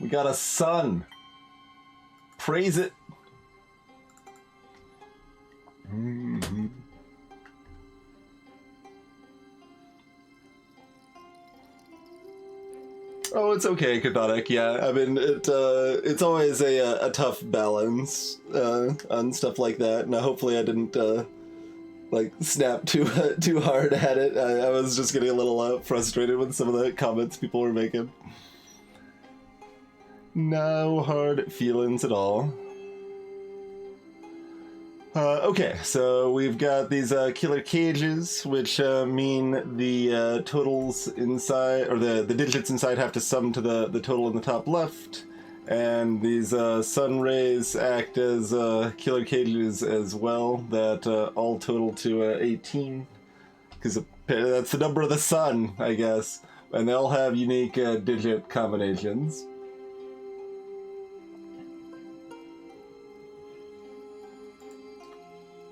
We got a sun. Praise it. Mm-hmm. Oh, it's okay, Cathodic. Yeah, I mean, it's always a tough balance on stuff like that, and hopefully I didn't like snap too hard at it. I was just getting a little frustrated with some of the comments people were making. No hard feelings at all. Okay, so we've got these killer cages, which mean the totals inside, or the digits inside have to sum to the total in the top left, and these sun rays act as killer cages as well, that all total to 18, because that's the number of the sun, I guess, and they all have unique digit combinations.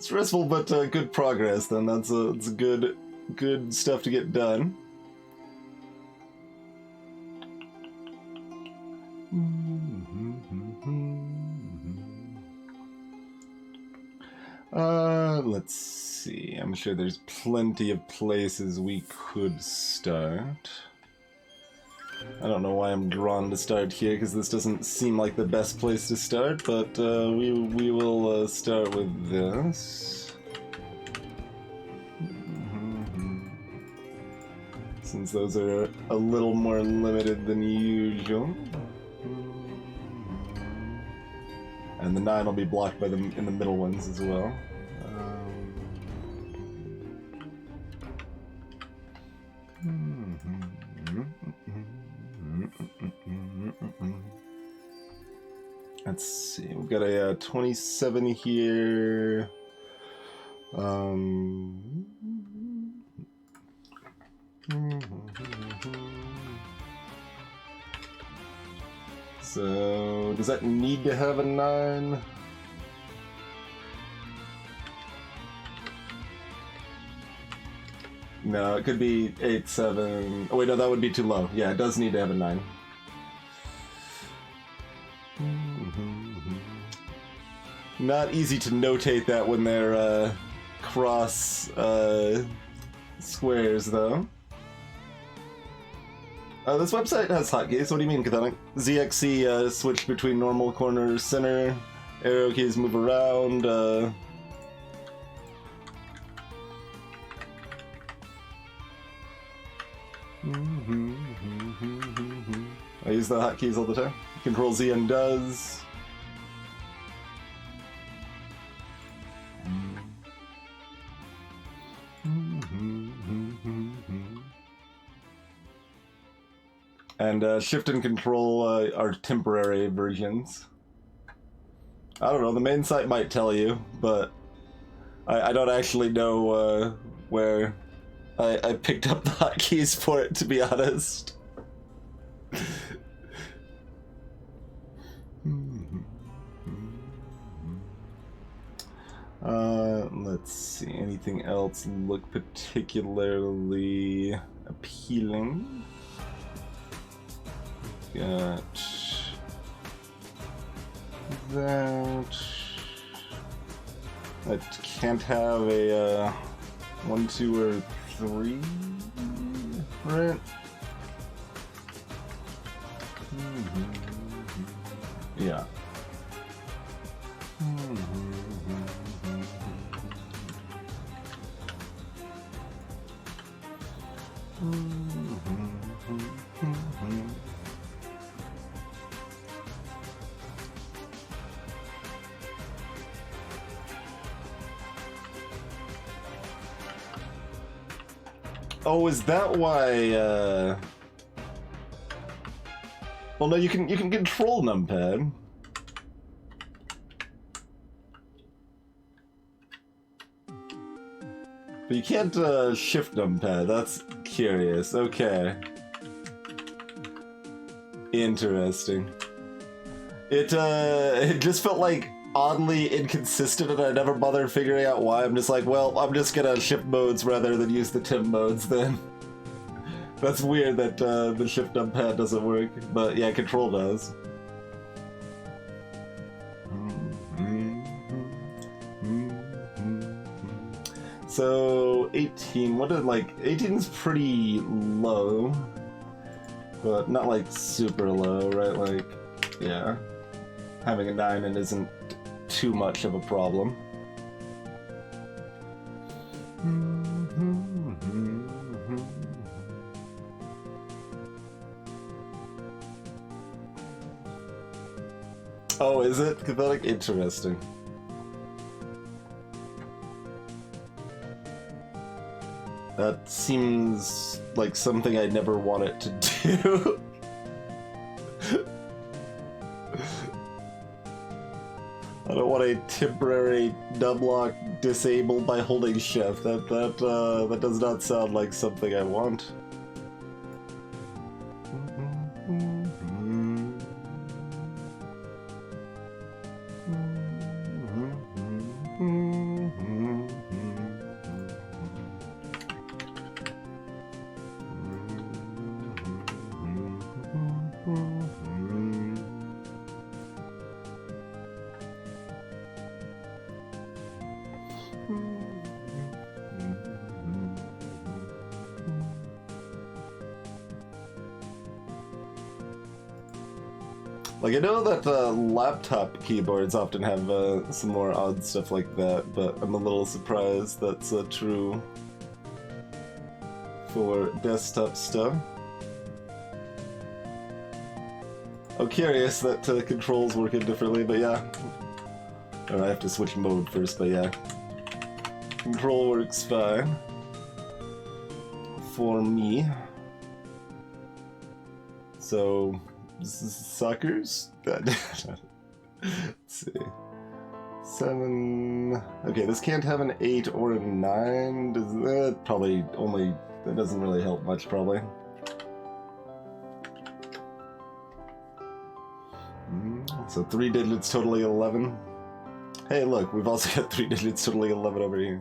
Stressful, but good progress. Then it's good stuff to get done. Let's see. I'm sure there's plenty of places we could start. I don't know why I'm drawn to start here, because this doesn't seem like the best place to start, but we will start with this. Since those are a little more limited than usual. And the 9 will be blocked by them in the middle ones as well. Let's see, we've got a 27 here. So, does that need to have a 9? No, it could be 8, 7. Oh wait, no, that would be too low. Yeah, it does need to have a 9. Not easy to notate that when they're cross squares, though. This website has hotkeys. What do you mean, Catholic? ZXC switch between normal, corner, center. Arrow keys move around. I use the hotkeys all the time. Control Z undoes. And Shift and Control are temporary versions. I don't know, the main site might tell you, but I don't actually know where I picked up the hotkeys for it, to be honest. Let's see, anything else look particularly appealing? Got that. I can't have a 1, 2, or 3, right? Yeah. Oh, is that why? Well, no, you can control numpad. But you can't shift numpad. That's curious. Okay. Interesting. It just felt like oddly inconsistent, and I never bothered figuring out why. I'm just like, well, I'm just gonna shift modes rather than use the temp modes then. That's weird that the shift numpad doesn't work, but yeah, control does. So 18, what did like 18 is pretty low, but not like super low, right? Like, yeah, having a 9 and isn't too much of a problem. Oh, is it? Catholic? Interesting. That seems like something I never want it to do. I don't want a temporary numlock disabled by holding shift. That does not sound like something I want. Like, I know that laptop keyboards often have some more odd stuff like that, but I'm a little surprised that's true for desktop stuff. I'm curious that controls work differently, but yeah. Oh, I have to switch mode first, but yeah. Control works fine. For me. So... suckers? Let's see. 7... Okay, this can't have an 8 or a 9. Does that probably only... That doesn't really help much, probably. So 3 digits, totally 11. Hey, look, we've also got 3 digits, totally 11 over here.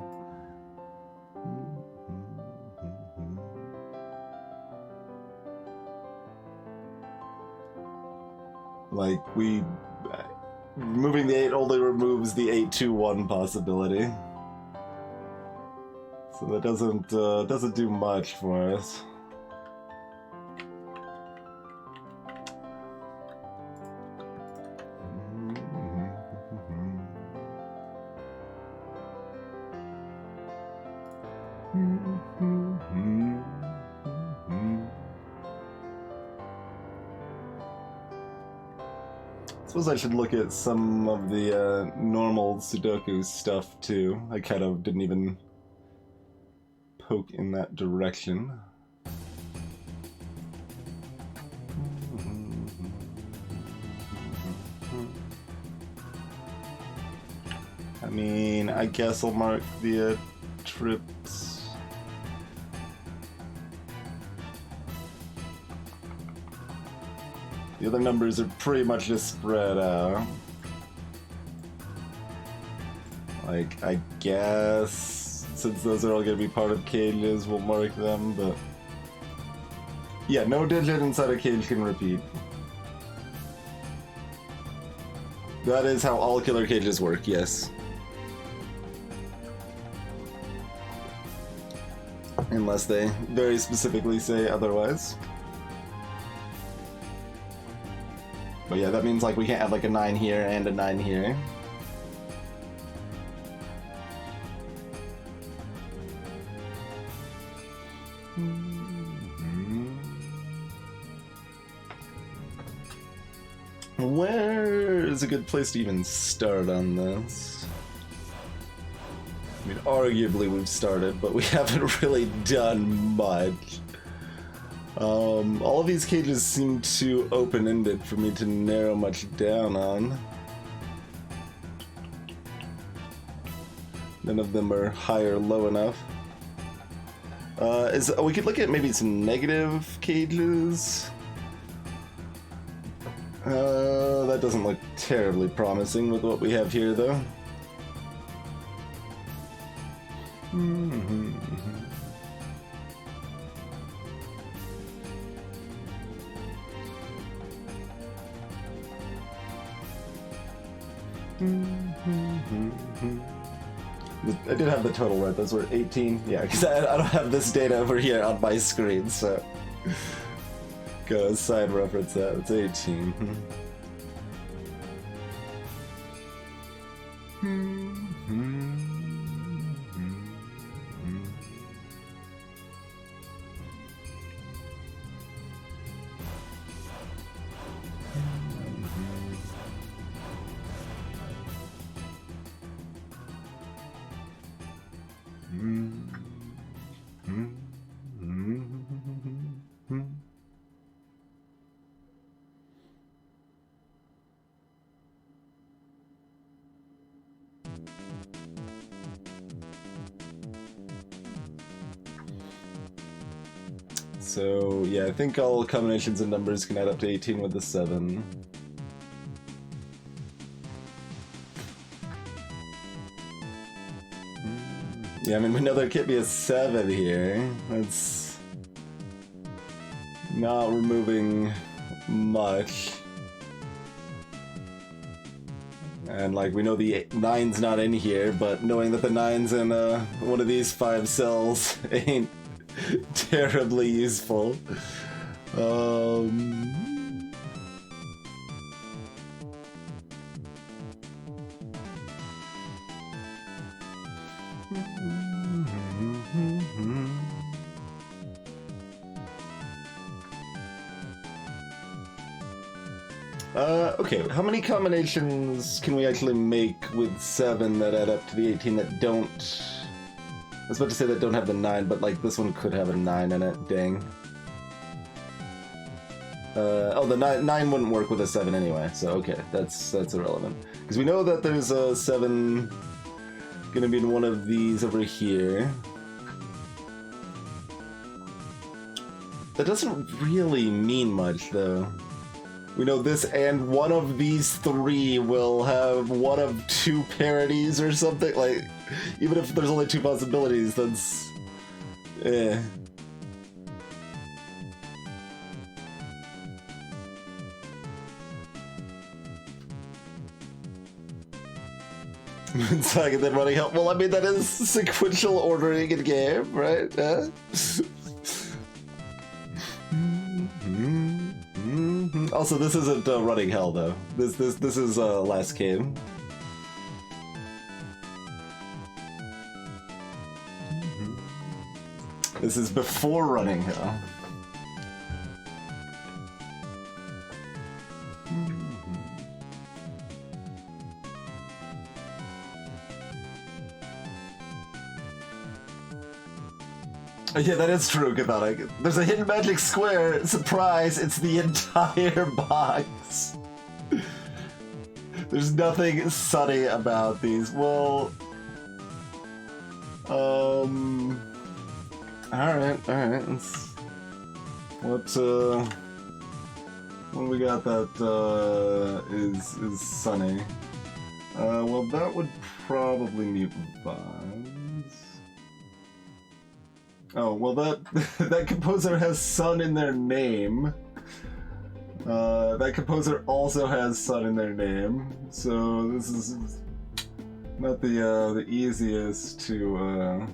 Like, removing the 8 only removes the 8-2-1 possibility. So that doesn't do much for us. I suppose I should look at some of the normal Sudoku stuff too. I kind of didn't even poke in that direction. I mean, I guess I'll mark the trips. The other numbers are pretty much just spread out. Like, I guess, since those are all going to be part of cages, we'll mark them, but... Yeah, no digit inside a cage can repeat. That is how all killer cages work, yes. Unless they very specifically say otherwise. But yeah, that means like we can't have like a 9 here and a 9 here. Where is a good place to even start on this? I mean, arguably we've started, but we haven't really done much. All of these cages seem too open-ended for me to narrow much down on. None of them are high or low enough. We could look at maybe some negative cages. That doesn't look terribly promising with what we have here, though. I did have the total right. Those were 18. Yeah, because I don't have this data over here on my screen, so go side reference that. It's 18. So, yeah, I think all combinations of numbers can add up to 18 with the 7. Yeah, I mean, we know there can't be a 7 here. That's not removing much. And, like, we know the 9's not in here, but knowing that the 9's in one of these 5 cells ain't terribly useful. Okay, how many combinations can we actually make with 7 that add up to the 18 that don't... I was about to say that don't have the 9, but like this one could have a 9 in it, dang. Oh, the 9 wouldn't work with a 7 anyway, so okay, that's irrelevant. Because we know that there's a 7 gonna be in one of these over here. That doesn't really mean much, though. We know this and one of these 3 will have one of 2 parodies or something. Like, even if there's only 2 possibilities, that's... eh. Talking then running help. Well, I mean, that is sequential ordering in game, right? Also, this isn't running hell though. This is last game. This is before running hell. Yeah, that is true, Catholic. There's a hidden magic square. Surprise, it's the entire box. There's nothing sunny about these. Well... Alright. What do we got that, is sunny? Well, that would probably mute vibes. Oh, well that composer has sun in their name. That composer also has sun in their name, so this is not the easiest to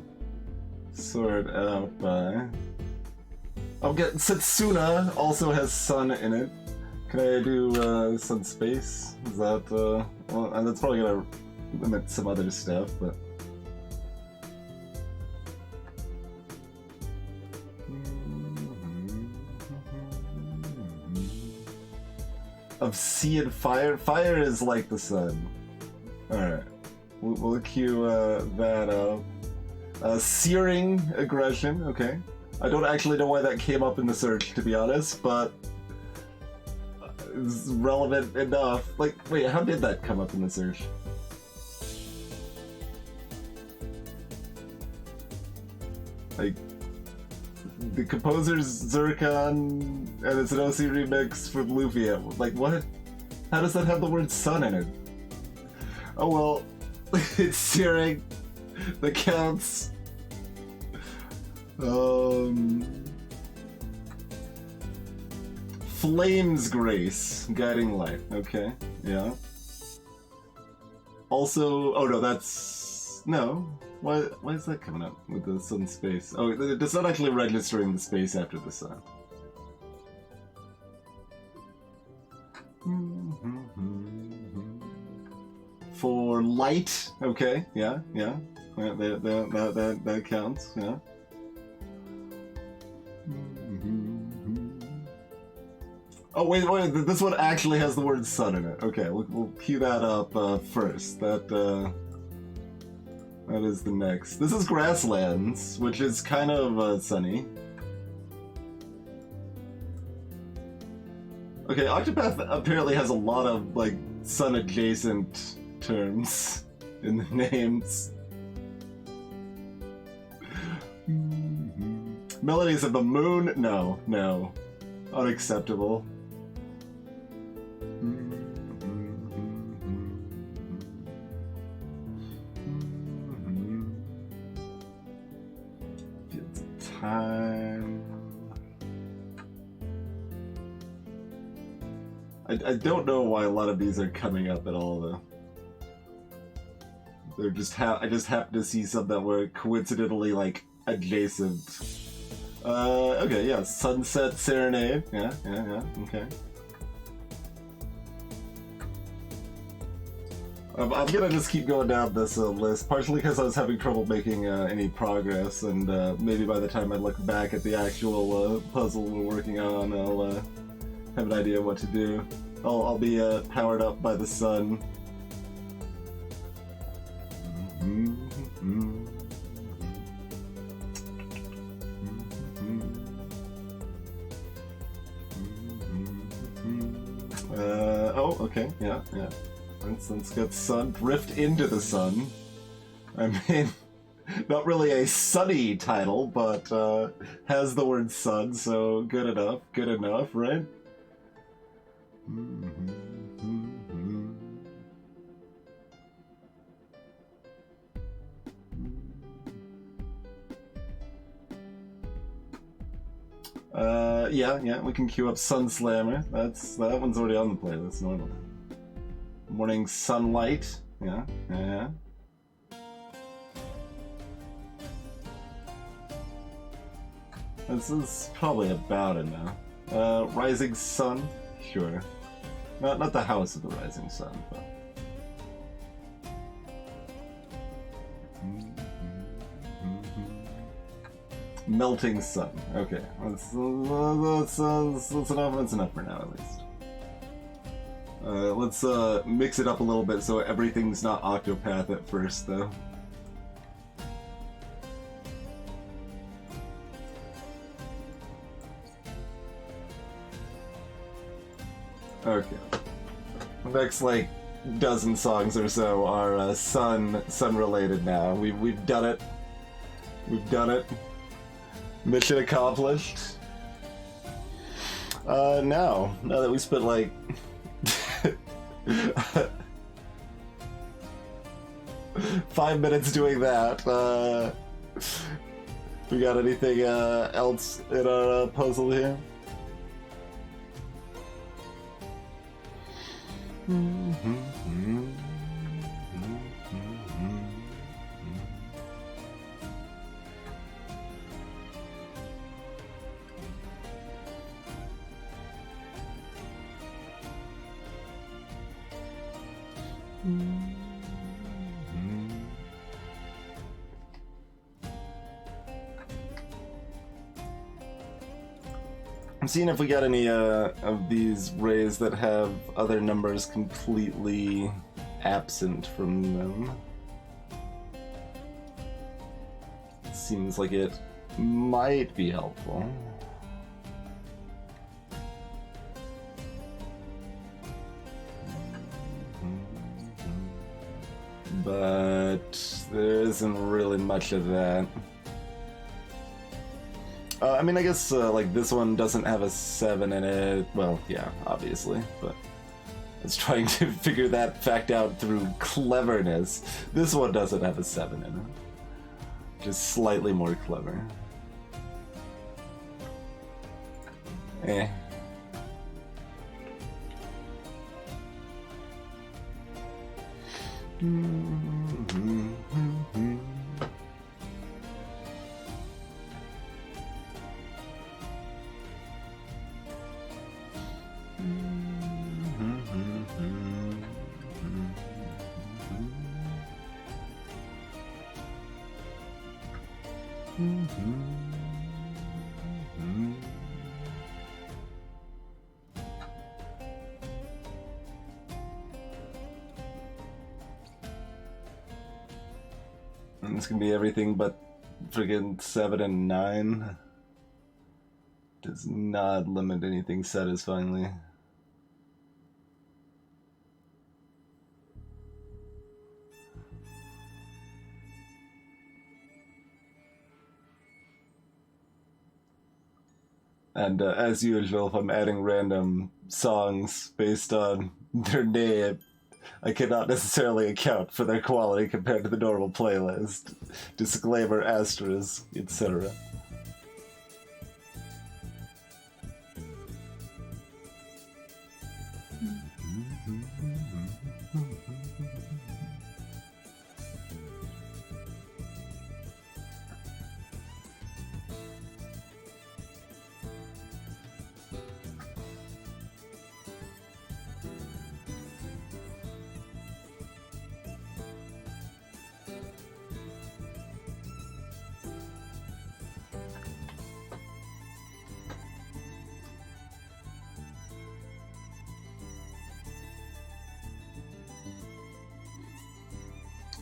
sort out by. I'll get Setsuna also has sun in it. Can I do sun space? Is that well, and that's probably gonna limit some other stuff, but. Of sea and fire? Fire is like the sun. Alright. We'll cue that up. Searing aggression, okay. I don't actually know why that came up in the search, to be honest, but it's relevant enough. Like, wait, how did that come up in the search? Like, the composer's Zircon, and it's an OC remix from Luffy. Like, what? How does that have the word sun in it? Oh well, it's searing. That counts. Flame's Grace, Guiding Light. Okay, yeah. Also, oh no, that's no. Why is that coming up with the sun's space? Oh, it's not actually registering the space after the sun. For light, okay, yeah. That counts, yeah. Oh wait, this one actually has the word sun in it. Okay, we'll cue that up first. That is the next. This is grasslands, which is kind of sunny. Okay, Octopath apparently has a lot of, like, sun-adjacent terms in the names. Melodies of the Moon? No. Unacceptable. Time. I don't know why a lot of these are coming up at all, though. They're just I just happen to see some that were coincidentally, like, adjacent. Okay, yeah, Sunset Serenade. Yeah, okay. I'm gonna just keep going down this list, partially because I was having trouble making any progress, and maybe by the time I look back at the actual puzzle we're working on, I'll have an idea of what to do. I'll be powered up by the sun. Oh, okay, yeah. For instance, got sun, drift into the sun. I mean, not really a sunny title, but has the word sun, so good enough, right? Yeah, we can queue up Sun Slammer. That one's already on the playlist normally. Morning Sunlight, yeah. This is probably about it now. Rising Sun, sure. Not the House of the Rising Sun, but. Melting Sun. Okay, that's enough for now, at least. Let's mix it up a little bit so everything's not Octopath at first, though. Okay. Next, like, dozen songs or so are sun-related now. We've done it. Mission accomplished. Now that we spent like 5 minutes doing that, we got anything else in our puzzle here? I'm seeing if we got any of these rays that have other numbers completely absent from them. Seems like it might be helpful. But there isn't really much of that. I mean, I guess, like, this one doesn't have a 7 in it. Well, yeah, obviously, but I was trying to figure that fact out through cleverness. This one doesn't have a 7 in it. Just slightly more clever. And it's gonna be everything but friggin' 7 and 9. Does not limit anything satisfyingly. And as usual, if I'm adding random songs based on their name, I cannot necessarily account for their quality compared to the normal playlist. Disclaimer, asterisk, etc.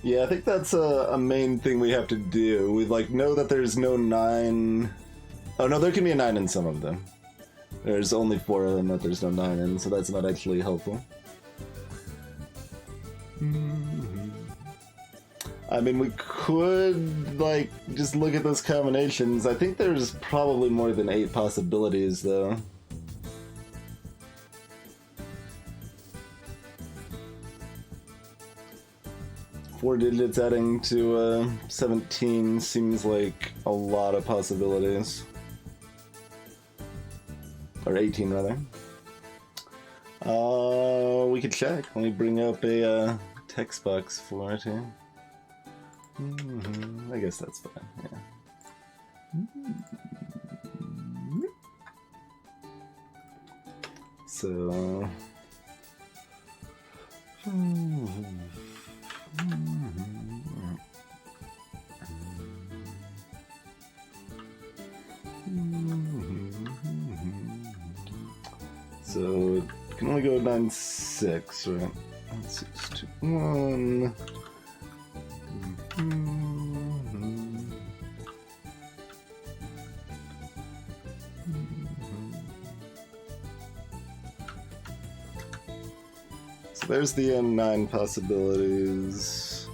Yeah, I think that's a main thing we have to do. We like know that there's no 9. Oh no, there can be a 9 in some of them. There's only 4 of them that there's no 9 in, so that's not actually helpful. I mean, we could like just look at those combinations. I think there's probably more than 8 possibilities though. Four digits adding to 17 seems like a lot of possibilities. Or 18 rather. We could check. Let me bring up a text box for it here. I guess that's fine, yeah. So... So it can only go 9-6, right? 6, 2, 1. So there's the 9 possibilities.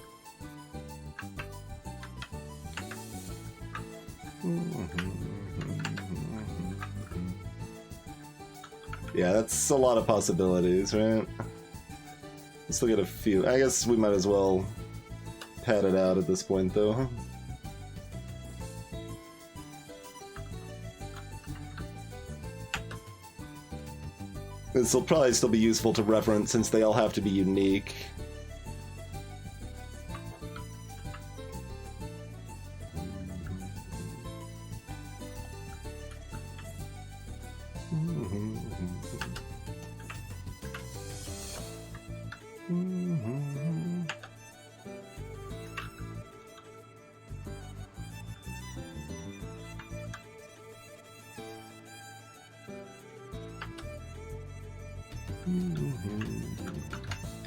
Yeah, that's a lot of possibilities, right? Let's look at a few. I guess we might as well pad it out at this point, though. This will probably still be useful to reference since they all have to be unique.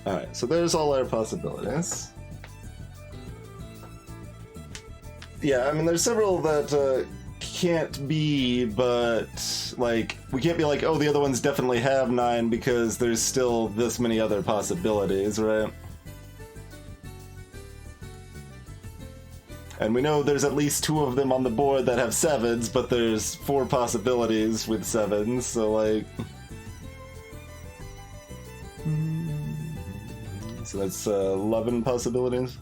Alright, so there's all our possibilities. Yeah, I mean, there's several that can't be, but, like, we can't be like, oh, the other ones definitely have 9 because there's still this many other possibilities, right? And we know there's at least 2 of them on the board that have 7s, but there's 4 possibilities with 7s, so, like... So that's 11 possibilities.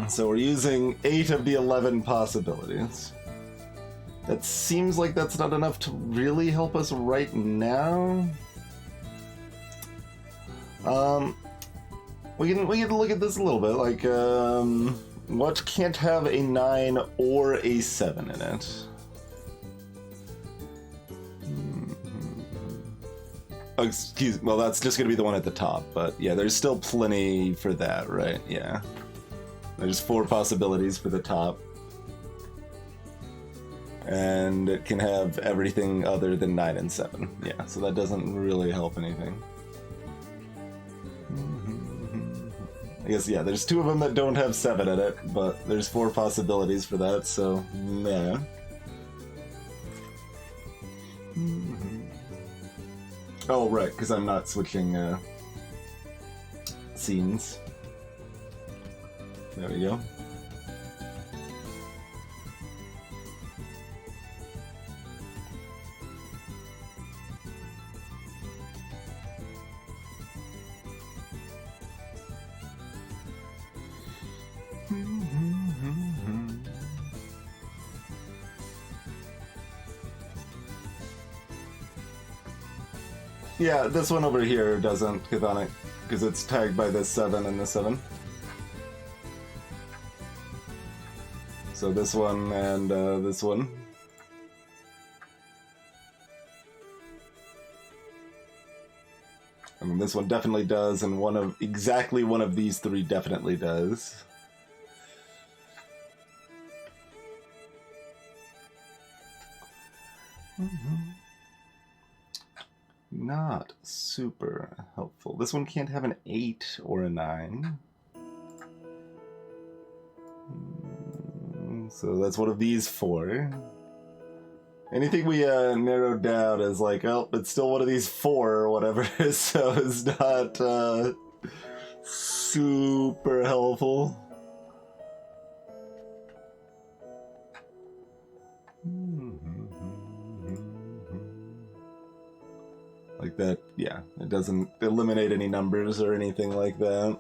So we're using 8 of the 11 possibilities. That seems like that's not enough to really help us right now. We can look at this a little bit, like, what can't have a 9 or a 7 in it? Oh, excuse me, well, that's just gonna be the one at the top, but yeah, there's still plenty for that, right? Yeah. There's 4 possibilities for the top. And it can have everything other than 9 and 7. Yeah, so that doesn't really help anything. I guess, yeah, there's 2 of them that don't have 7 in it, but there's 4 possibilities for that, so, yeah. Oh, right, because I'm not switching scenes. There we go. Yeah, this one over here doesn't, Chthonic, because it's tagged by this 7 and the 7. So this one and this one. I mean, this one definitely does, and exactly one of these 3 definitely does. Not super helpful. This one can't have an 8 or a 9. So that's one of these 4. Anything we narrowed down is like, oh, it's still one of these 4 or whatever, so it's not super helpful. Like that, yeah, it doesn't eliminate any numbers or anything like that.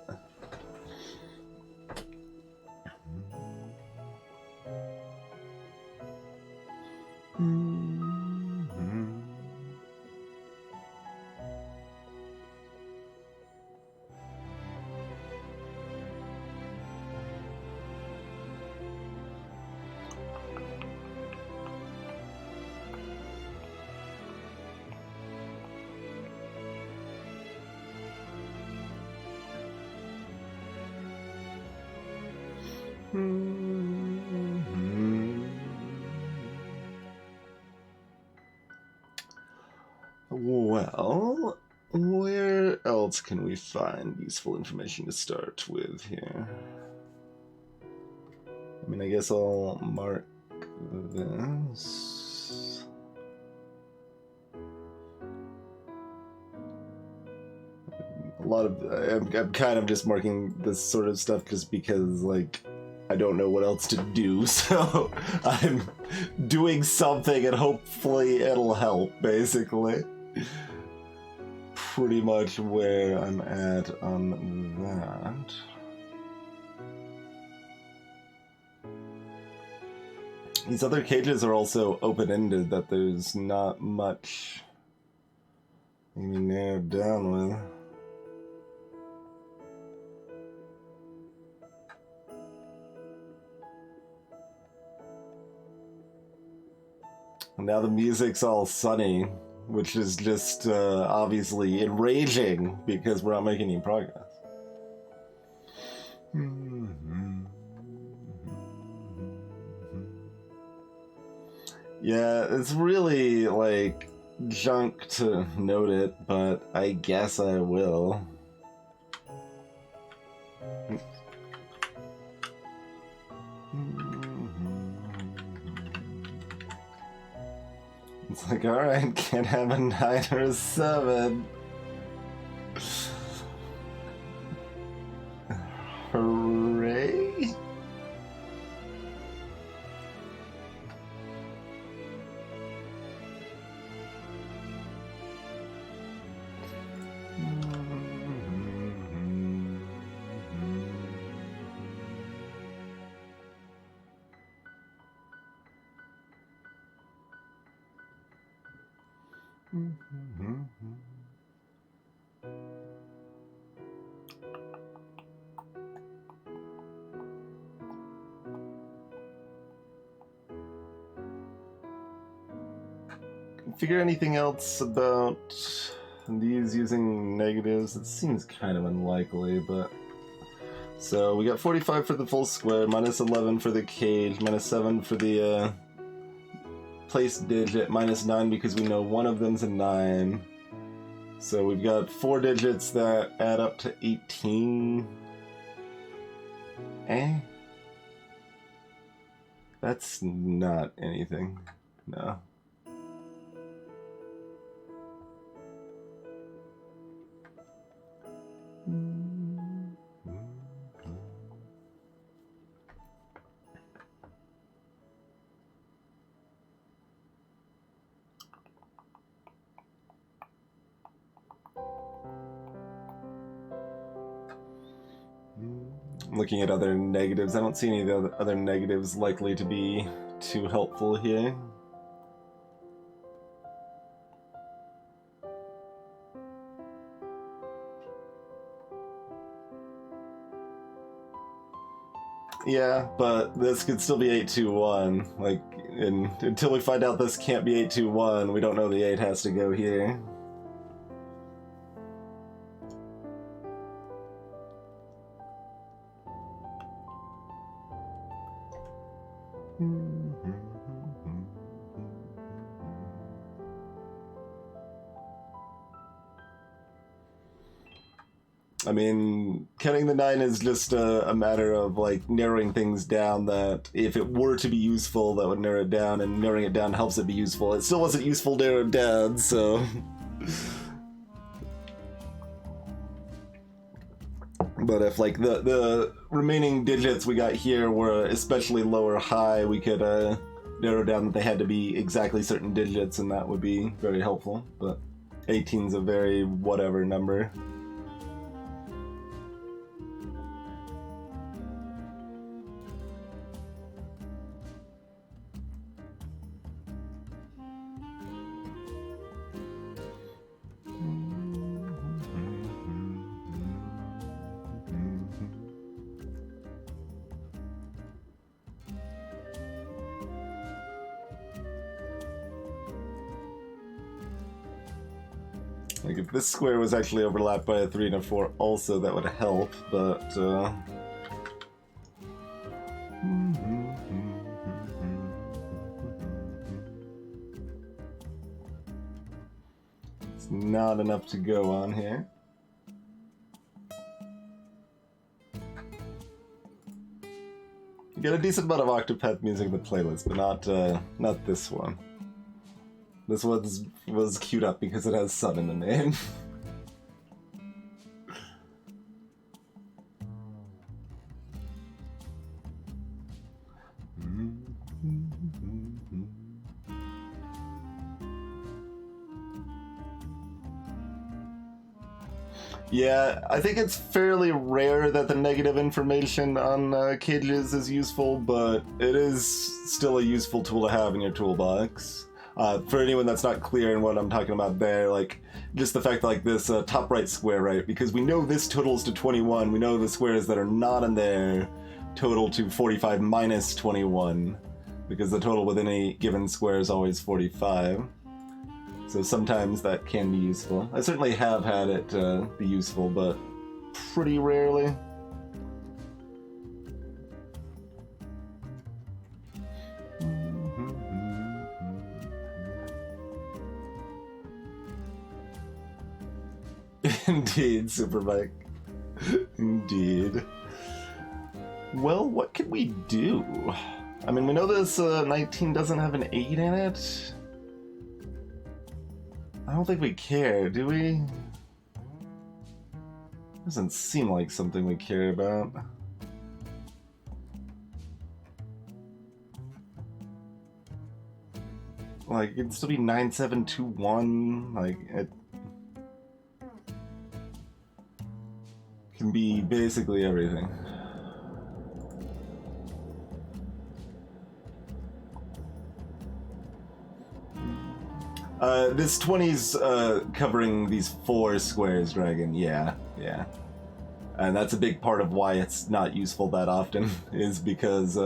Well, where else can we find useful information to start with here? I mean, I guess I'll mark this. A lot of, I'm kind of just marking this sort of stuff just because, like, I don't know what else to do, so I'm doing something and hopefully it'll help, basically. Pretty much where I'm at on that. These other cages are also open-ended, that there's not much you can be narrowed down with. And now the music's all sunny, which is just obviously enraging because we're not making any progress. Yeah, it's really like junk to note it, but I guess I will. It's like, alright, can't have a 9 or a 7. Hooray! Figure anything else about these using negatives? It seems kind of unlikely, but... So we got 45 for the full square, minus 11 for the cage, minus 7 for the place digit, minus 9 because we know one of them's a 9. So we've got 4 digits that add up to 18. That's not anything. No. Looking at other negatives, I don't see any of the other negatives likely to be too helpful here. Yeah, but this could still be 821. Like, until we find out this can't be 821, we don't know the 8 has to go here. I mean, cutting the 9 is just a matter of, like, narrowing things down that if it were to be useful, that would narrow it down, and narrowing it down helps it be useful. It still wasn't useful narrowed down, so... But if, like, the remaining digits we got here were especially low or high, we could narrow down that they had to be exactly certain digits, and that would be very helpful. But 18's a very whatever number. Like, if this square was actually overlapped by a 3 and a 4 also, that would help, but, it's not enough to go on here. You get a decent amount of Octopath music in the playlist, but not this one. This one was queued up because it has sun in the name. Yeah, I think it's fairly rare that the negative information on cages is useful, but it is still a useful tool to have in your toolbox. For anyone that's not clear in what I'm talking about there, like, just the fact that, like, this top right square, right? Because we know this totals to 21, we know the squares that are not in there total to 45 minus 21, because the total within a given square is always 45. So sometimes that can be useful. I certainly have had it be useful, but pretty rarely. Indeed, Superbike. Indeed. Well, what can we do? I mean, we know this 19 doesn't have an 8 in it. I don't think we care, do we? Doesn't seem like something we care about. Like, it'd still be 9721, like, it can be basically everything. This 20's covering these 4 squares, Dragon. Yeah. And that's a big part of why it's not useful that often, is because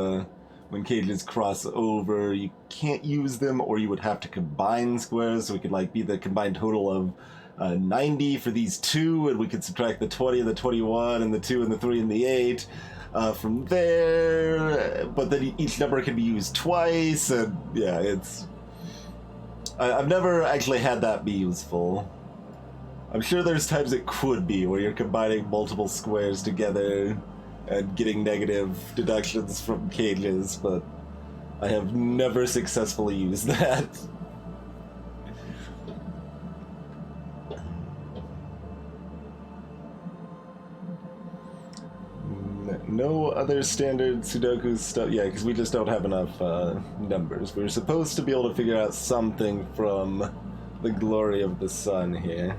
when cages cross over, you can't use them, or you would have to combine squares, so it could like be the combined total of 90 for these 2, and we could subtract the 20 and the 21 and the 2 and the 3 and the 8 from there, but then each number can be used twice, and yeah, it's... I've never actually had that be useful. I'm sure there's times it could be, where you're combining multiple squares together and getting negative deductions from cages, but I have never successfully used that. No other standard Sudoku stuff. Yeah, because we just don't have enough numbers. We're supposed to be able to figure out something from the glory of the sun here.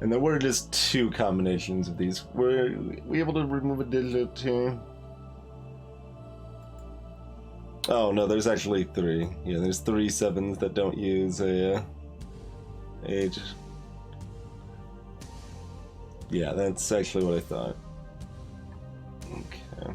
And there were just 2 combinations of these. Were we able to remove a digit here? Oh no, there's actually 3. Yeah, there's 3 7s that don't use a age. Yeah, that's actually what I thought. Okay.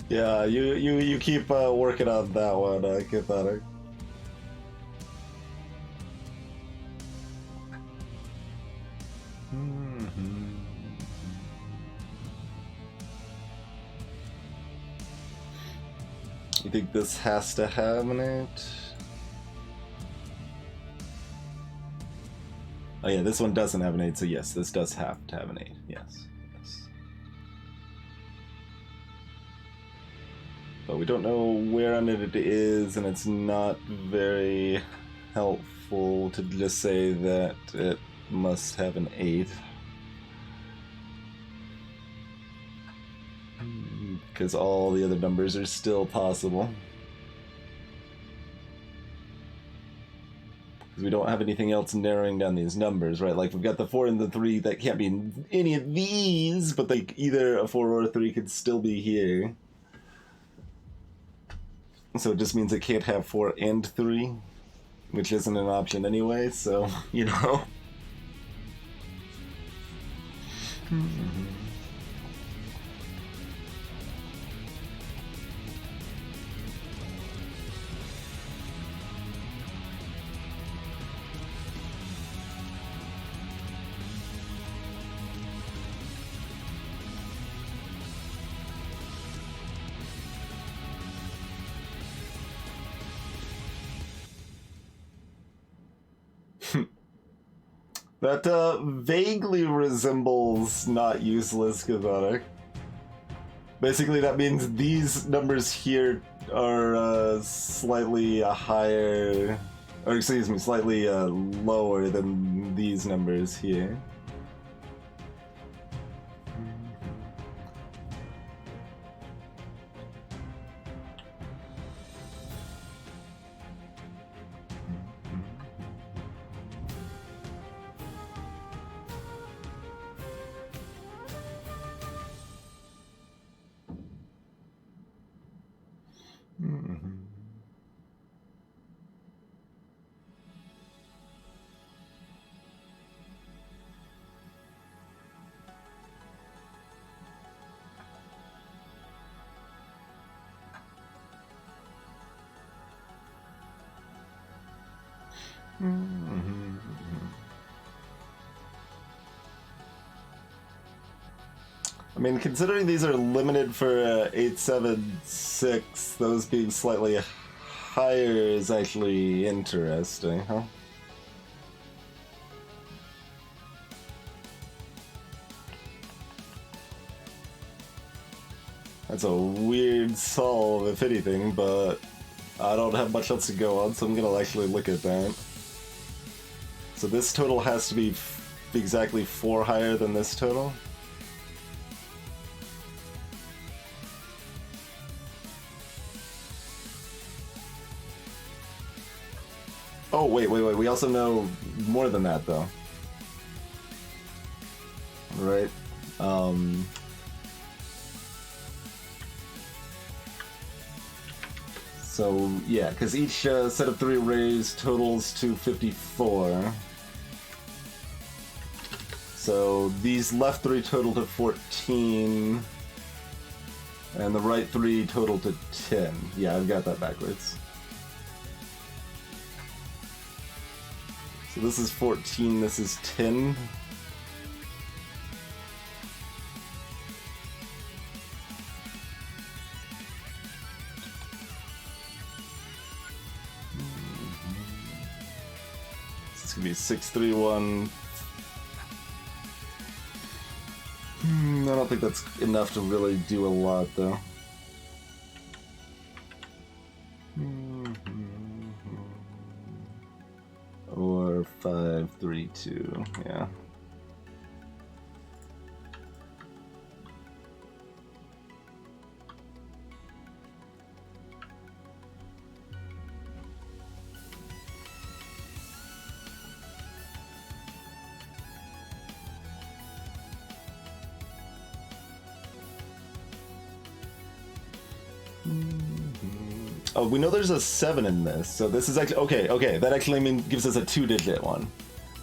Yeah, you keep working on that one, Cathartic. You think this has to have an 8? Oh yeah, this one doesn't have an 8, so yes, this does have to have an 8. Yes. But we don't know where on it is, and it's not very helpful to just say that it must have an 8. Because all the other numbers are still possible. Because we don't have anything else narrowing down these numbers, right? Like, we've got the 4 and the 3, that can't be in any of these, but like either a 4 or a 3 could still be here. So it just means it can't have 4 and 3, which isn't an option anyway, so, you know. That vaguely resembles not useless Cathartic. Basically, that means these numbers here are slightly higher, or excuse me, slightly lower than these numbers here. I mean, considering these are limited for 876, those being slightly higher is actually interesting, huh? That's a weird solve, if anything, but I don't have much else to go on, so I'm gonna actually look at that. So this total has to be exactly 4 higher than this total. Oh, wait, we also know more than that, though. Right? So, yeah, because each set of 3 arrays totals to 54. So these left 3 total to 14, and the right 3 total to 10. Yeah, I've got that backwards. So this is 14, this is 10. It's gonna be 6, 3, 1. I don't think that's enough to really do a lot, though. Or 5, 3, 2, yeah. Oh, we know there's a 7 in this, so this is actually okay. That actually gives us a 2-digit one.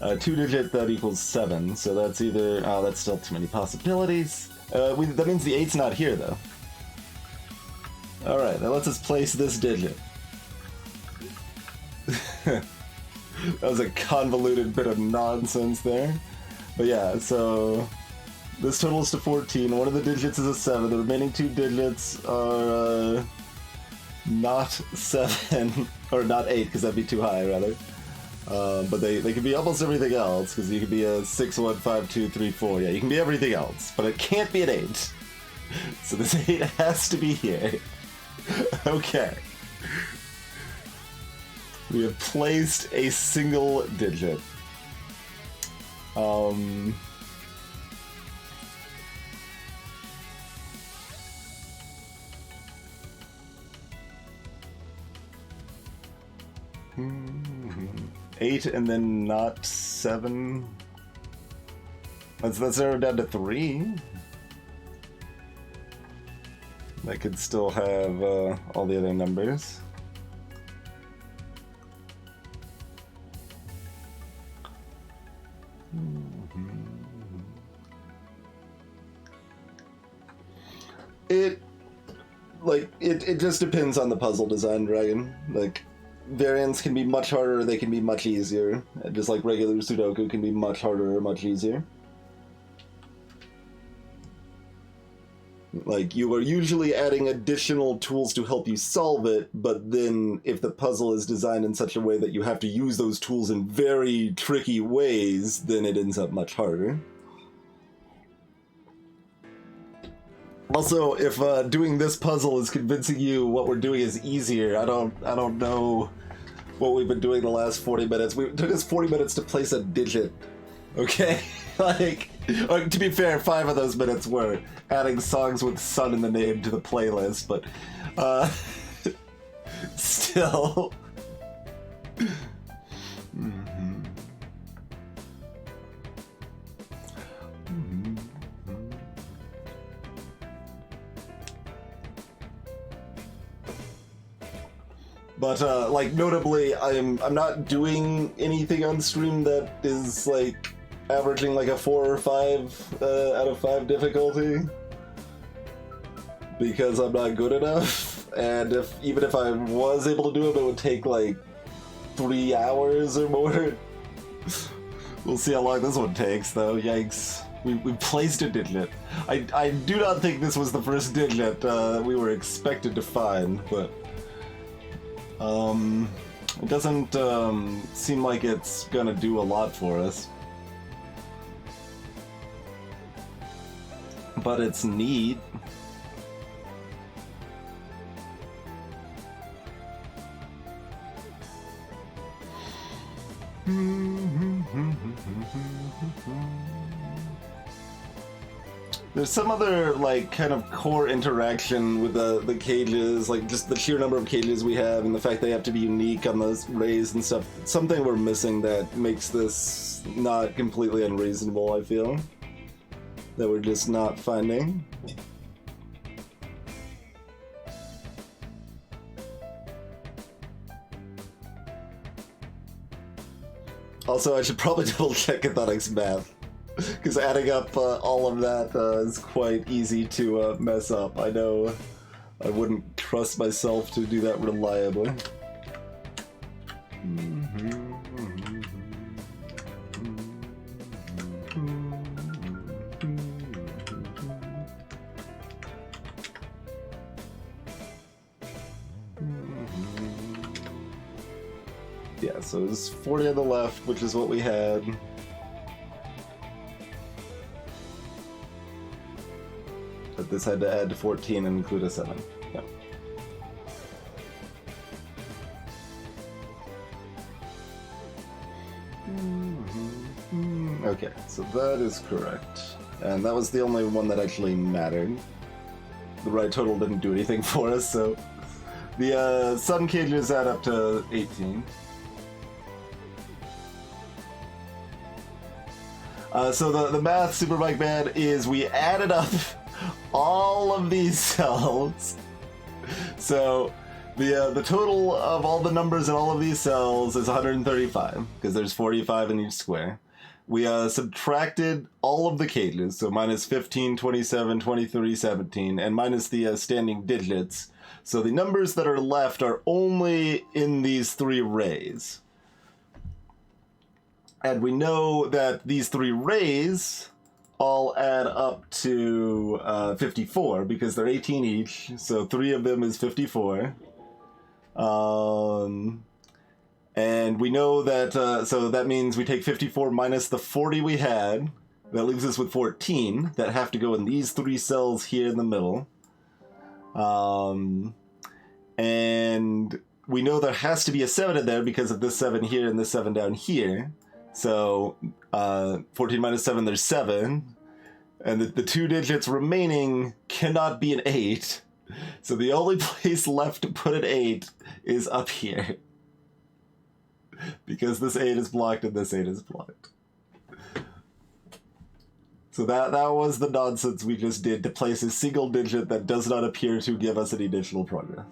2-digit that equals 7, so that's either that's still too many possibilities. That means the 8's not here though. All right, now let's just place this digit. That was a convoluted bit of nonsense there, but yeah. So this totals to 14. One of the digits is a 7. The remaining 2 digits are not 7, or not 8, because that'd be too high, rather. But they could be almost everything else, because you could be a 6, 1, 5, 2, 3, 4. Yeah, you can be everything else, but it can't be an 8. So this 8 has to be here. Okay. We have placed a single digit. 8 and then not 7. Let's narrow down to 3. That could still have all the other numbers. It just depends on the puzzle design, Dragon. Like, variants can be much harder, or they can be much easier. Just like regular Sudoku can be much harder or much easier. Like, you are usually adding additional tools to help you solve it, but then if the puzzle is designed in such a way that you have to use those tools in very tricky ways, then it ends up much harder. Also, if doing this puzzle is convincing you what we're doing is easier, I don't know what we've been doing the last 40 minutes. It took us 40 minutes to place a digit, okay? Like, to be fair, 5 of those minutes were adding songs with sun in the name to the playlist, but still. But like, notably, I'm not doing anything on stream that is like averaging like a 4 or 5 out of 5 difficulty, because I'm not good enough. And even if I was able to do it, it would take like 3 hours or more. We'll see how long this one takes, though. Yikes. We placed a digit. I do not think this was the first digit we were expected to find, but it doesn't seem like it's gonna do a lot for us. But it's neat. There's some other, like, kind of core interaction with the cages, like just the sheer number of cages we have and the fact they have to be unique on those rays and stuff. Something we're missing that makes this not completely unreasonable, I feel. That we're just not finding. Also, I should probably double check Cathonic's math. Because adding up all of that is quite easy to mess up. I know I wouldn't trust myself to do that reliably. Yeah, so it's 40 on the left, which is what we had. But this had to add to 14 and include a 7. Yeah. Okay, so that is correct. And that was the only one that actually mattered. The right total didn't do anything for us, so... The sun cages add up to 18. So the math, Super Mike Man, is we added up all of these cells. So the total of all the numbers in all of these cells is 135, because there's 45 in each square. We subtracted all of the cages, so minus 15, 27, 23, 17, and minus the standing digits. So the numbers that are left are only in these 3 rays. And we know that these 3 rays all add up to 54 because they're 18 each, so 3 of them is 54. And we know that, so that means we take 54 minus the 40 we had. That leaves us with 14 that have to go in these 3 cells here in the middle. And we know there has to be a 7 in there because of this 7 here and this 7 down here. So 14 minus 7, there's 7. And the 2 digits remaining cannot be an 8. So the only place left to put an 8 is up here. Because this 8 is blocked and this 8 is blocked. So that was the nonsense we just did to place a single digit that does not appear to give us any additional progress.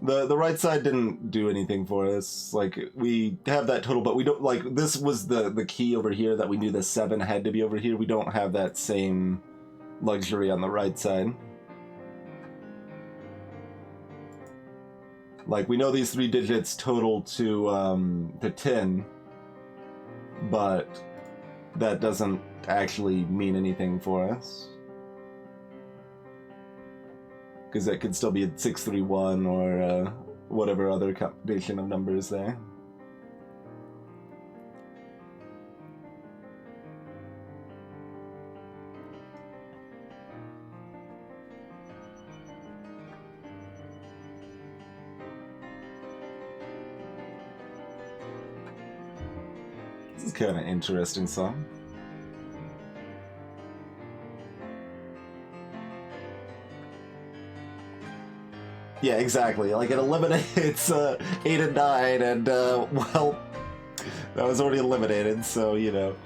The right side didn't do anything for us. Like, we have that total, but we don't, like, this was the key over here that we knew the 7 had to be over here. We don't have that same luxury on the right side. Like, we know these 3 digits total to 10, but that doesn't actually mean anything for us. Because that could still be a 631 or whatever other combination of numbers there. This is kind of an interesting song. Yeah, exactly. Like, it eliminates 8 and 9, and, well, that was already eliminated, so, you know.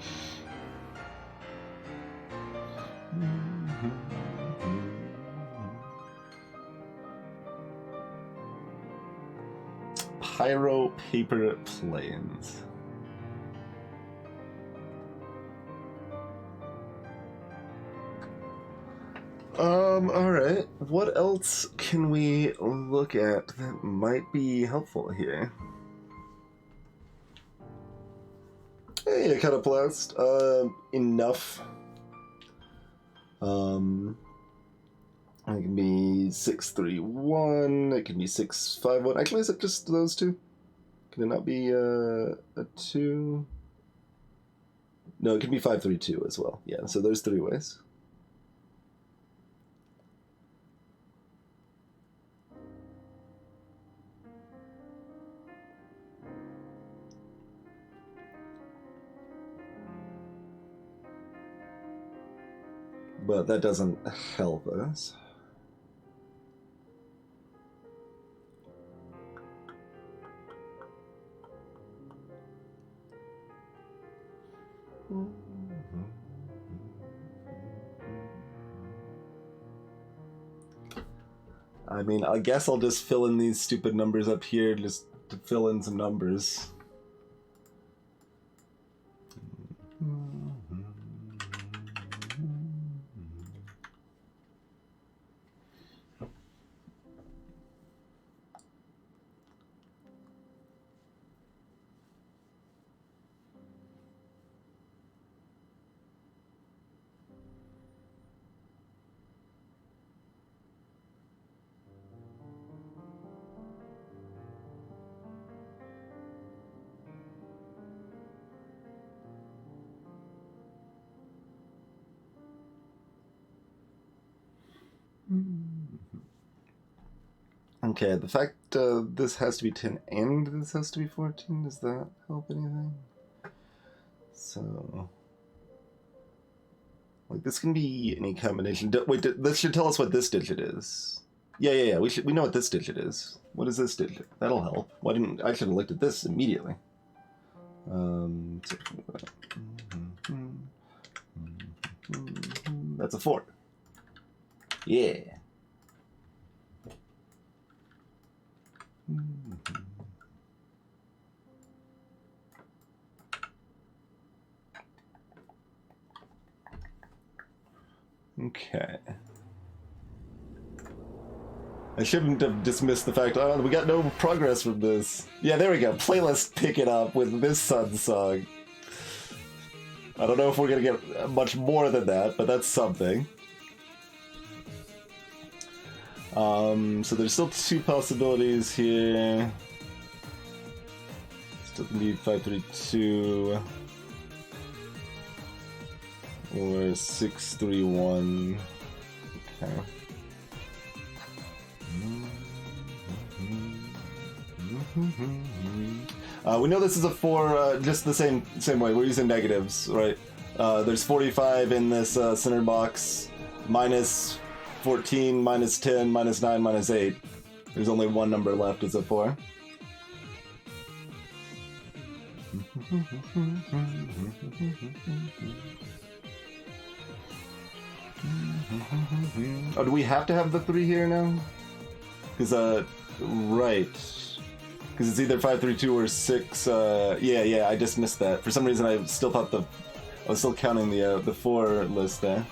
Pyro paper planes. Alright. What else can we look at that might be helpful here? Hey, Iconoplast. Enough. It can be 631, it can be 651. Actually, is it just those 2? Can it not be a 2? No, it can be 532 as well. Yeah, so there's 3 ways. But that doesn't help us. I mean, I guess I'll just fill in these stupid numbers up here just to fill in some numbers. Okay, the fact this has to be 10 and this has to be 14, does that help anything? So... like, this can be any combination. Wait, this should tell us what this digit is. Yeah. We know what this digit is. What is this digit? That'll help. Why didn't I should have looked at this immediately. That's a 4. Yeah. Okay. I shouldn't have dismissed the fact, oh, we got no progress from this. Yeah, there we go. Playlist pick it up with this Sun song. I don't know if we're gonna get much more than that, but that's something. So there's still 2 possibilities here. Still can be 532 or 631. Okay. We know this is a 4, just the same way. We're using negatives, right? There's 45 in this center box, minus 14, minus 10, minus 9, minus 8. There's only one number left, is a 4. Oh, do we have to have the 3 here now? Because, right. Because it's either 532 or 6, yeah, I just missed that. For some reason, I still thought I was still counting the 4 list there.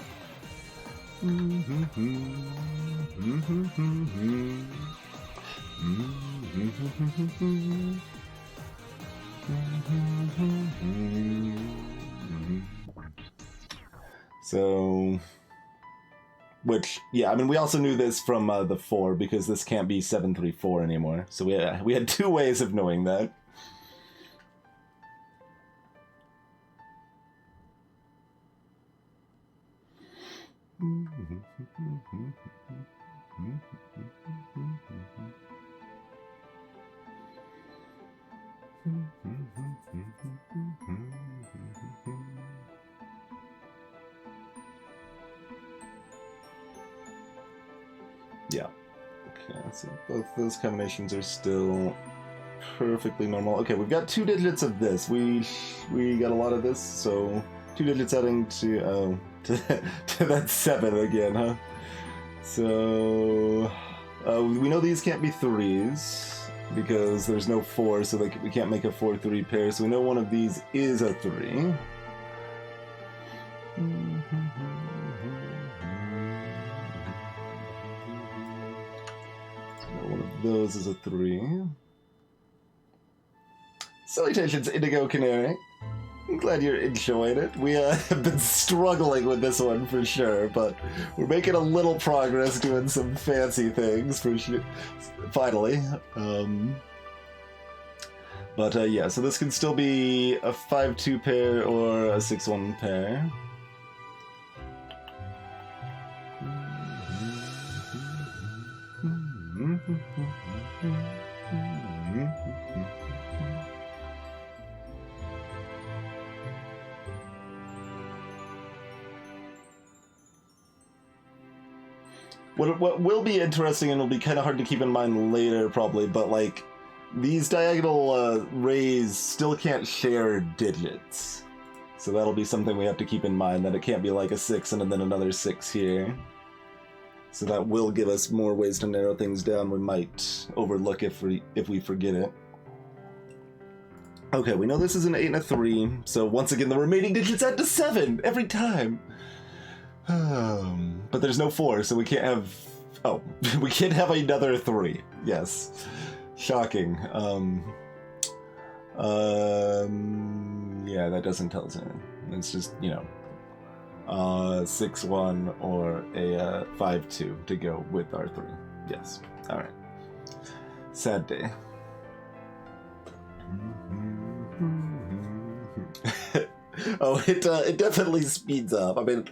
So, which, yeah, I mean, we also knew this from the 4 because this can't be 734 anymore. So we had 2 ways of knowing that. Yeah. Okay, so both those combinations are still perfectly normal. Okay, we've got 2 digits of this. We got a lot of this, so 2 digits adding to that 7 again, huh? So we know these can't be 3s because there's no 4, so we can't make a 4-3 pair. So we know one of these is a 3. One of those is a 3. Salutations, Indigo Canary. I'm glad you're enjoying it. We have been struggling with this one for sure, but we're making a little progress doing some fancy things for sure. Finally. But yeah, so this can still be a 5-2 pair or a 6-1 pair. What will be interesting and will be kind of hard to keep in mind later, probably, but like these diagonal rays still can't share digits. So that'll be something we have to keep in mind, that it can't be like a 6 and then another 6 here. So that will give us more ways to narrow things down we might overlook if we forget it. Okay, we know this is an 8 and a 3, so once again the remaining digits add to 7 every time. But there's no 4, so we can't have... Oh, we can't have another 3. Yes. Shocking. Yeah, that doesn't tell us anything. It's just, you know, 6-1 or a 5-2 to go with our 3. Yes. All right. Sad day. Oh, it definitely speeds up. I mean,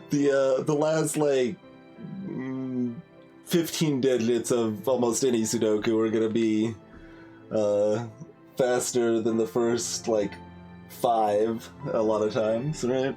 the last like 15 digits of almost any Sudoku are gonna be faster than the first like 5 a lot of times, right?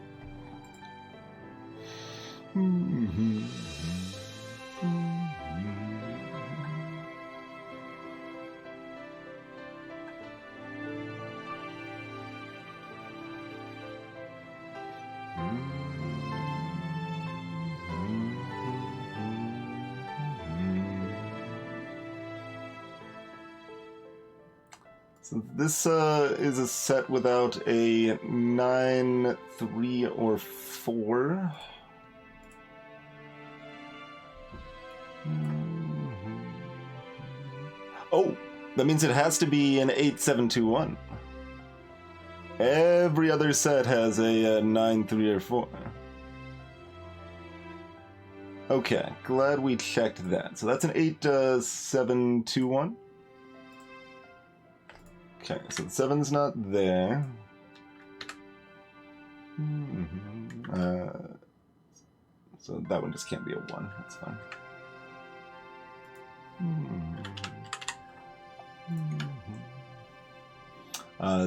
So this is a set without a 9, 3, or 4. Oh, that means it has to be an 8, 7, 2, 1. Every other set has a 9, 3, or 4. Okay, glad we checked that. So that's an 8, 7, 2, 1. Okay, so the 7's not there. So that one just can't be a 1. That's fine.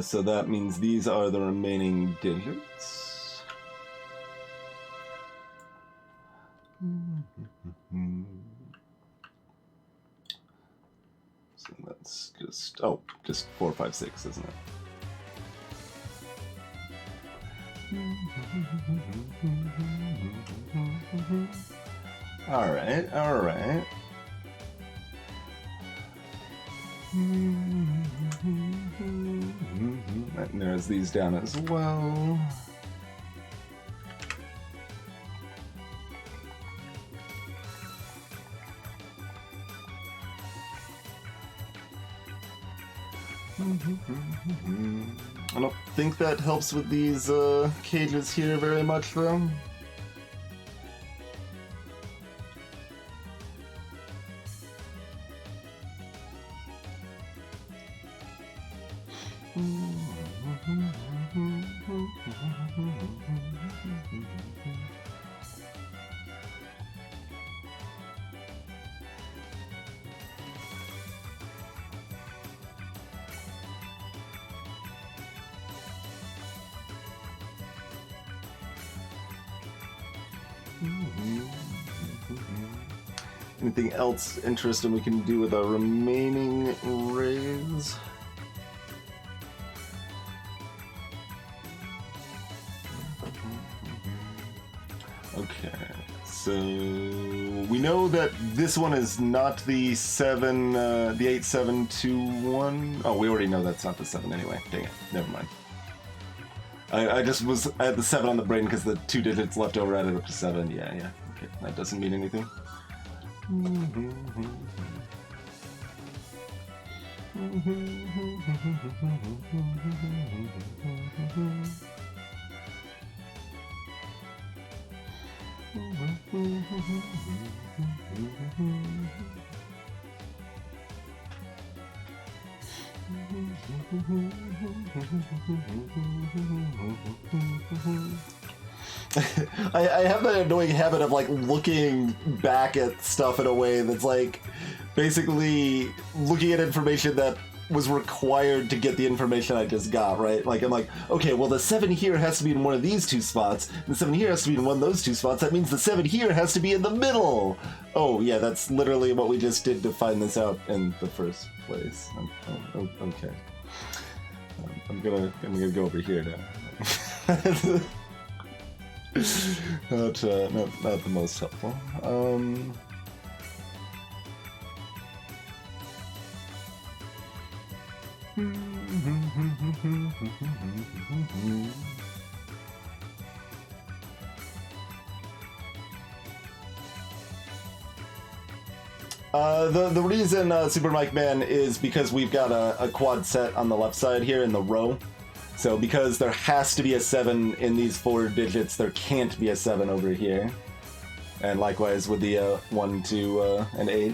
So that means these are the remaining digits. So that's just, oh, just 4, 5, 6, isn't it? All right, all right. That narrows these down as well. I don't think that helps with these cages here very much, though. Anything else interesting we can do with our remaining rays? Okay, so we know that this one is not the 7, the 8, 7, 2, 1. Oh, we already know that's not the 7 anyway. Dang it, never mind. I had the 7 on the brain because the 2 digits left over added up to 7. Yeah, okay, that doesn't mean anything. I have that annoying habit of like looking back at stuff in a way that's like basically looking at information that was required to get the information I just got, right? Like I'm like, okay, well the 7 here has to be in one of these 2 spots, the 7 here has to be in one of those 2 spots, that means the 7 here has to be in the middle! Oh yeah, that's literally what we just did to find this out in the first place. Okay. I'm gonna go over here now. not the most helpful. The reason Super Mike Man is because we've got a quad set on the left side here in the row. So because there has to be a 7 in these 4 digits, there can't be a 7 over here. And likewise with the 1, 2, and 8.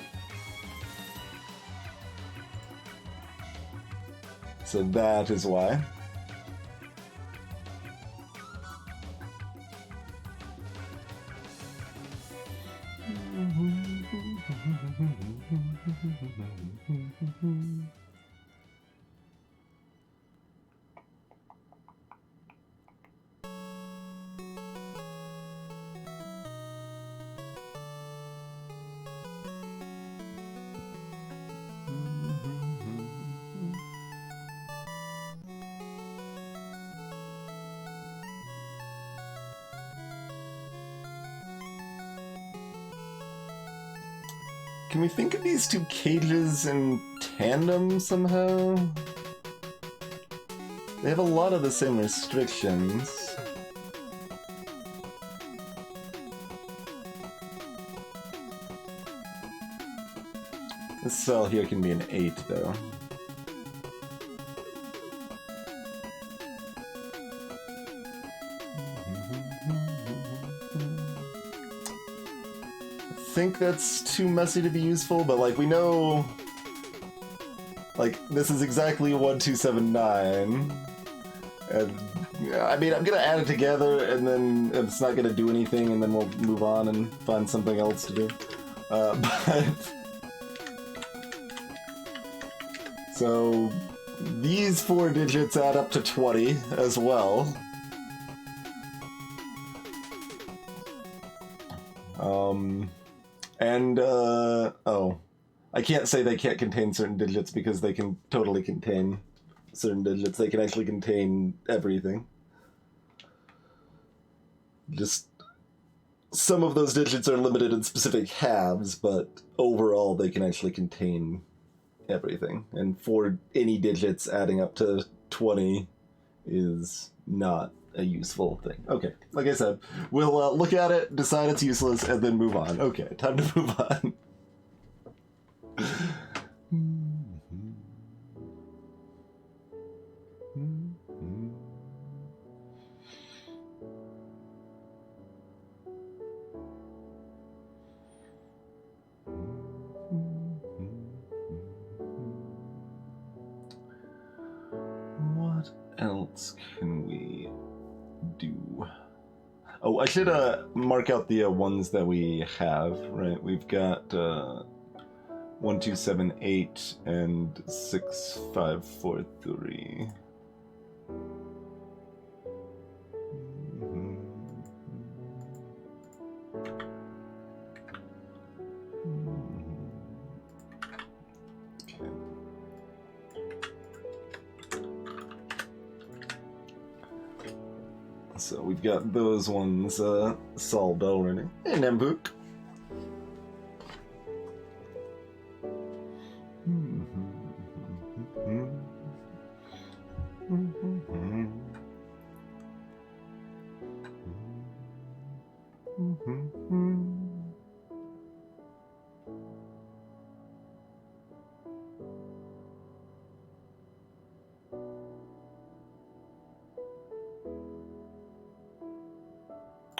So that is why. Can we think of these 2 cages in tandem somehow? They have a lot of the same restrictions. This cell here can be an 8 though. I think that's too messy to be useful, but like we know, like this is exactly 1279, and I mean I'm gonna add it together and then it's not gonna do anything and then we'll move on and find something else to do. But so these 4 digits add up to 20 as well. Oh, I can't say they can't contain certain digits because they can totally contain certain digits. They can actually contain everything. Just some of those digits are limited in specific halves, but overall they can actually contain everything. And for any digits adding up to 20 is not a useful thing. Okay, like I said, we'll look at it, decide it's useless, and then move on. Okay, time to move on. What else can we do? Oh, I should mark out the ones that we have, right? We've got 1278 and 6543. So we've got those ones solved already. Hey, Nambuk.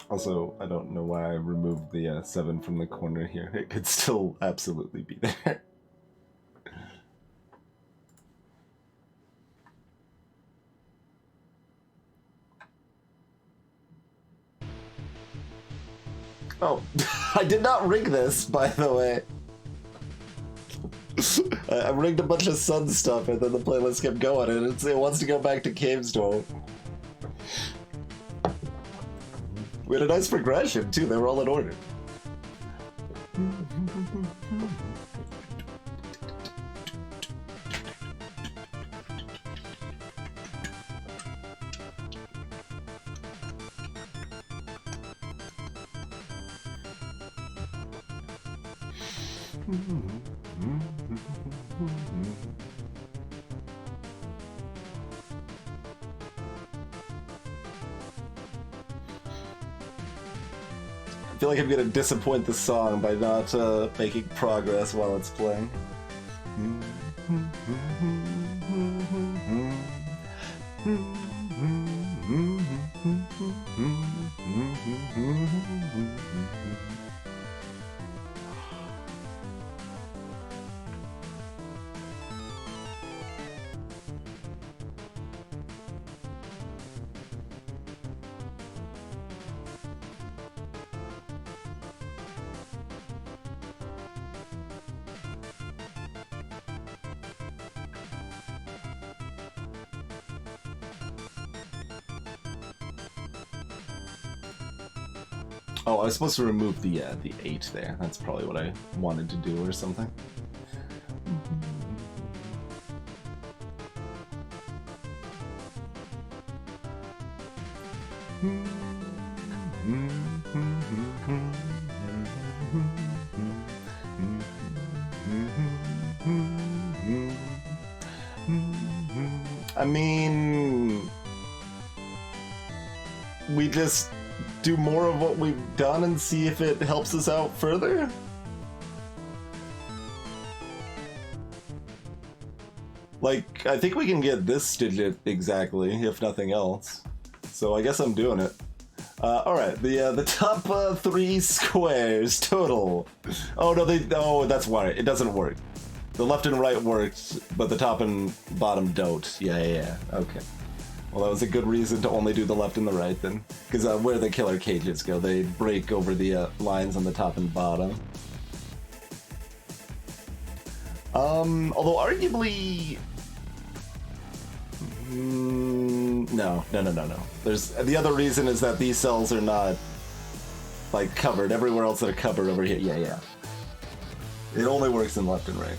Also, I don't know why I removed the 7 from the corner here. It could still absolutely be there. Oh, I did not rig this, by the way. I rigged a bunch of Sun stuff, and then the playlist kept going, and it wants to go back to Cave Storm. We had a nice progression, too. They were all in order. I feel like I'm gonna disappoint the song by not making progress while it's playing. Oh, I was supposed to remove the 8 there. That's probably what I wanted to do or something. I mean, we just do more of what we've done and see if it helps us out further? Like, I think we can get this digit exactly, if nothing else. So I guess I'm doing it. Alright, the top 3 squares total. Oh no, oh, that's why it doesn't work. The left and right worked, but the top and bottom don't. Yeah, okay. Well, that was a good reason to only do the left and the right then. Because where the killer cages go, they break over the lines on the top and bottom. Although arguably... No. There's the other reason is that these cells are not, like, covered. Everywhere else that are covered over here. Yeah. It only works in left and right.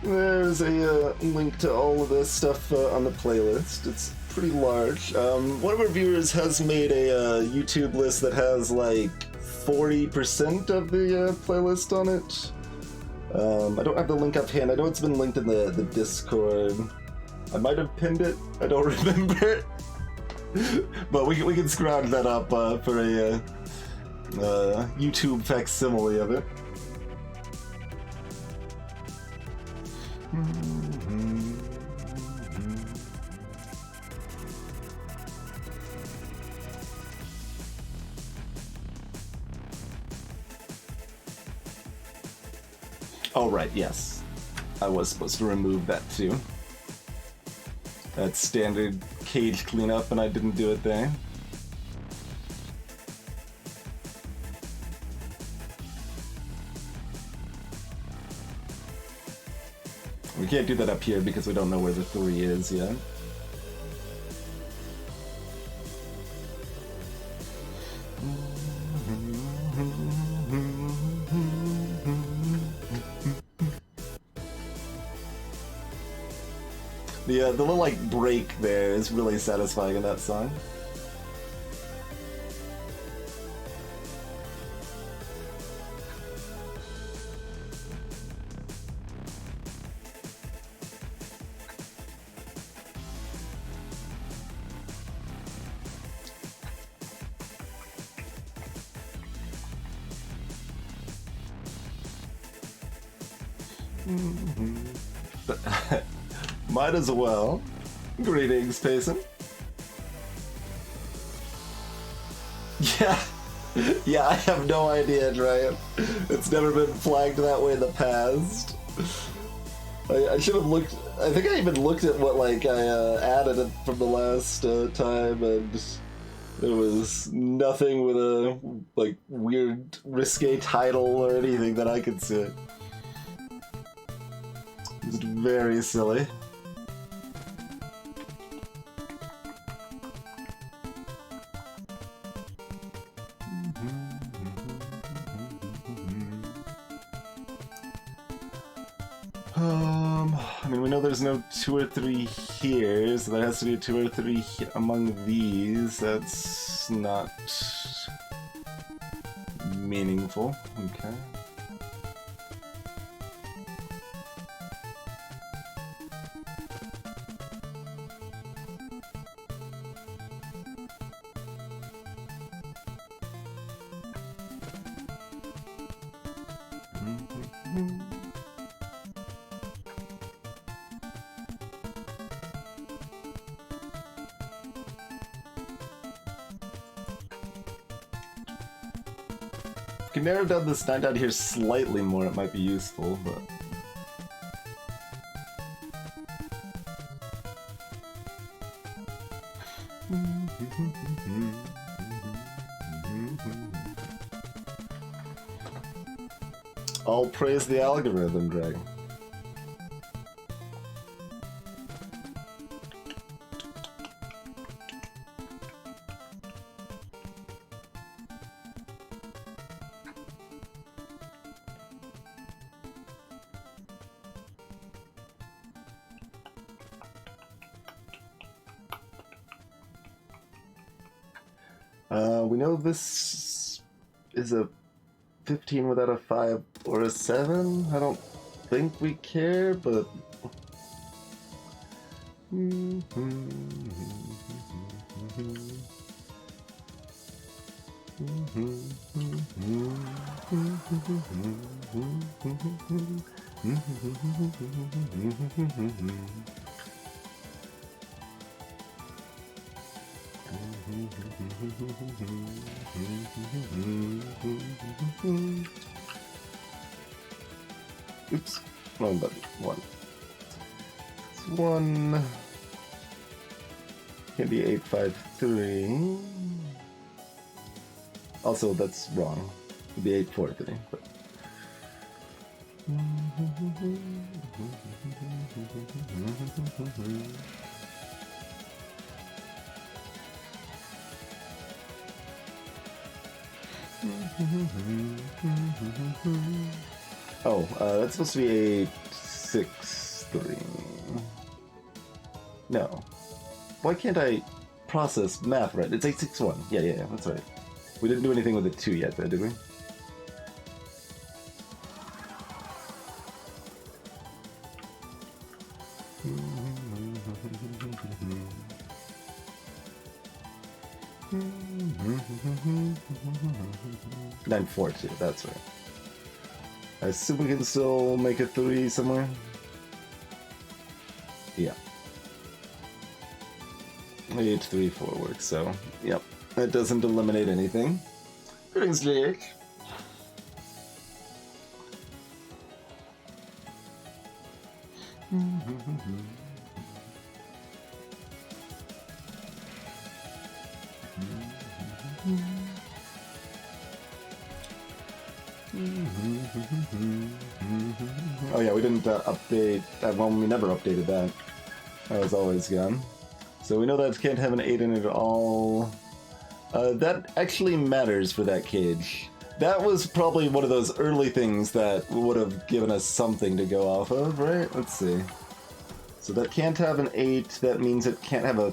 There's a link to all of this stuff on the playlist. It's pretty large. One of our viewers has made a YouTube list that has like 40% of the playlist on it. I don't have the link offhand. I know it's been linked in the Discord. I might have pinned it. I don't remember. But we can scrounge that up for a YouTube facsimile of it. Oh, right, yes. I was supposed to remove that too. That's standard cage cleanup, and I didn't do it there. We can't do that up here because we don't know where the 3 is yet. The little like break there is really satisfying in that song. Might as well. Greetings, Payson. Yeah, I have no idea, Ryan. It's never been flagged that way in the past. I should have looked. I think I even looked at what like I added it from the last time, and there was nothing with a like weird risque title or anything that I could see. It's very silly. I mean, we know there's no 2 or 3 here, so there has to be a 2 or 3 among these. That's not meaningful. Okay. Can narrow down this 9 down here slightly more, it might be useful, but... All praise the algorithm, Dragon. We know this is a 15 without a 5 or a 7. I don't think we care, but... Oops, wrong button. 1. It's 1. Can't be 853. Also, that's wrong. It'd be 843. But... Oh, that's supposed to be 863. No. Why can't I process math right? It's 861. Yeah, that's right. We didn't do anything with the 2 yet, though, did we? Nine 4-2, that's right. I assume we can still make a 3 somewhere? Yeah. 8-3-4 works, so yep. That doesn't eliminate anything. Greetings, JH. Oh yeah, we didn't update that one. We never updated that. That was always gone. So we know that can't have an 8 in it at all. That actually matters for that cage. That was probably one of those early things that would have given us something to go off of, right? Let's see. So that can't have an 8. That means it can't have a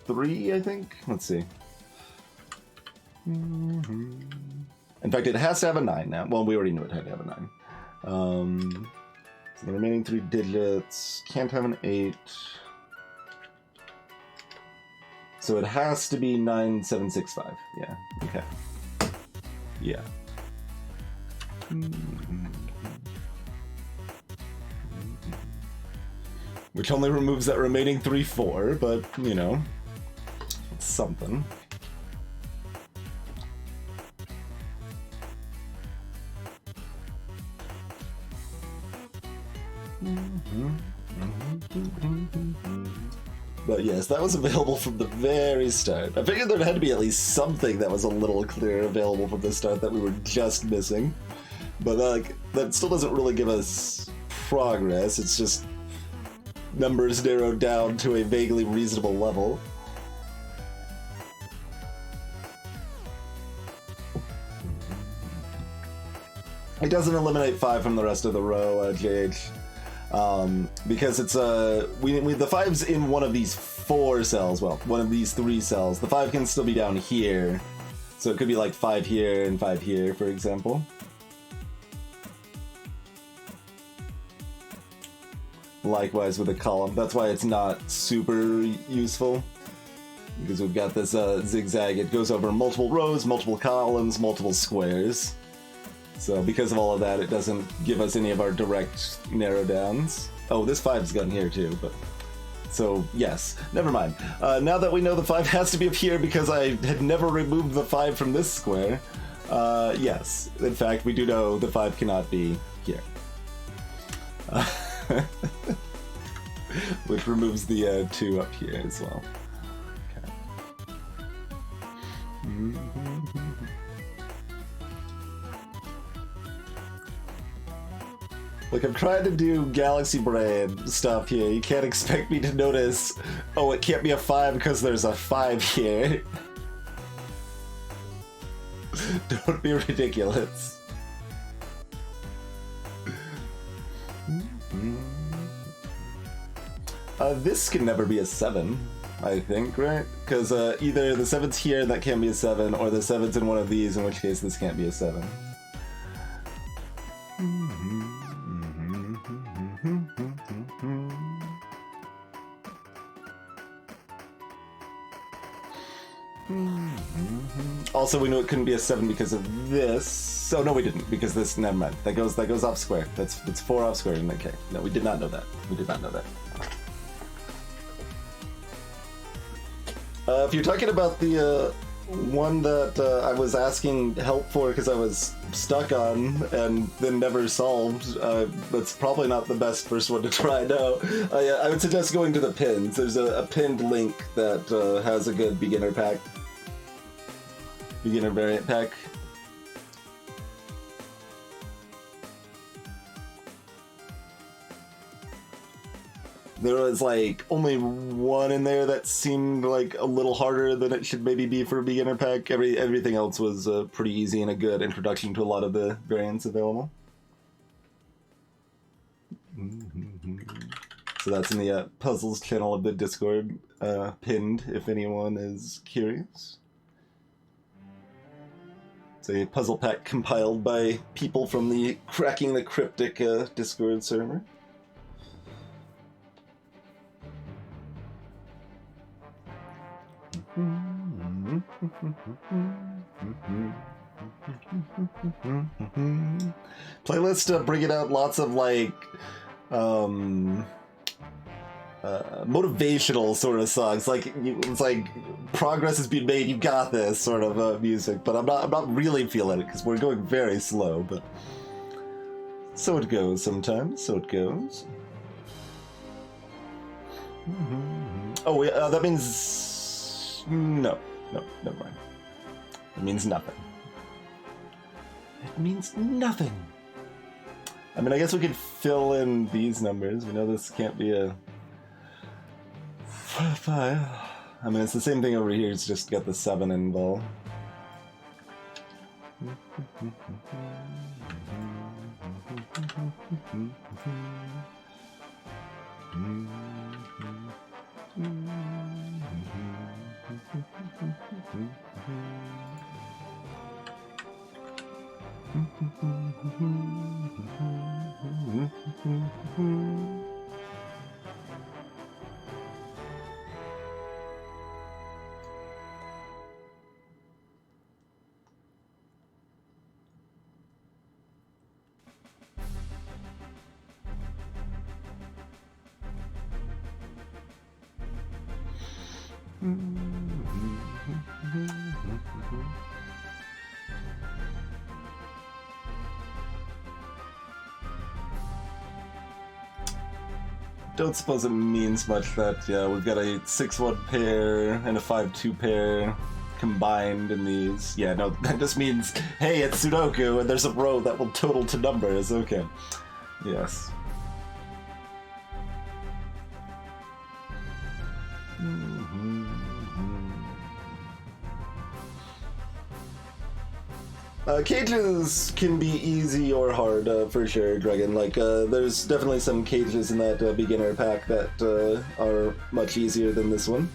3, I think? Let's see. In fact, it has to have a 9 now. Well, we already knew it had to have a 9. So the remaining 3 digits can't have an 8. So it has to be 9765. Yeah, okay. Yeah. Which only removes that remaining 3-4, but, you know, it's something. But yes, that was available from the very start. I figured there had to be at least something that was a little clearer available from the start that we were just missing. But like, that still doesn't really give us progress, it's just numbers narrowed down to a vaguely reasonable level. It doesn't eliminate 5 from the rest of the row, JH. Because it's the 5's in one of these 4 cells, well, one of these 3 cells. The 5 can still be down here, so it could be like 5 here and 5 here, for example. Likewise with a column. That's why it's not super useful, because we've got this zigzag. It goes over multiple rows, multiple columns, multiple squares. So because of all of that, it doesn't give us any of our direct narrow downs. Oh, this 5's gone here too, but... So, yes. Never mind. Now that we know the 5 has to be up here because I had never removed the 5 from this square, yes. In fact, we do know the 5 cannot be here. Which removes the 2 up here as well. Okay. Look, I'm trying to do Galaxy Brain stuff here. You can't expect me to notice, oh, it can't be a 5 because there's a 5 here. Don't be ridiculous. This can never be a 7, I think, right? Because either the 7's here, that can't be a 7, or the 7's in one of these, in which case this can't be a 7. Also, we knew it couldn't be a 7 because of this. Oh no, we didn't, because this. Never mind. That goes off square. That's 4 off square. Okay. No, we did not know that. We did not know that. If you're talking about the one that I was asking help for because I was stuck on and then never solved, that's probably not the best first one to try. No, I would suggest going to the pins. There's a pinned link that has a good beginner variant pack. There was like only one in there that seemed like a little harder than it should maybe be for a beginner pack. Everything else was pretty easy and a good introduction to a lot of the variants available. So that's in the puzzles channel of the Discord, pinned if anyone is curious. It's a puzzle pack compiled by people from the Cracking the Cryptic Discord server. Playlist bringing out lots of like motivational sort of songs, like it's like progress is being made, you got this sort of music, but I'm not really feeling it because we're going very slow, but so it goes sometimes, so it goes. Oh, that means no, never mind. It means nothing. It means nothing. I mean, I guess we could fill in these numbers. We know this can't be a 5. I mean, it's the same thing over here. It's just got the 7 involved. don't suppose it means much that, yeah, we've got a 6-1 pair and a 5-2 pair combined in these. Yeah, no, that just means, hey, it's Sudoku, and there's a row that will total to numbers. Okay. Yes. Cages can be easy or hard, for sure, Dragon. Like, there's definitely some cages in that beginner pack that are much easier than this one.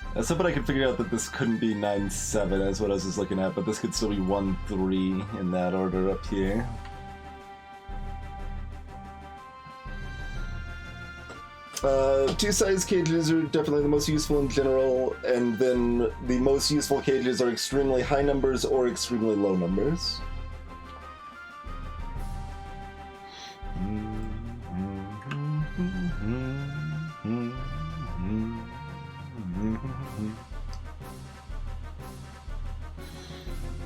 I was hoping I could figure out that this couldn't be 9-7 as what I was just looking at, but this could still be 1-3 in that order up here. Two-size cages are definitely the most useful in general, and then the most useful cages are extremely high numbers or extremely low numbers.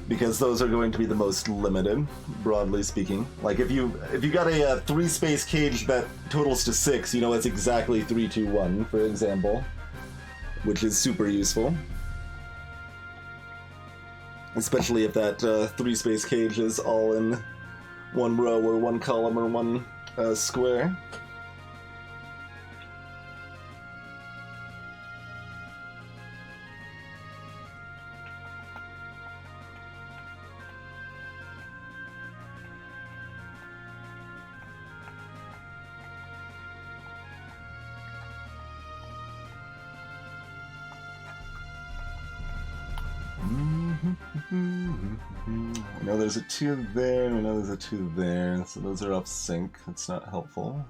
Because those are going to be the most limited, broadly speaking. Like if you got a 3-space cage that totals to 6, you know it's exactly 3-2-1, for example, which is super useful. Especially if that 3-space cage is all in one row or one column or one square. I know there's a 2 there, and I know there's a 2 there, so those are off sync. That's not helpful.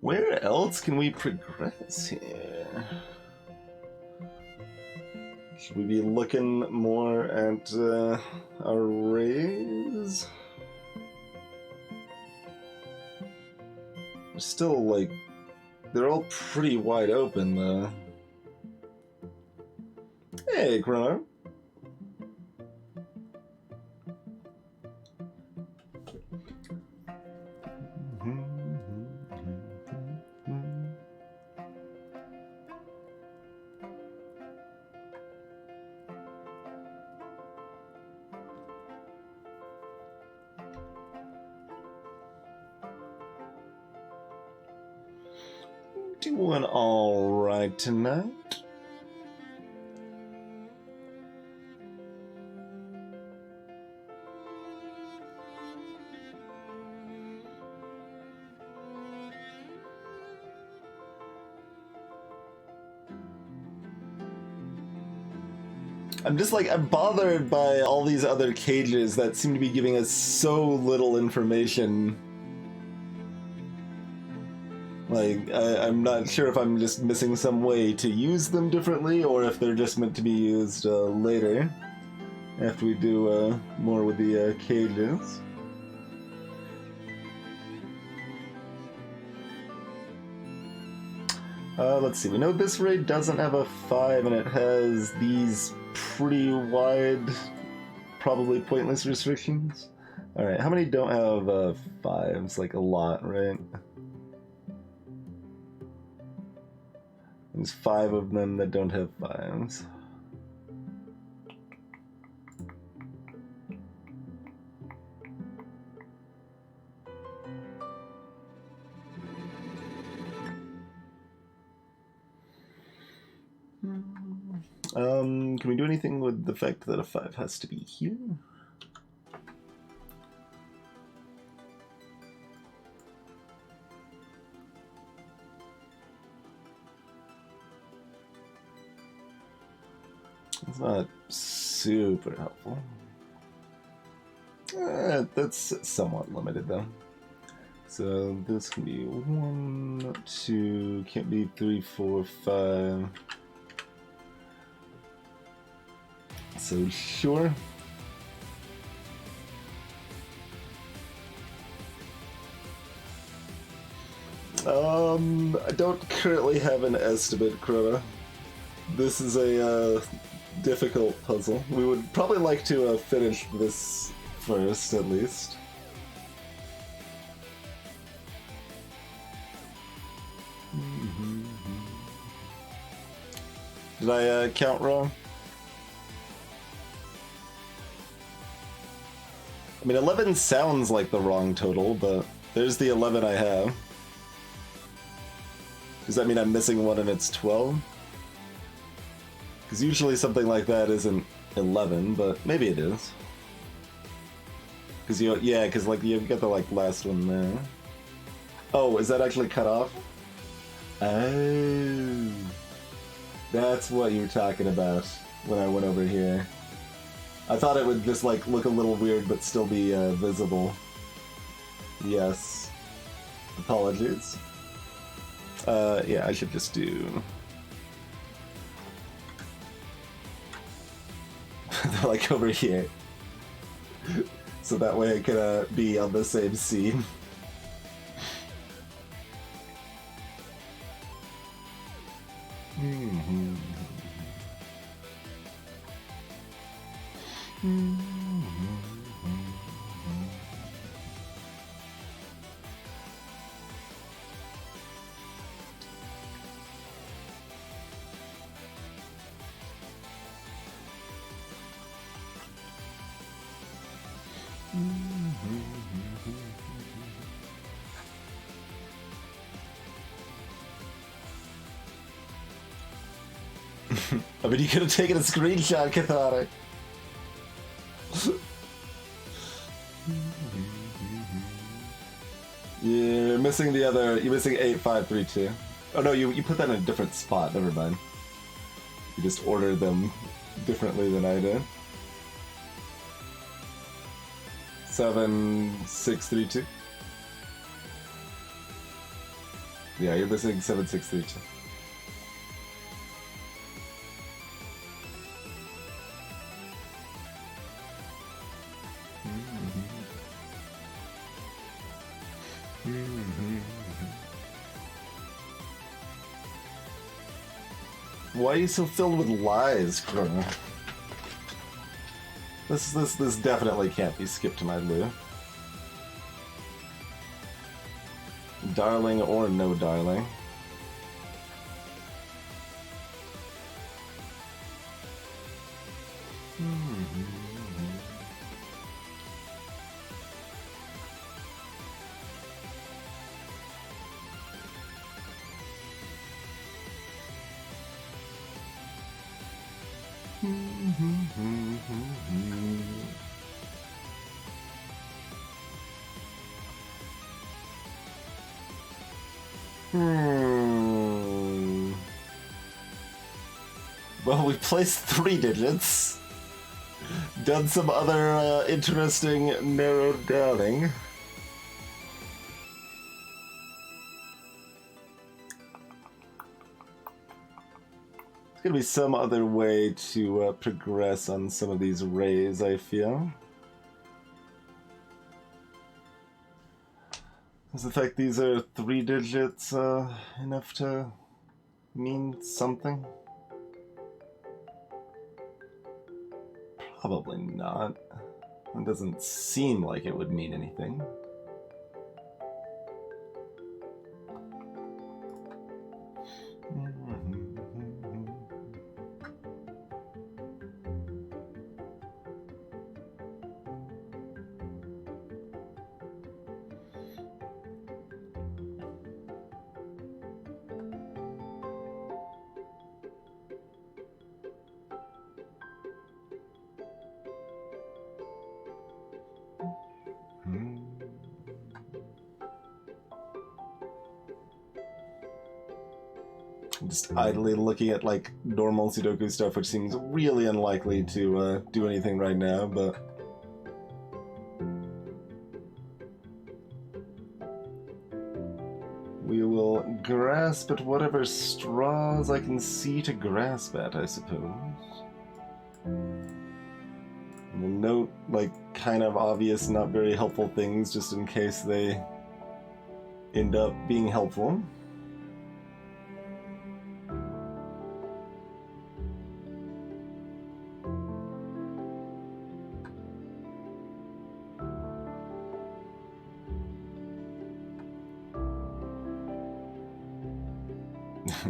Where else can we progress here? Should we be looking more at arrays? They're still, like, they're all pretty wide open, though. Hey, Chrono. Doing all right tonight. I'm bothered by all these other cages that seem to be giving us so little information. Like, I'm not sure if I'm just missing some way to use them differently, or if they're just meant to be used later, after we do more with the cages. Let's see, we know this raid doesn't have a 5, and it has these pretty wide, probably pointless restrictions. Alright, how many don't have 5s? Like, a lot, right? There's 5 of them that don't have 5s. Can we do anything with the fact that a 5 has to be here? It's not super helpful. That's somewhat limited, though. So this can be 1, 2, can't be 3, 4, 5. So sure. I don't currently have an estimate, Krona. This is a difficult puzzle. We would probably like to finish this first, at least. Did I count wrong? I mean, 11 sounds like the wrong total, but there's the 11 I have. Does that mean I'm missing one and it's 12? Because usually something like that isn't 11, but maybe it is. Because because you've got the last one there. Oh, is that actually cut off? Oh, that's what you were talking about when I went over here. I thought it would just look a little weird but still be visible. Yes. Apologies. Yeah, I should just do... They're over here. So that way I can be on the same scene. I mean, you could have taken a screenshot, Cathartic. You're missing the other. You're missing 8532. Oh no, you put that in a different spot. Never mind. You just ordered them differently than I did. 7632. Yeah, you're missing 7632. Why are you so filled with lies, Colonel? This definitely can't be skipped to my Lou. Darling or no darling. Well, we placed 3 digits. Done some other interesting narrowed downing. There's gonna be some other way to progress on some of these rays, I feel. Does the fact these are 3 digits enough to mean something? Probably not. It doesn't seem like it would mean anything. Just idly looking at like normal Sudoku stuff, which seems really unlikely to do anything right now, but we will grasp at whatever straws I can see to grasp at, I suppose. We'll note like kind of obvious, not very helpful things just in case they end up being helpful.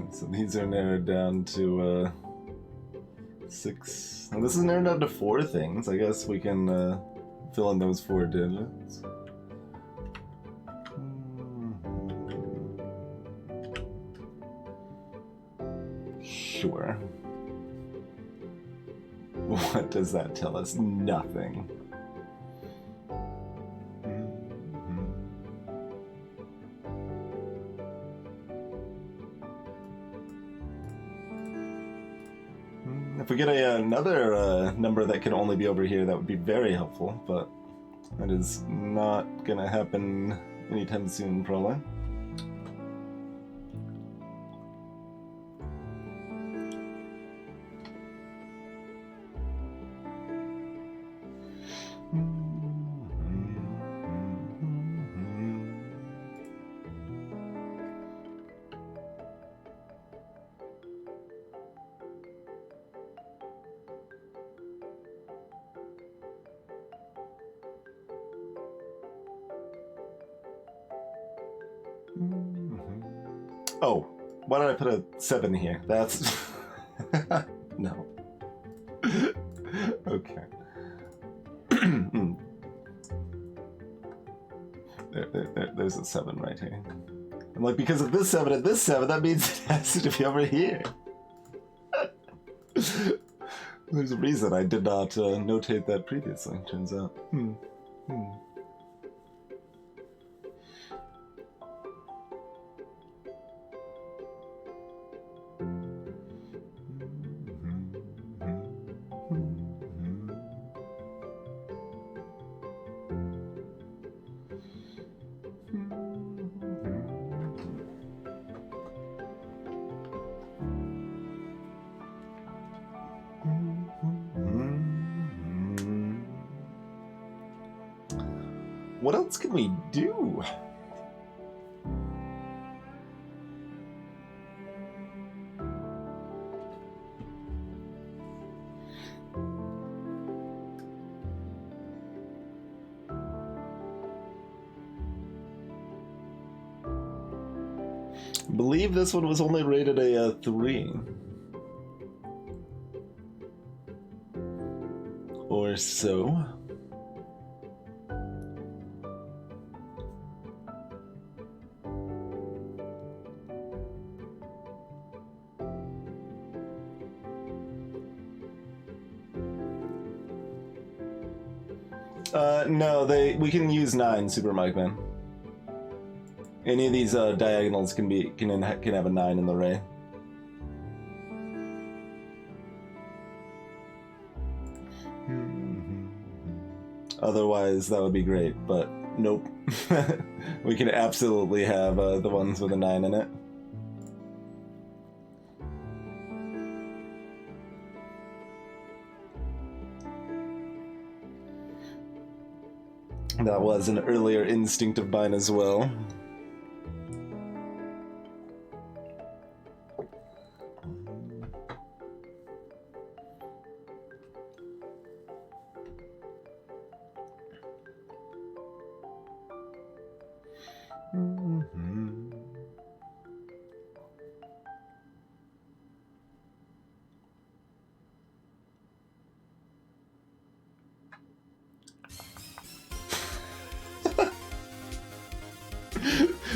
So these are narrowed down to 6. Well, this is narrowed down to 4 things. I guess we can fill in those 4 digits. Sure. What does that tell us? Nothing. If we get another number that can only be over here, that would be very helpful, but that is not gonna happen anytime soon, probably. Oh, why did I put a 7 here? That's... no. Okay. There's a 7 right here. I'm like, because of this 7 and this 7, that means it has to be over here. There's a reason I did not notate that previously, turns out. What else can we do? I believe this one was only rated a 3. Or so. No, we can use 9, Super Mike Man. Any of these diagonals can have a 9 in the ray. Otherwise, that would be great, but nope. We can absolutely have the ones with a 9 in it. That was an earlier instinct of mine as well.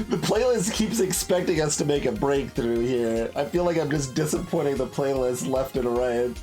The playlist keeps expecting us to make a breakthrough here. I feel like I'm just disappointing the playlist left and right.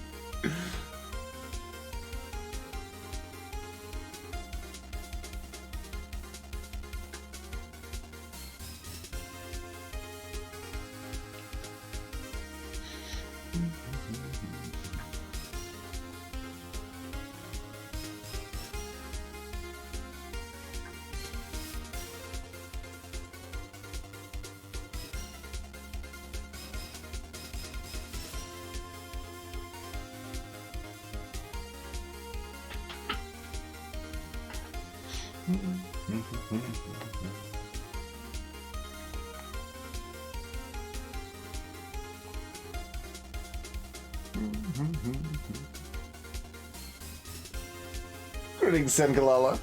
Greetings, Senkalala.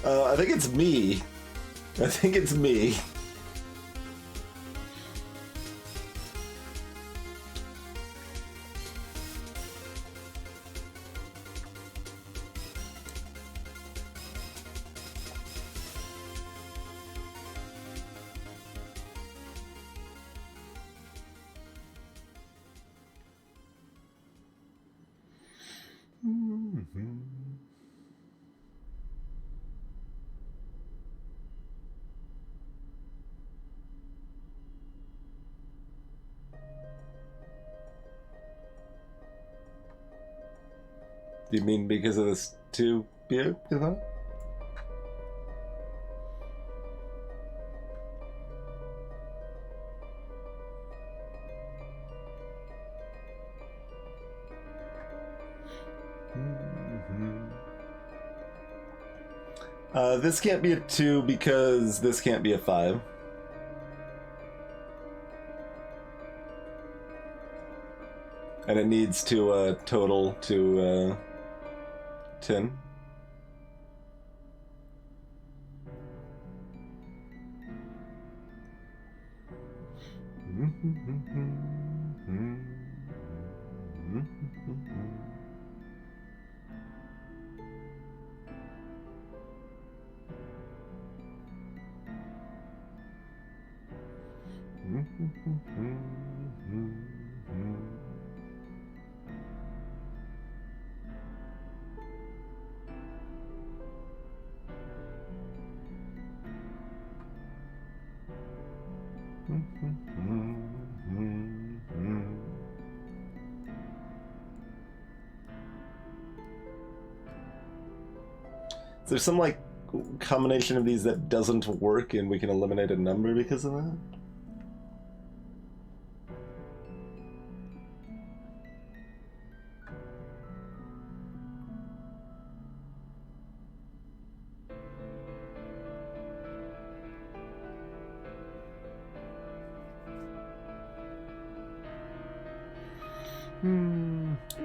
I think it's me. I think it's me. Do you mean because of this too, beer? You know? This can't be a 2 because this can't be a 5. And it needs to total to 10. Is there some like combination of these that doesn't work and we can eliminate a number because of that?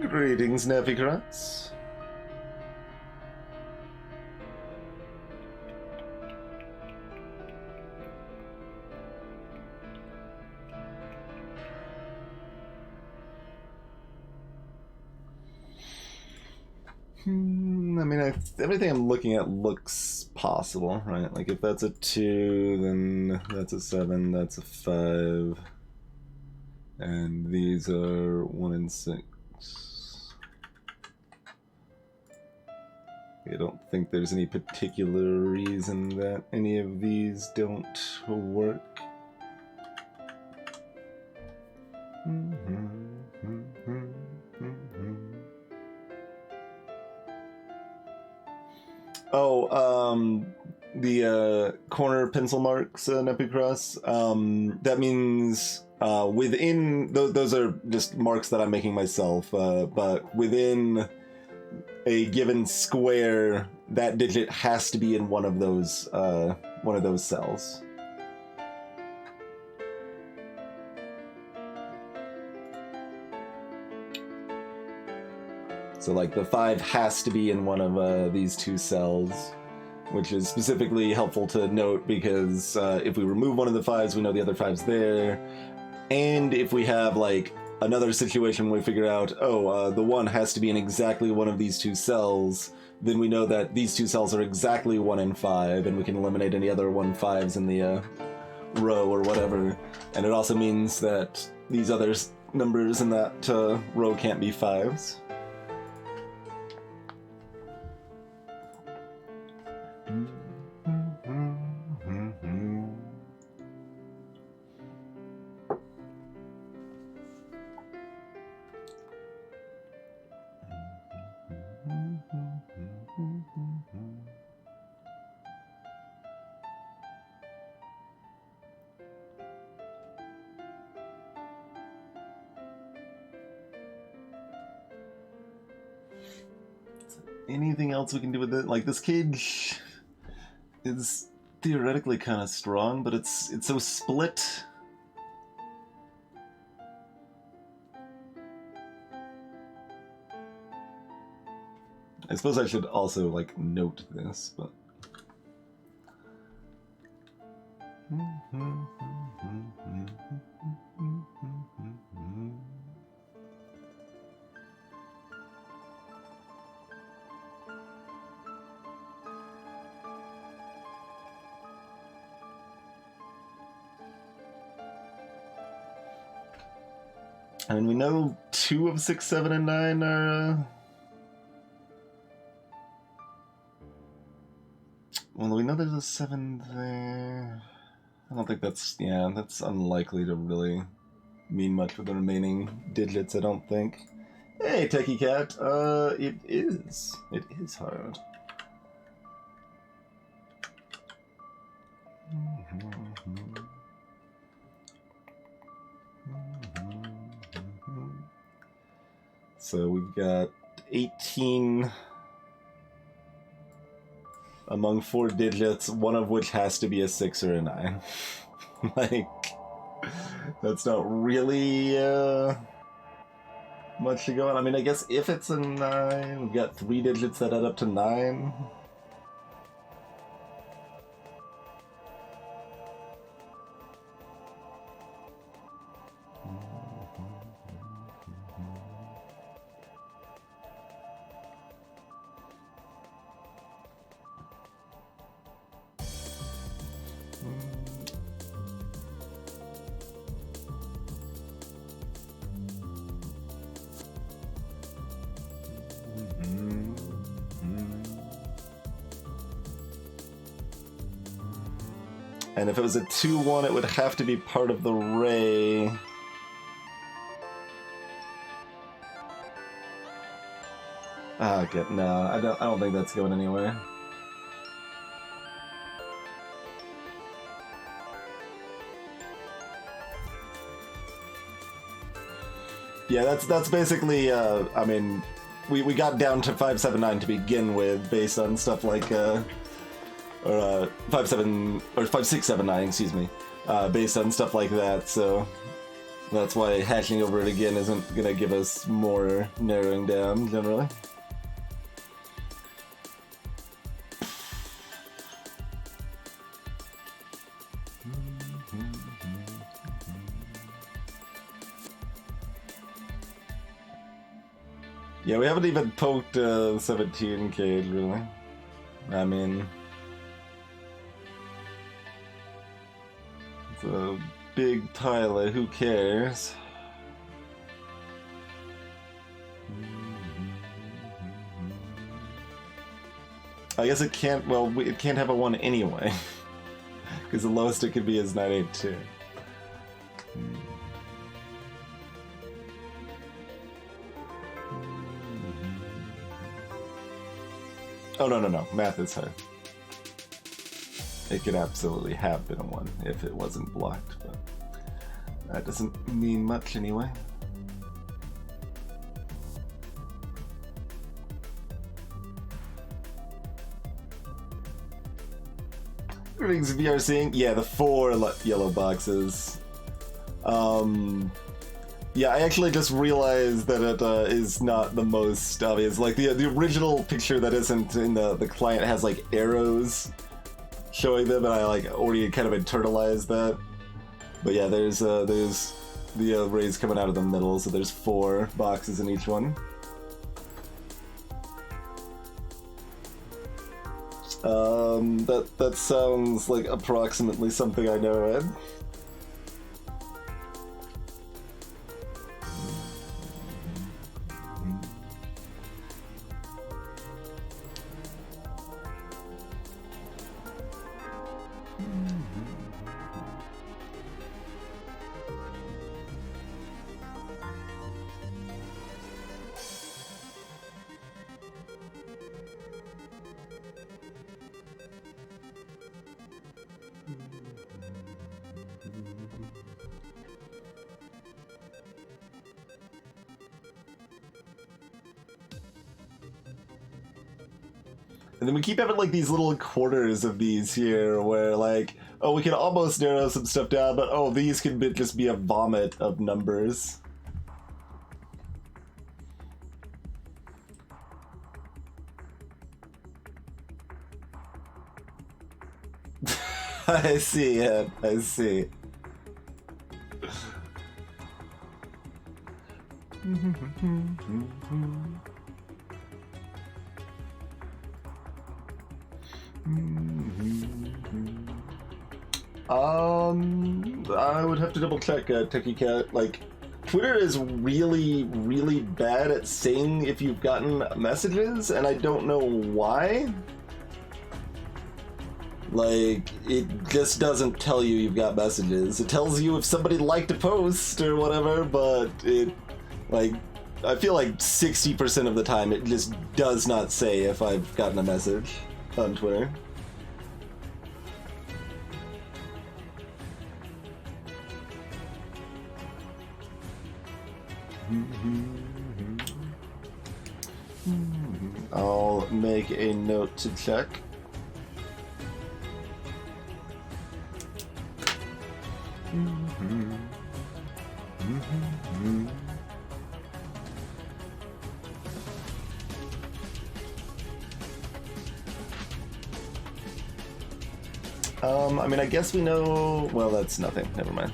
Greetings, Navigants. I mean, everything I'm looking at looks possible, right? Like, if that's a 2, then that's a 7, that's a 5. And these are 1 and 6. I don't think there's any particular reason that any of these don't work. Oh, the corner pencil marks, Nepicross, that means within, those are just marks that I'm making myself, but within a given square, that digit has to be in one of those cells. So like the 5 has to be in one of these 2 cells, which is specifically helpful to note because if we remove one of the 5s, we know the other 5's there. And if we have like another situation where we figure out, oh, the 1 has to be in exactly one of these 2 cells, then we know that these 2 cells are exactly 1 and 5, and we can eliminate any other 1/5s in the row or whatever. And it also means that these other numbers in that row can't be 5s. anything else we can do with it? Like, this cage is theoretically kind of strong, but it's so split. I suppose I should also, like, note this, but... I mean, we know 2 of 6, 7, and 9 are... Well, we know there's a 7 there. I don't think that's... Yeah, that's unlikely to really mean much with the remaining digits, I don't think. Hey, Techie Cat. It is. It is hard. So we've got 18 among 4 digits, one of which has to be a 6 or a 9. Like, that's not really much to go on. I mean, I guess if it's a 9, we've got 3 digits that add up to 9. And if it was a 2-1, it would have to be part of the ray. Ah, good. No, I don't think that's going anywhere. Yeah, that's basically. I mean, we got down to 579 to begin with, based on stuff like. Or 5679, excuse me, based on stuff like that. So that's why hashing over it again isn't gonna give us more narrowing down generally. Yeah, we haven't even poked 17 cage really. I mean. A big pile of who cares. I guess it can't, well, it can't have a 1 anyway. Because the lowest it could be is 982. Oh, no. Math is hard. It could absolutely have been a 1 if it wasn't blocked, but that doesn't mean much anyway. Greetings, if you are seeing, yeah, the 4 yellow boxes. Yeah, I actually just realized that it is not the most obvious. Like the original picture that isn't in the client has like arrows showing them, and I like already kind of internalized that. But yeah, there's the rays coming out of the middle, so there's 4 boxes in each one. That sounds like approximately something I know, Ed. And then we keep having like these little quarters of these here where like, oh, we can almost narrow some stuff down, but oh, these can just be a vomit of numbers. I see it. I see. I would have to double check, Techie Cat. Like, Twitter is really, really bad at saying if you've gotten messages, and I don't know why. Like, it just doesn't tell you you've got messages. It tells you if somebody liked a post or whatever, but it, like, I feel like 60% of the time it just does not say if I've gotten a message on Twitter. I'll make a note to check. I mean, I guess we know... Well, that's nothing. Never mind.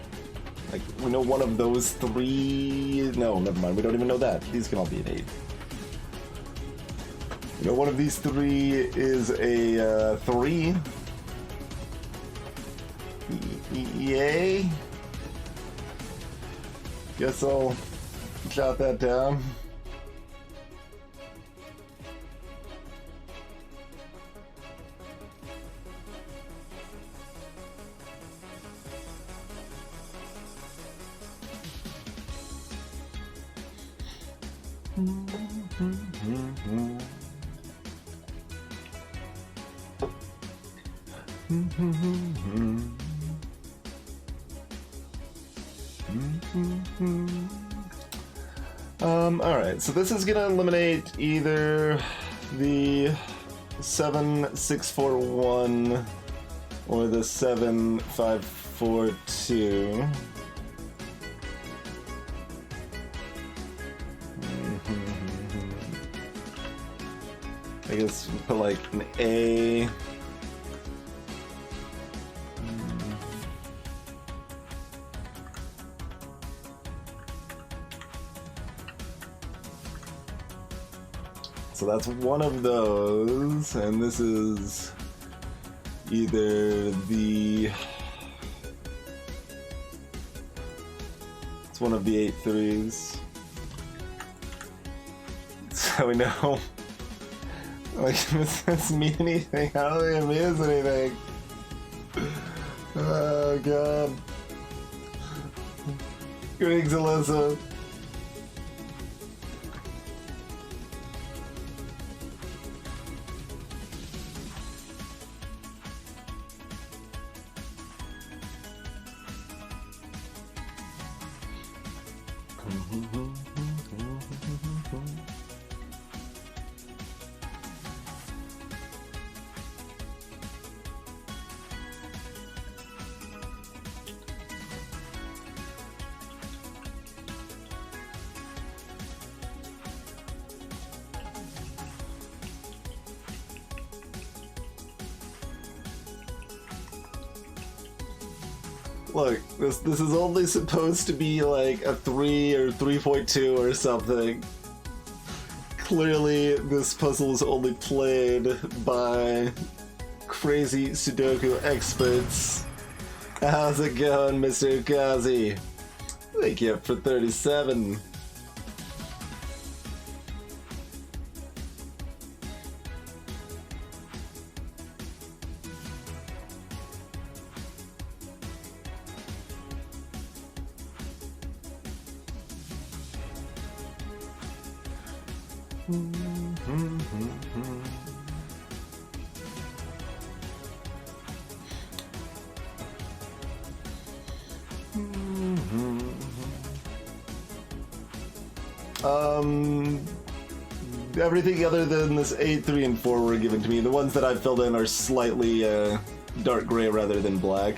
Like, we know one of those three... No, never mind. We don't even know that. These can all be an 8. You know, one of these three is a 3. Yay. Guess I'll jot that down. Alright, so this is gonna eliminate either the 7641 or the 7542. I guess we'll put like an A. So that's one of those, and this is either the... It's one of the 8 threes. So we know... Like, does this mean anything? I don't think it means anything. Oh, God. Greetings, Alyssa. Look, this is only supposed to be like a 3 or 3.2 or something. Clearly, this puzzle is only played by crazy Sudoku experts. How's it going, Mr. Kazi? Thank you for 37. everything other than this 8, 3, and 4 were given to me. The ones that I've filled in are slightly dark gray rather than black.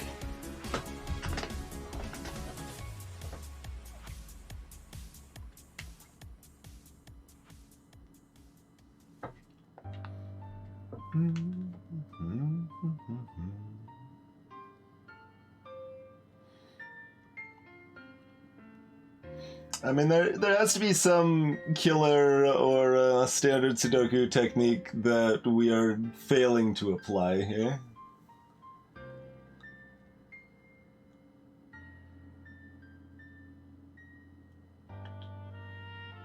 I mean, there has to be some killer or standard Sudoku technique that we are failing to apply here.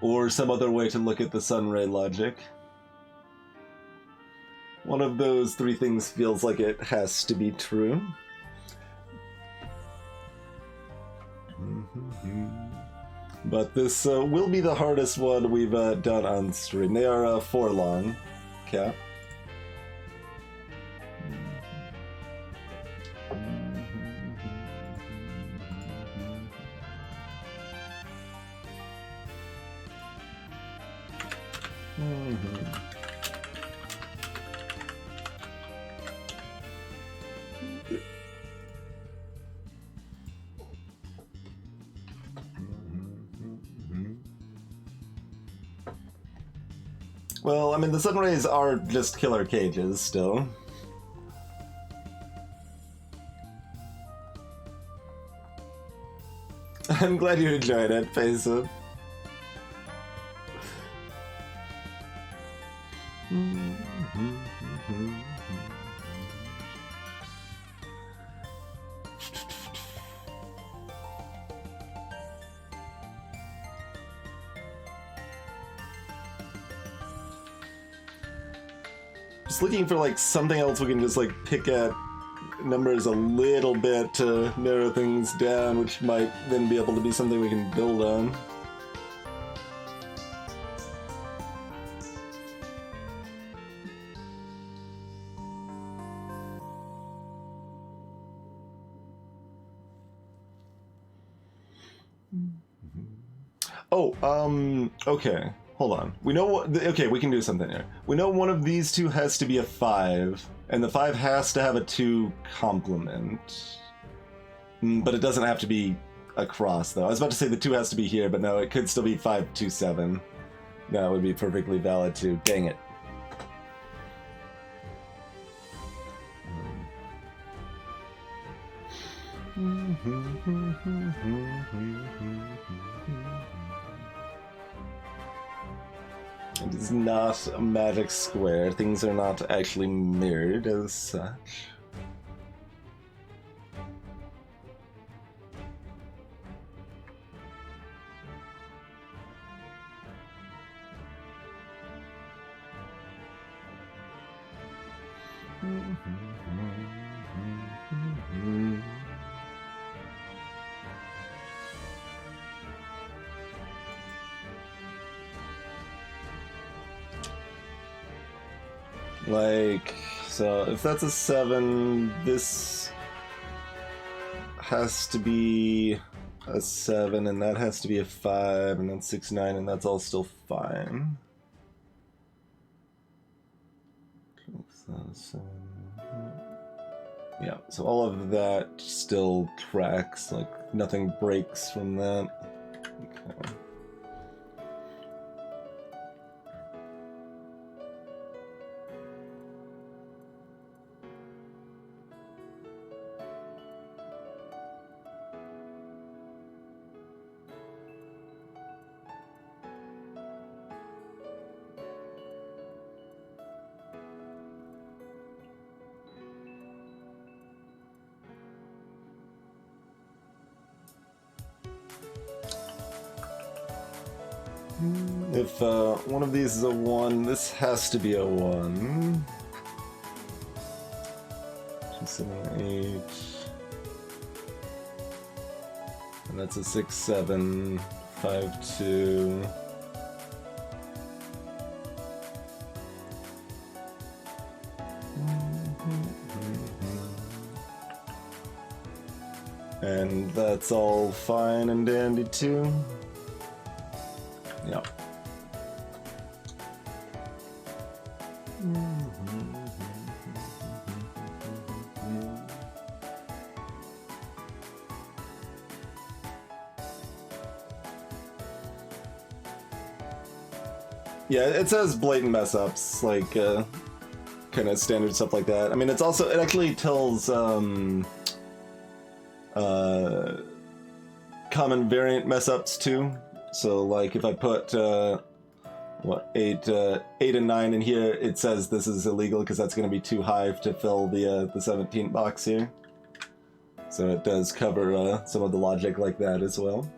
Or some other way to look at the sunray logic. One of those three things feels like it has to be true. But this will be the hardest one we've done on stream. They are 4 long, Cap. Well, I mean, the sunrays are just killer cages, still. I'm glad you enjoyed it, Pesa. Just looking for like something else we can just like pick at numbers a little bit to narrow things down, which might then be able to be something we can build on. Oh, okay. Hold on. We know what... Okay, we can do something here. We know one of these two has to be a 5, and the 5 has to have a 2 complement. But it doesn't have to be across, though. I was about to say the 2 has to be here, but no, it could still be 5, 2, 7. That would be perfectly valid, too. Dang it. It is not a magic square. Things are not actually mirrored as such. Like, so if that's a 7, this has to be a 7, and that has to be a 5, and then 6, 9, and that's all still fine. Yeah, so all of that still tracks, like nothing breaks from that. Okay. If one of these is a 1, this has to be a 1. 2, 7, 8. And that's a 6, 7, 5, 2. And that's all fine and dandy too. Yep. Yeah, it says blatant mess ups, like kind of standard stuff like that. I mean, it actually tells common variant mess ups too. So like if I put what 8 and 9 in here, it says this is illegal because that's going to be too high to fill the 17 box here. So it does cover some of the logic like that as well.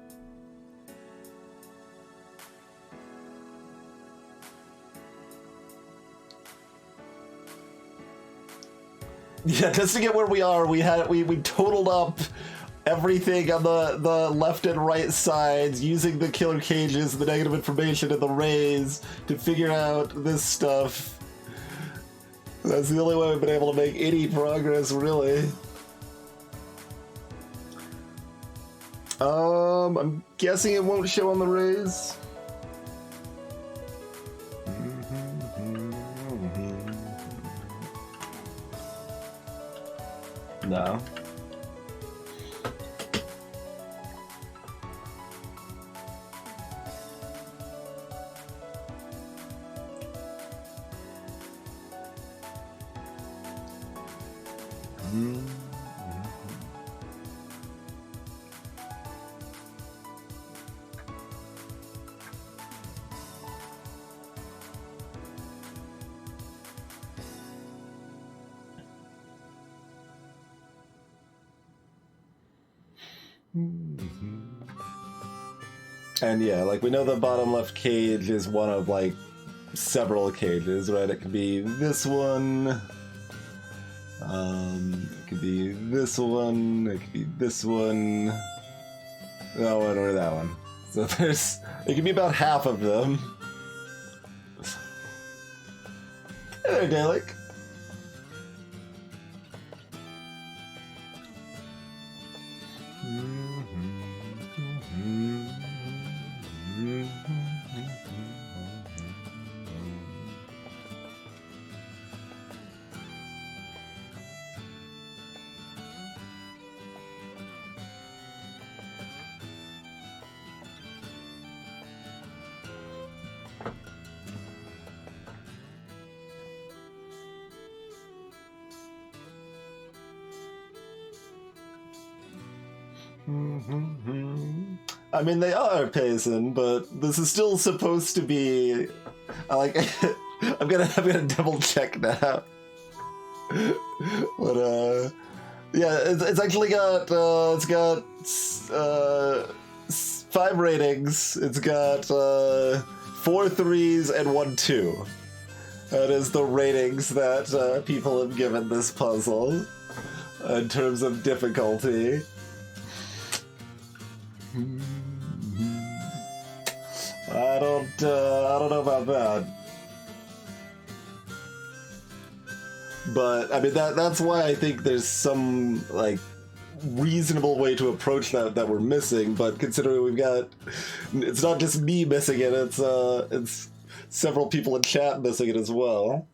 Yeah, just to get where we are, we totaled up everything on the left and right sides using the killer cages, the negative information, and the rays to figure out this stuff. That's the only way we've been able to make any progress, really. I'm guessing it won't show on the rays. No. And yeah, like we know the bottom left cage is one of like several cages, right? It could be this one, it could be this one, it could be this one, that one, or that one. So it could be about half of them. Hey there, Dalek. I mean, they are Payson, but this is still supposed to be like. I'm gonna double check now. But yeah, it's actually got 5 ratings. It's got 4 3s and 1 2. That is the ratings that people have given this puzzle in terms of difficulty. I don't know about that. But I mean that's why I think there's some like reasonable way to approach that we're missing, but considering we've got, it's not just me missing it, it's several people in chat missing it as well.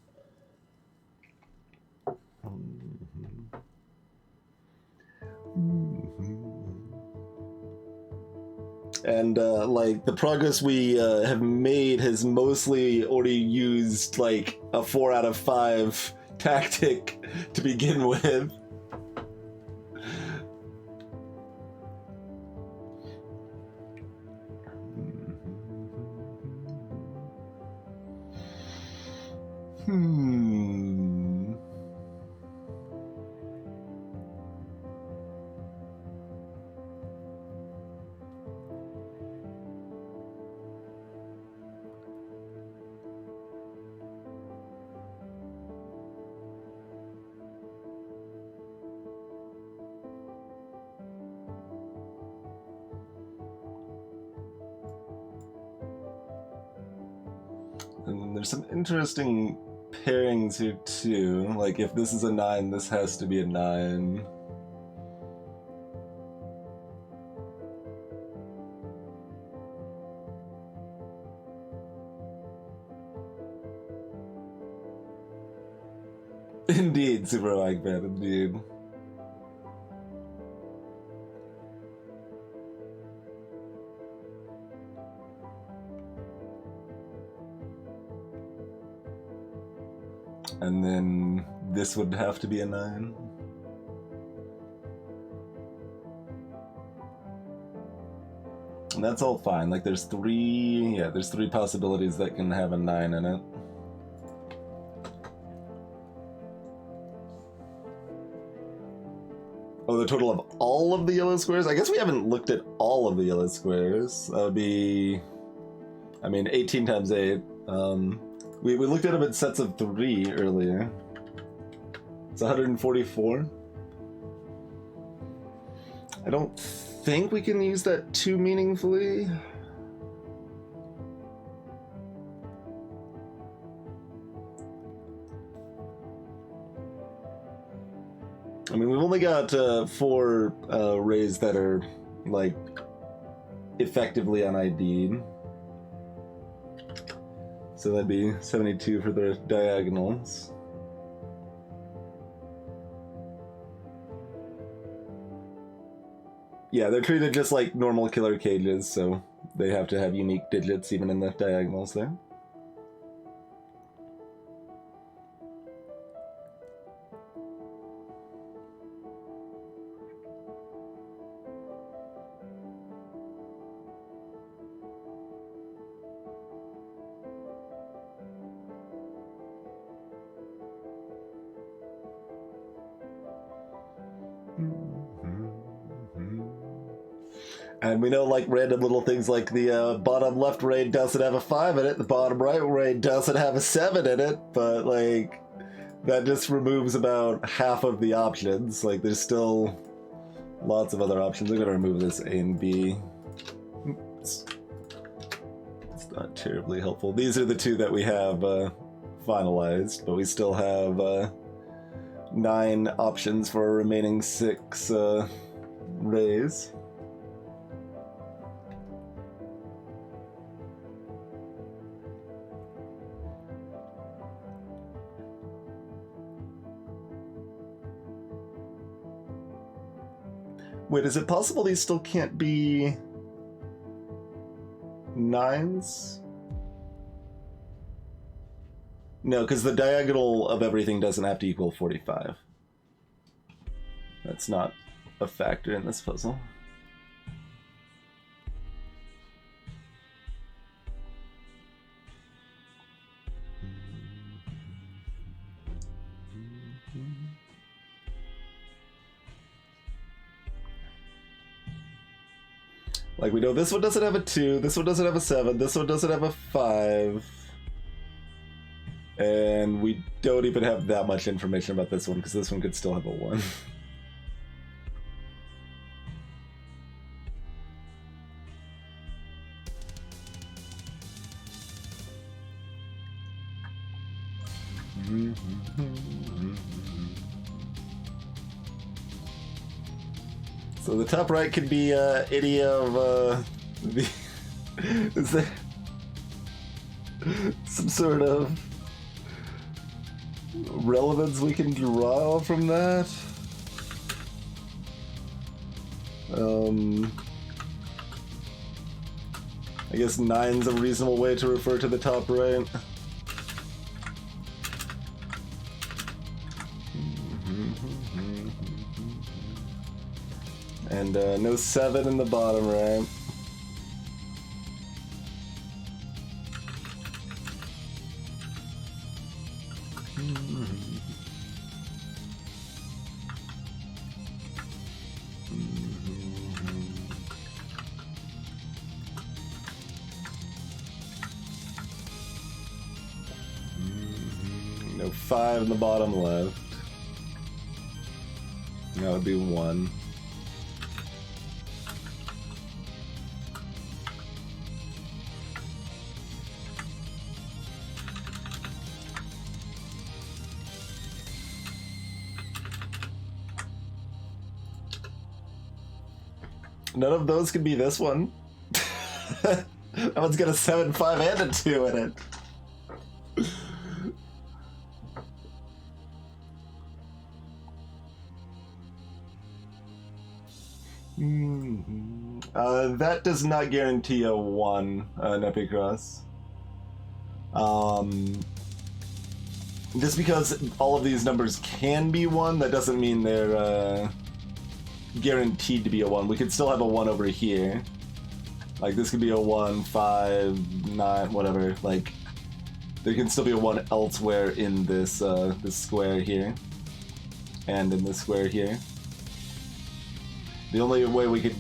And like the progress we have made has mostly already used like a 4 out of 5 tactic to begin with. And there's some interesting pairings here too. Like if this is a 9, this has to be a 9. Indeed, Super Eggman, indeed. And then this would have to be a 9. And that's all fine. Like there's three possibilities that can have a 9 in it. Oh, the total of all of the yellow squares? I guess we haven't looked at all of the yellow squares. That would be, I mean, 18 times 8. We looked at them in sets of 3 earlier. It's 144. I don't think we can use that too meaningfully. I mean, we've only got 4 rays that are, like, effectively un-ID'd. So that'd be 72 for the diagonals. Yeah, they're treated just like normal killer cages, so they have to have unique digits even in the diagonals there. And we know, like, random little things like the bottom left ray doesn't have a 5 in it, the bottom right ray doesn't have a 7 in it, but, like, that just removes about half of the options. Like, there's still lots of other options. I'm going to remove this A and B. Oops. It's not terribly helpful. These are the 2 that we have finalized, but we still have 9 options for our remaining 6 rays. Wait, is it possible these still can't be 9s? No, because the diagonal of everything doesn't have to equal 45. That's not a factor in this puzzle. Like, we know this one doesn't have a 2, this one doesn't have a 7, this one doesn't have a 5. And we don't even have that much information about this one, because this one could still have a 1. So the top right could be any of the... Is there some sort of relevance we can draw from that? I guess 9's a reasonable way to refer to the top right. And no 7 in the bottom right. No 5 in the bottom left. That would be 1. None of those could be this one. That one's got a 7, 5, and a 2 in it. That does not guarantee a 1 Epicross. Just because all of these numbers can be 1, that doesn't mean they're guaranteed to be a 1. We could still have a 1 over here. Like, this could be a 1, 5, 9, whatever. Like, there can still be a 1 elsewhere in this, this square here. And in this square here. The only way we could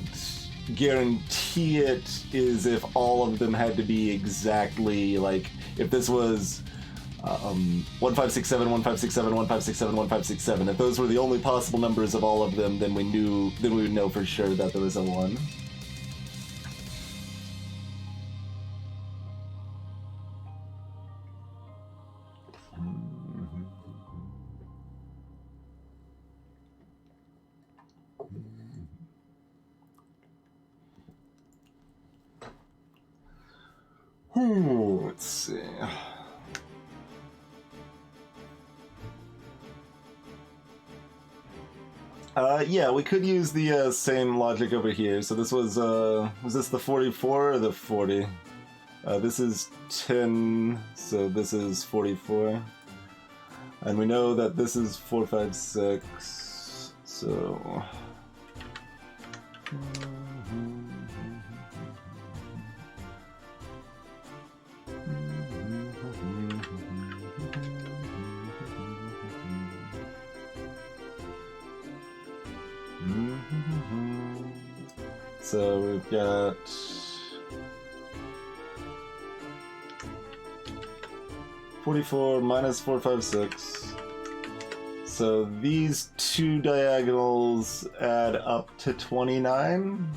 guarantee it is if all of them had to be exactly, like, if this was 1567, 1567, 1567, 1567. If those were the only possible numbers of all of them, then we would know for sure that there was a 1. Let's see. Yeah, we could use the same logic over here. So this was this the 44 or the 40? This is 10, so this is 44. And we know that this is 4, 5, 6, so... So we've got 44 minus 4, 5, 6. So these two diagonals add up to 29.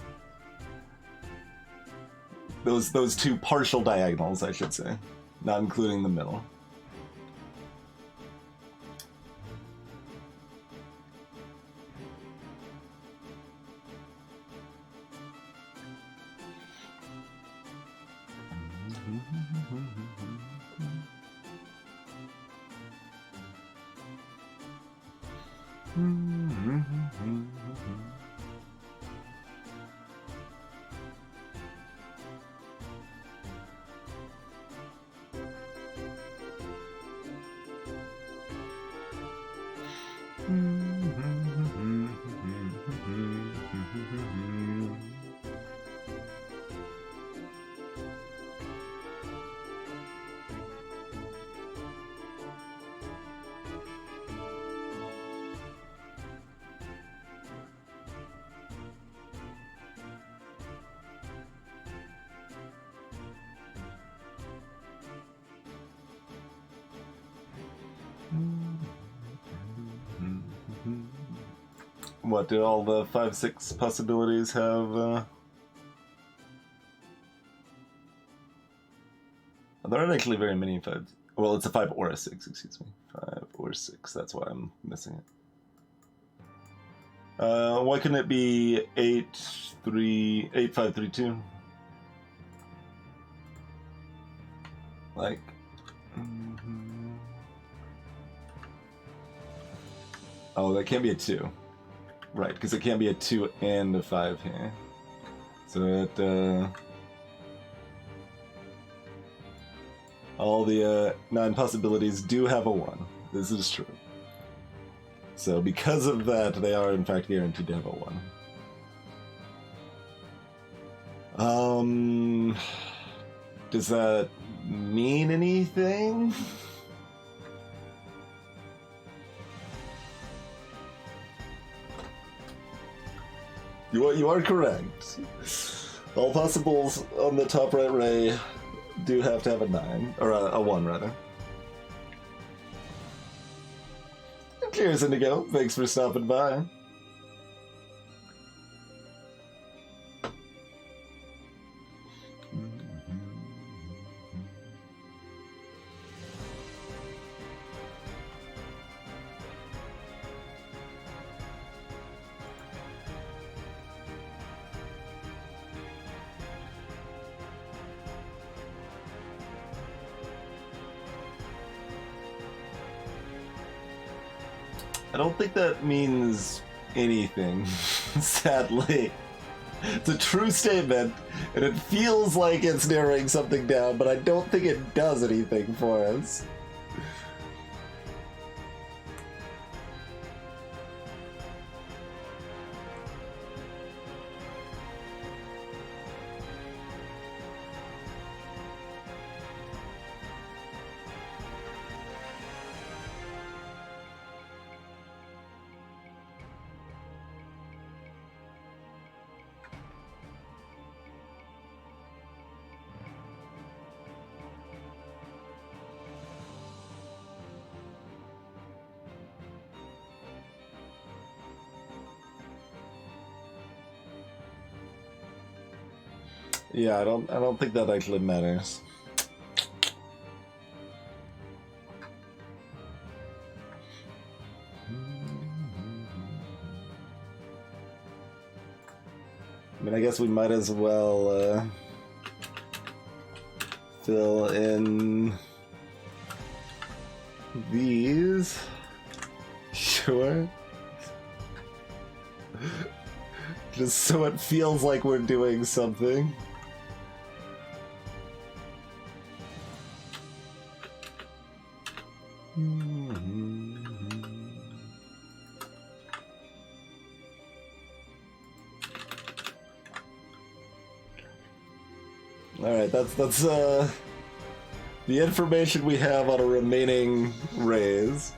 Those two partial diagonals, I should say, not including the middle. What, do all the 5, 6 possibilities have, There aren't actually very many 5s. Well, it's a 5 or a 6, excuse me. 5 or 6, that's why I'm missing it. Why couldn't it be 8, 5, 3, 2? Like... Oh, that can't be a 2. Right, because it can't be a 2 and a 5 here. So it, all the 9 possibilities do have a 1. This is true. So because of that, they are in fact guaranteed to have a 1. Does that mean anything? You are correct. All possibles on the top right ray do have to have a 9, or a 1 rather. Cheers, Indigo. Thanks for stopping by. I don't think that means anything, sadly. It's a true statement, and it feels like it's narrowing something down, but I don't think it does anything for us. Yeah, I don't think that actually matters. I mean, I guess we might as well fill in these. Sure. Just so it feels like we're doing something. Alright, that's the information we have on a remaining raise.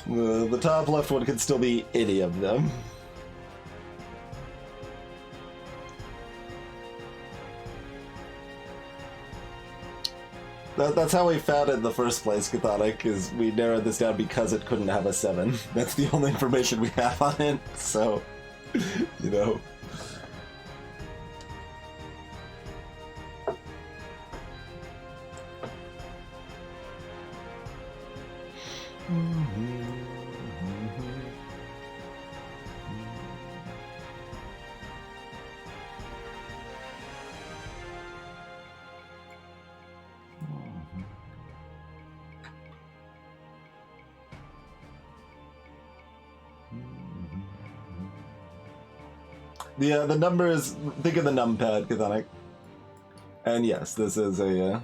The top left one could still be any of them. That's how we found it in the first place, Chthonic, is we narrowed this down because it couldn't have a 7. That's the only information we have on it, so, you know. The numbers, think of the numpad, Chthonic. And yes, this is a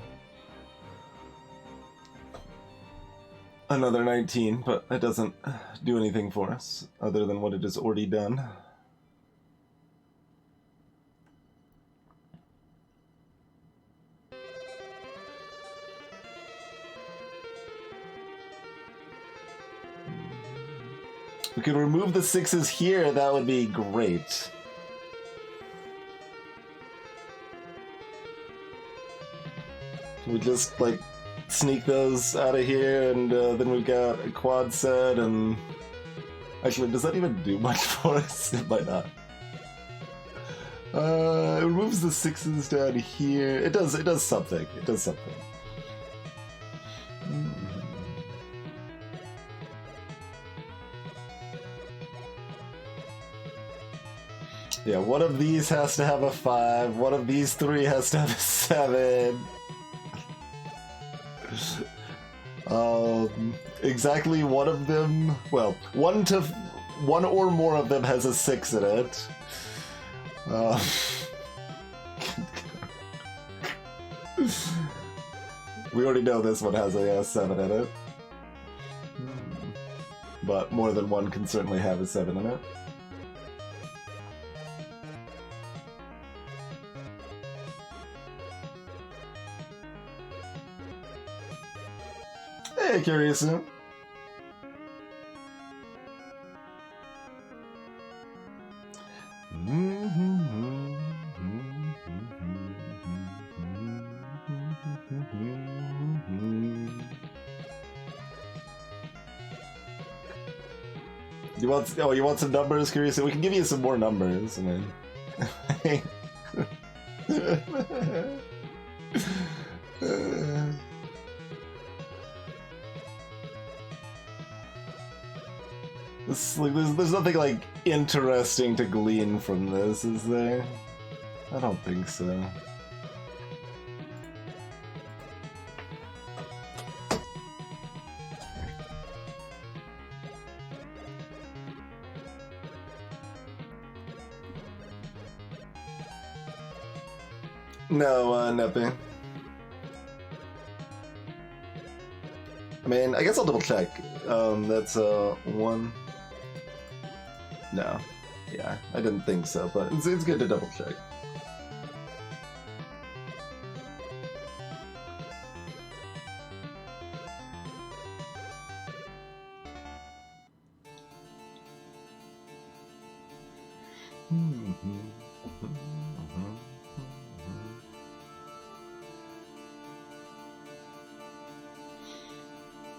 another 19, but it doesn't do anything for us other than what it has already done. We could remove the 6s here, that would be great. We just, like, sneak those out of here, and then we've got a quad set, and... Actually, does that even do much for us? It might not. It removes the 6s down here. It does something. It does something. Yeah, one of these has to have a 5, one of these 3 has to have a 7. Exactly one of them, well, one or more of them has a 6 in it. We already know this one has a 7 in it. But more than one can certainly have a 7 in it. Hey, curious. You want some numbers, curious? We can give you some more numbers. I mean, there's nothing like interesting to glean from this, is there? I don't think so. No, Neppy. I mean, I guess I'll double check. That's one. No. Yeah, I didn't think so, but it's good to double check.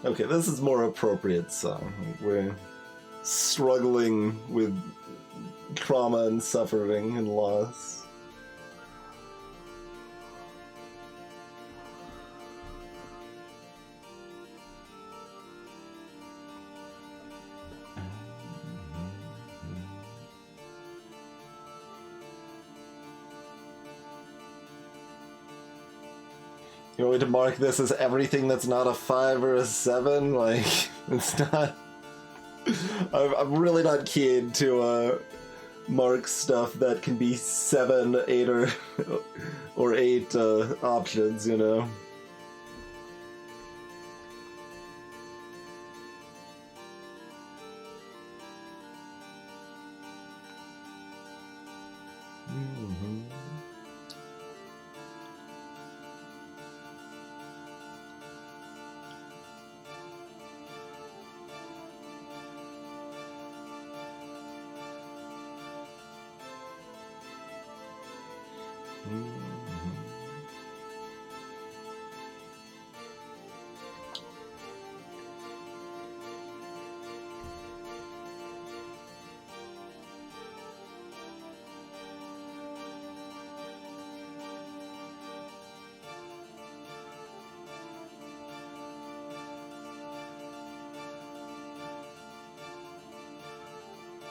Okay, this is more appropriate song. We're struggling with trauma and suffering and loss. You want me to mark this as everything that's not a 5 or a 7? Like, it's not... I'm really not keen to mark stuff that can be 7, 8, or 8 options, you know?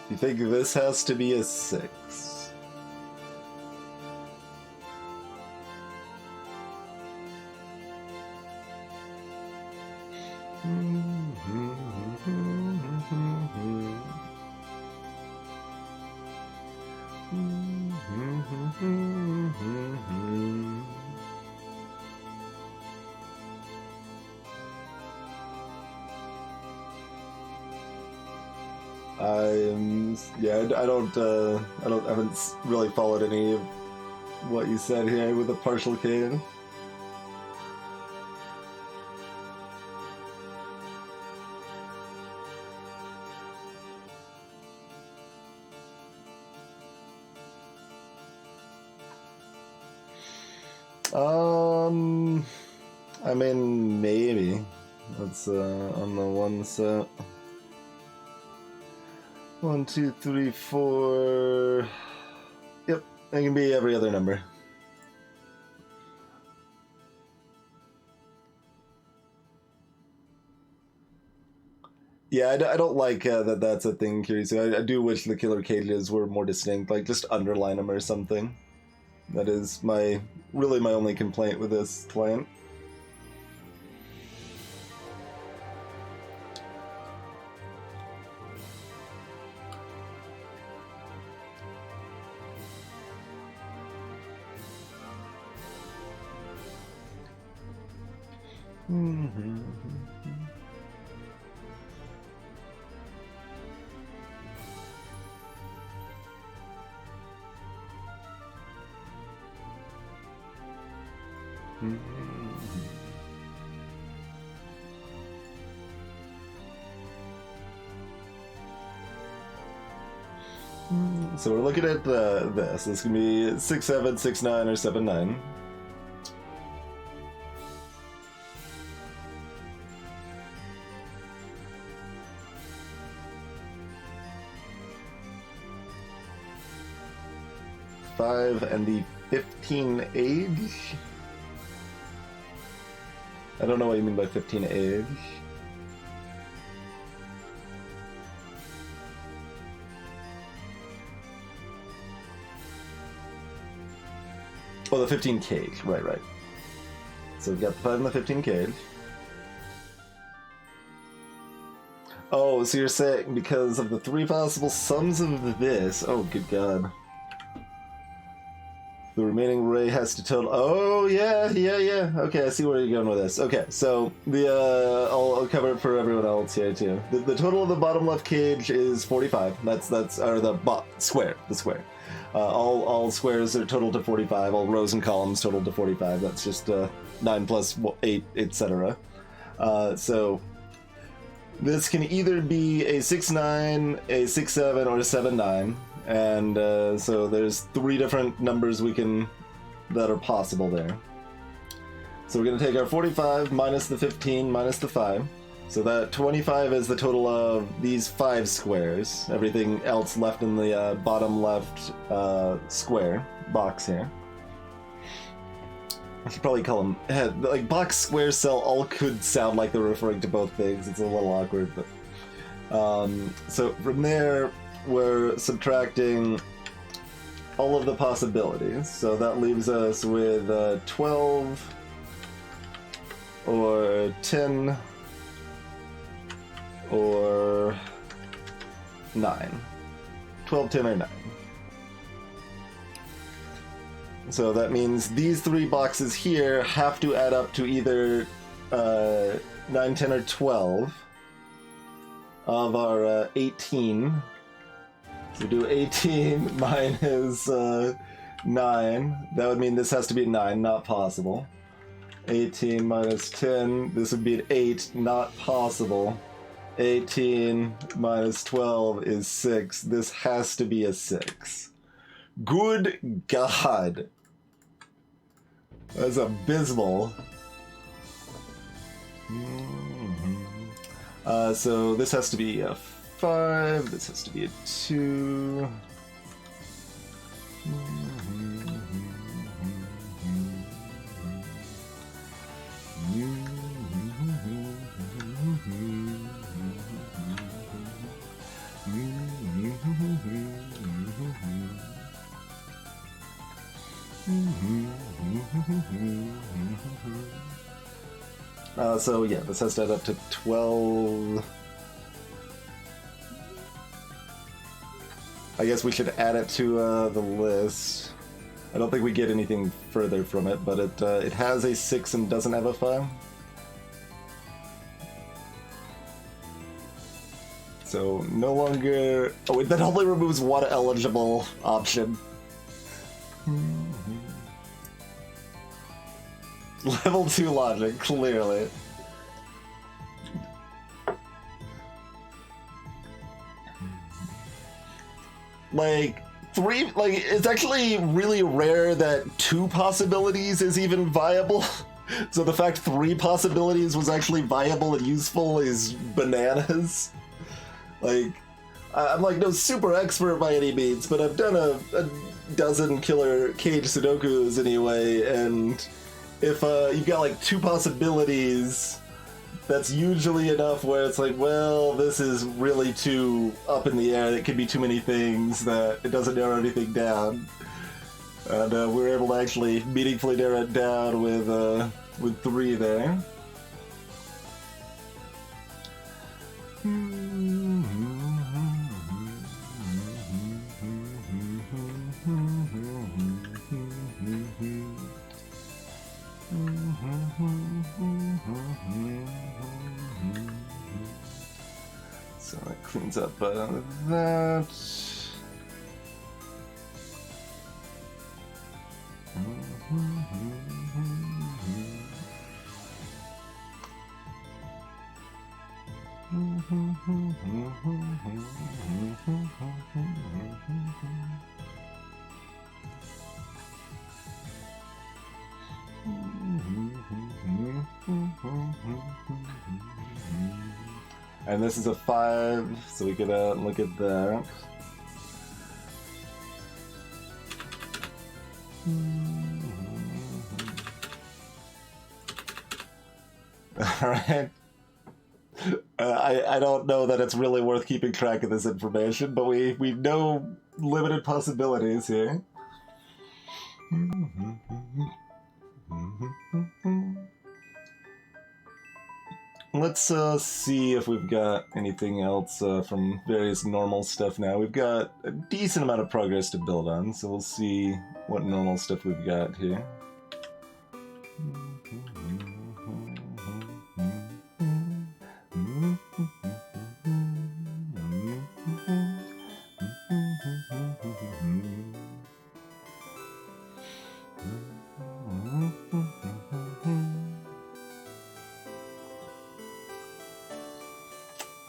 You think this has to be a 6? I haven't really followed any of what you said here with a partial cane. I mean, maybe. That's on the one set. 1, 2, 3, 4. Yep, it can be every other number. Yeah, I don't like that that's a thing, Curious. I do wish the killer cages were more distinct, like just underline them or something. That is really my only complaint with this client. So we're looking at this. This can be 6, 7, 6, 9, or 7, 9. And the 15 age? I don't know what you mean by 15 age. Oh, the 15 cage. Right. So we've got the 5 and the 15 cage. Oh, so you're saying because of the 3 possible sums of this. Oh, good God. The remaining ray has to total. Oh yeah. Okay, I see where you're going with this. Okay, so the I'll cover it for everyone else here too. The total of the bottom left cage is 45. That's or the square. All squares are total to 45. All rows and columns total to 45. That's just 9 plus 8, etc. So this can either be a 6-9, a 6-7, or a 7-9. And so there's 3 different numbers that are possible there. So we're going to take our 45 minus the 15 minus the 5. So that 25 is the total of these 5 squares. Everything else left in the bottom left square box here. I should probably call them like box, square, cell. All could sound like they're referring to both things. It's a little awkward, but so from there, we're subtracting all of the possibilities. So that leaves us with 12 or 10 or 9. 12, 10, or 9. So that means these 3 boxes here have to add up to either 9, 10, or 12 of our 18. So we do 18 minus 9. That would mean this has to be 9, not possible. 18 minus 10, this would be an 8, not possible. 18 minus 12 is 6. This has to be a 6. Good God. That's abysmal. So this has to be a 5, this has to be a 2. So yeah, this has to add up to 12. I guess we should add it to the list. I don't think we get anything further from it, but it has a 6 and doesn't have a 5. So no longer. Oh wait, that only removes one eligible option. Level 2 logic, clearly. Like, it's actually really rare that 2 possibilities is even viable. So the fact 3 possibilities was actually viable and useful is bananas. Like, I'm like no super expert by any means, but I've done a dozen killer cage Sudokus anyway, and if you've got like 2 possibilities, that's usually enough where it's like, well, this is really too up in the air. It could be too many things that it doesn't narrow anything down. And we were able to actually meaningfully narrow it down with 3 there. So that cleans up that. And this is a 5, so we could look at that. Alright. I don't know that it's really worth keeping track of this information, but we know limited possibilities here. let's see if we've got anything else from various normal stuff now. We've got a decent amount of progress to build on, so we'll see what normal stuff we've got here.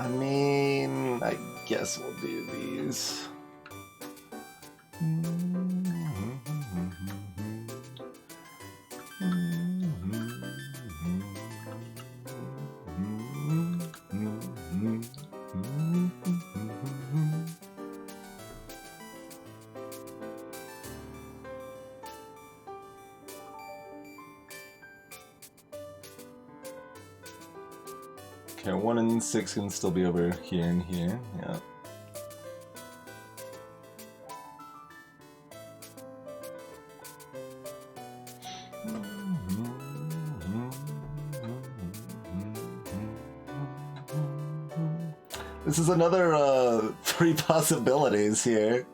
I mean, I guess we'll do these. Okay, 1 and 6 can still be over here and here, yeah. This is another 3 possibilities here.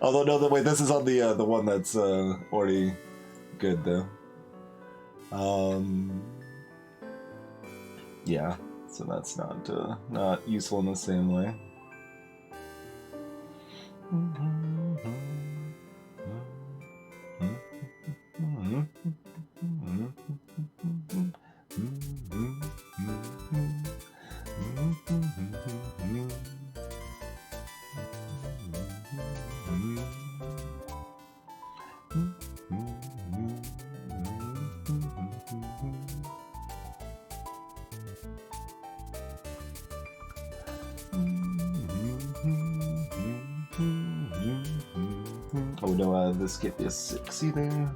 Although no, wait, this is on the one that's already good though. Yeah, so that's not useful in the same way. Oh no, this can't be a 6 either.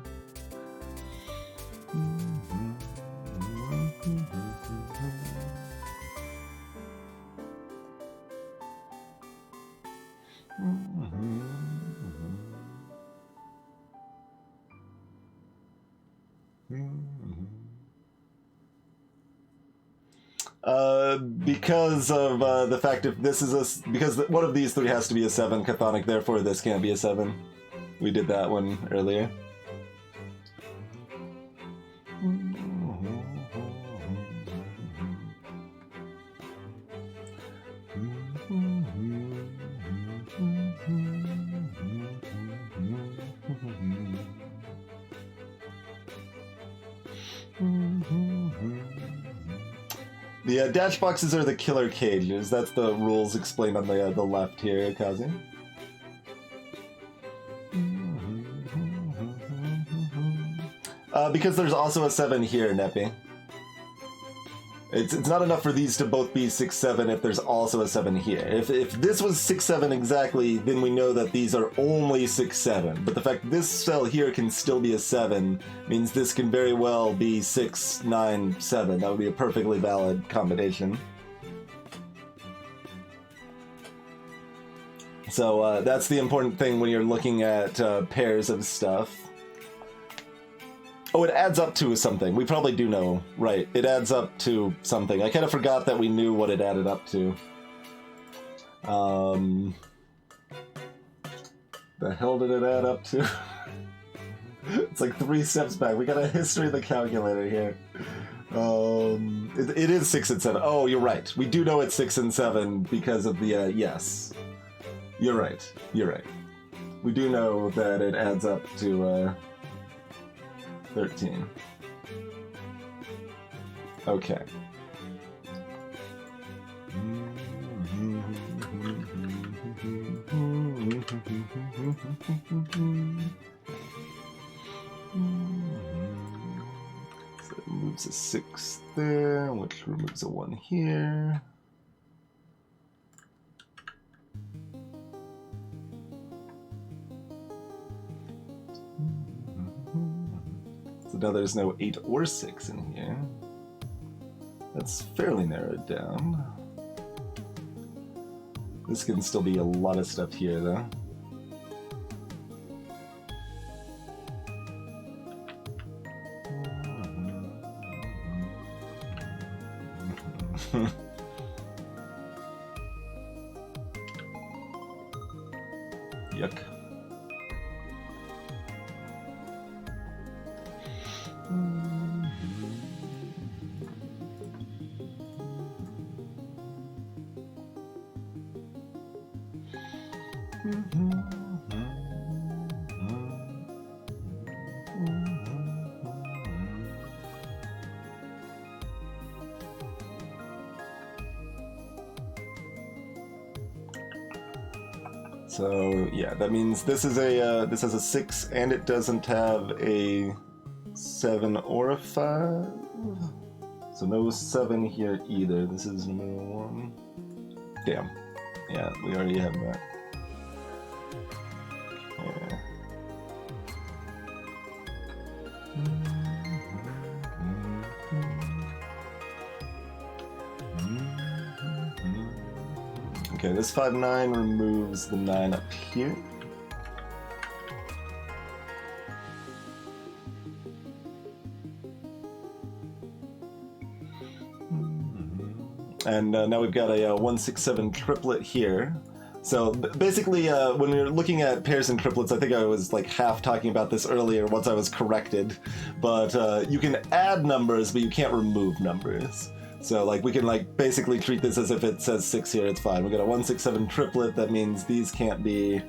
Because of the fact if this is because one of these 3 has to be a 7 chthonic, therefore this can't be a 7. We did that one earlier. The dash boxes are the killer cages. That's the rules explained on the left here, Kazi. Because there's also a 7 here, Neppy. It's not enough for these to both be 6, 7 if there's also a 7 here. If this was 6, 7 exactly, then we know that these are only 6, 7. But the fact this cell here can still be a 7 means this can very well be 6, 9, 7. That would be a perfectly valid combination. So that's the important thing when you're looking at pairs of stuff. Oh, it adds up to something. We probably do know. Right, it adds up to something. I kind of forgot that we knew what it added up to. The hell did it add up to? It's like 3 steps back. We got a history of the calculator here. It is 6 and 7. Oh, you're right. We do know it's 6 and 7 because of the, yes. You're right. You're right. We do know that it adds up to, 13. Okay. So it moves a 6 there, which removes a 1 here. So now there's no 8 or 6 in here. That's fairly narrowed down. This can still be a lot of stuff here, though. Yuck. So yeah, that means this is a this has a 6 and it doesn't have a 7 or a 5. So no 7 here either. This is number 1. Damn. Yeah, we already have that. Yeah. Okay, this 5-9 removes the 9 up here. And now we've got a 1-6-7 triplet here. So basically, when we were looking at pairs and triplets, I think I was like half talking about this earlier once I was corrected. But you can add numbers, but you can't remove numbers. So like we can like basically treat this as if it says 6 here, it's fine. We got a 1-6-7 triplet, that means these can't be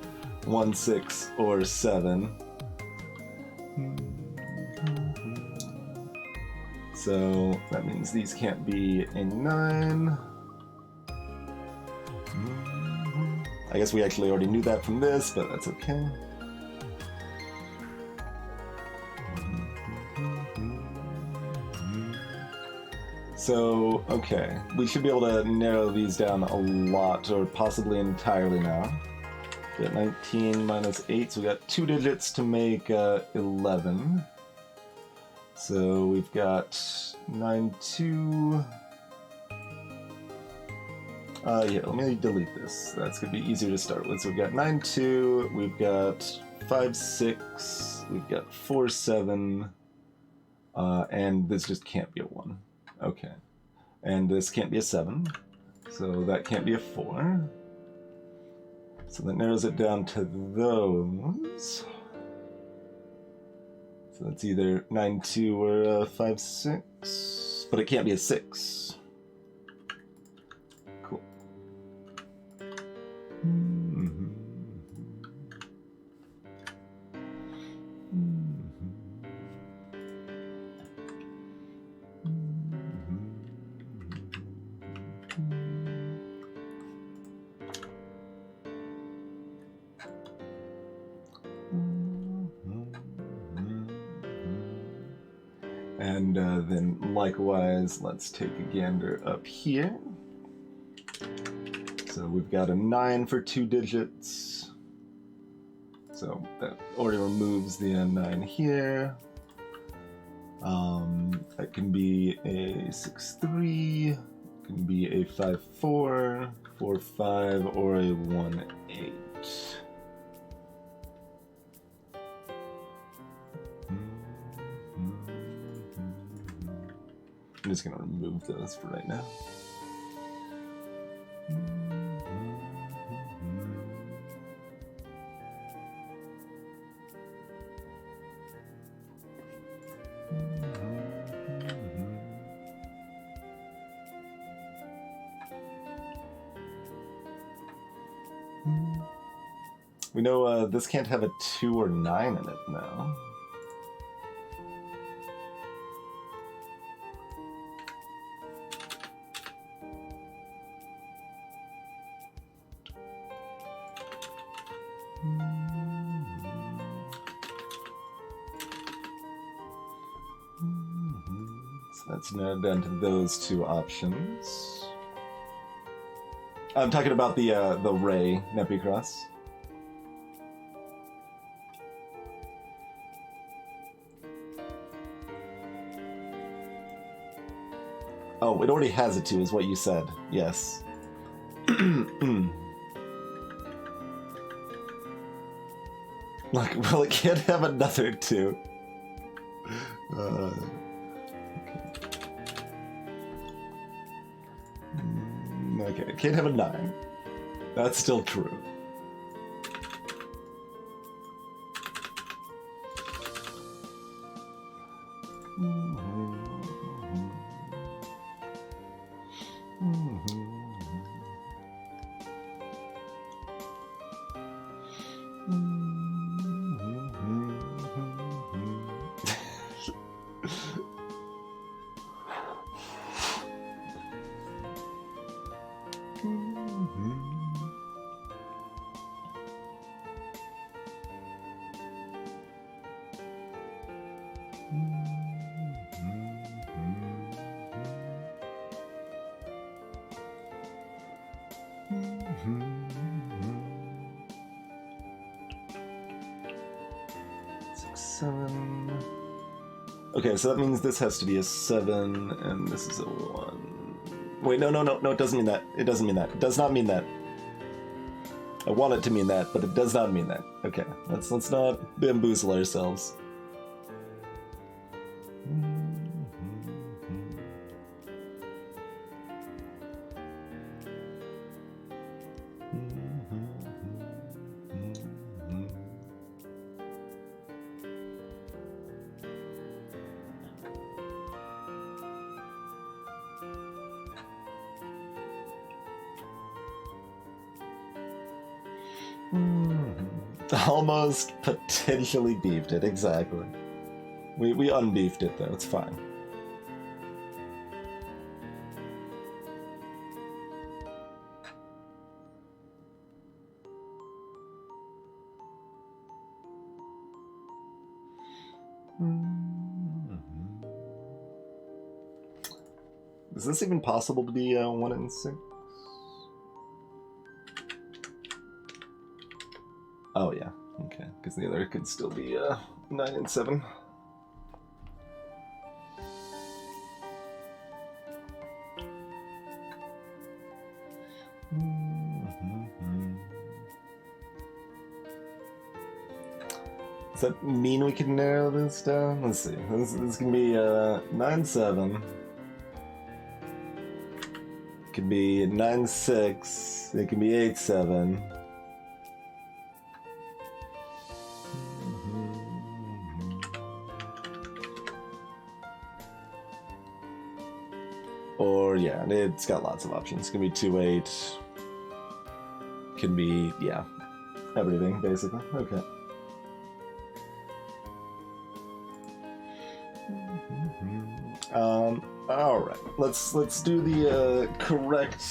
1, 6, or 7. So that means these can't be a 9. I guess we actually already knew that from this, but that's okay. So, okay, we should be able to narrow these down a lot, or possibly entirely now. We got 19 minus 8, so we got 2 digits to make 11. So we've got 9, 2... yeah, let me delete this. That's going to be easier to start with. So we've got 9, 2, we've got 5, 6, we've got 4, 7, and this just can't be a 1. Okay. And this can't be a 7, so that can't be a 4. So that narrows it down to those. So that's either 9, 2 or 5, 6, but it can't be a 6. Cool. And then likewise, let's take a gander up here. So we've got a 9 for 2 digits. So that already removes the 9 here. That can be a 6-3, can be a 5-4, 4-5, or a 1-8. I'm just going to remove those for right now. We know this can't have a 2 or 9 in it now. So that's narrowed down to those 2 options. I'm talking about the Ray Nepicross. Oh, it already has a 2, is what you said. Yes. Like, well, it can't have another 2. Okay. Okay, it can't have a 9. That's still true. Okay, so that means this has to be a 7, and this is a 1. Wait, no, it doesn't mean that. It doesn't mean that. It does not mean that. I want it to mean that, but it does not mean that. Okay, let's not bamboozle ourselves. Almost potentially beefed it, exactly. We unbeefed it though, it's fine. Is this even possible to be 1 and 6? Oh yeah, okay, because the other could still be 9 and 7. Does that mean we can narrow this down? Let's see. This can be 9-7. It can be 9-6. It can be 8-7. Or yeah, it's got lots of options. It can be 2-8. Can be, yeah, everything basically. Okay. All right. Let's do the correct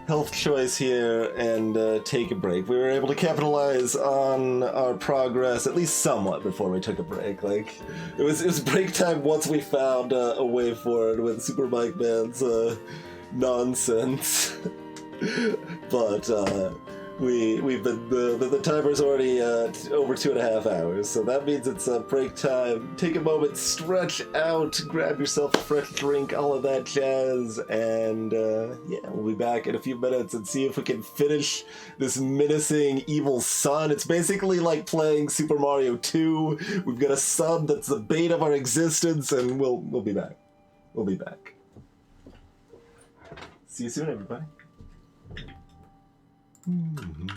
health choice here and take a break. We were able to capitalize on our progress at least somewhat before we took a break. Like it was break time once we found a way forward with Super Mike Man's nonsense. But we've been the timer's already over 2.5 hours, so that means it's break time. Take a moment, stretch out, grab yourself a fresh drink, all of that jazz, and yeah, we'll be back in a few minutes and see if we can finish this menacing evil sun. It's basically like playing Super Mario 2. We've got a sun that's the bane of our existence, and we'll be back. We'll be back. See you soon, everybody. Mm-hmm.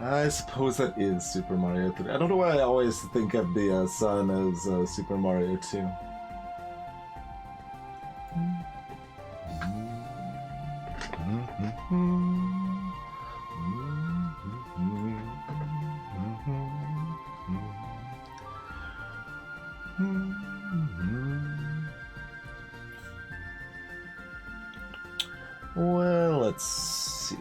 I suppose that is Super Mario 3. I don't know why I always think of the sun as Super Mario 2. Well, let's see.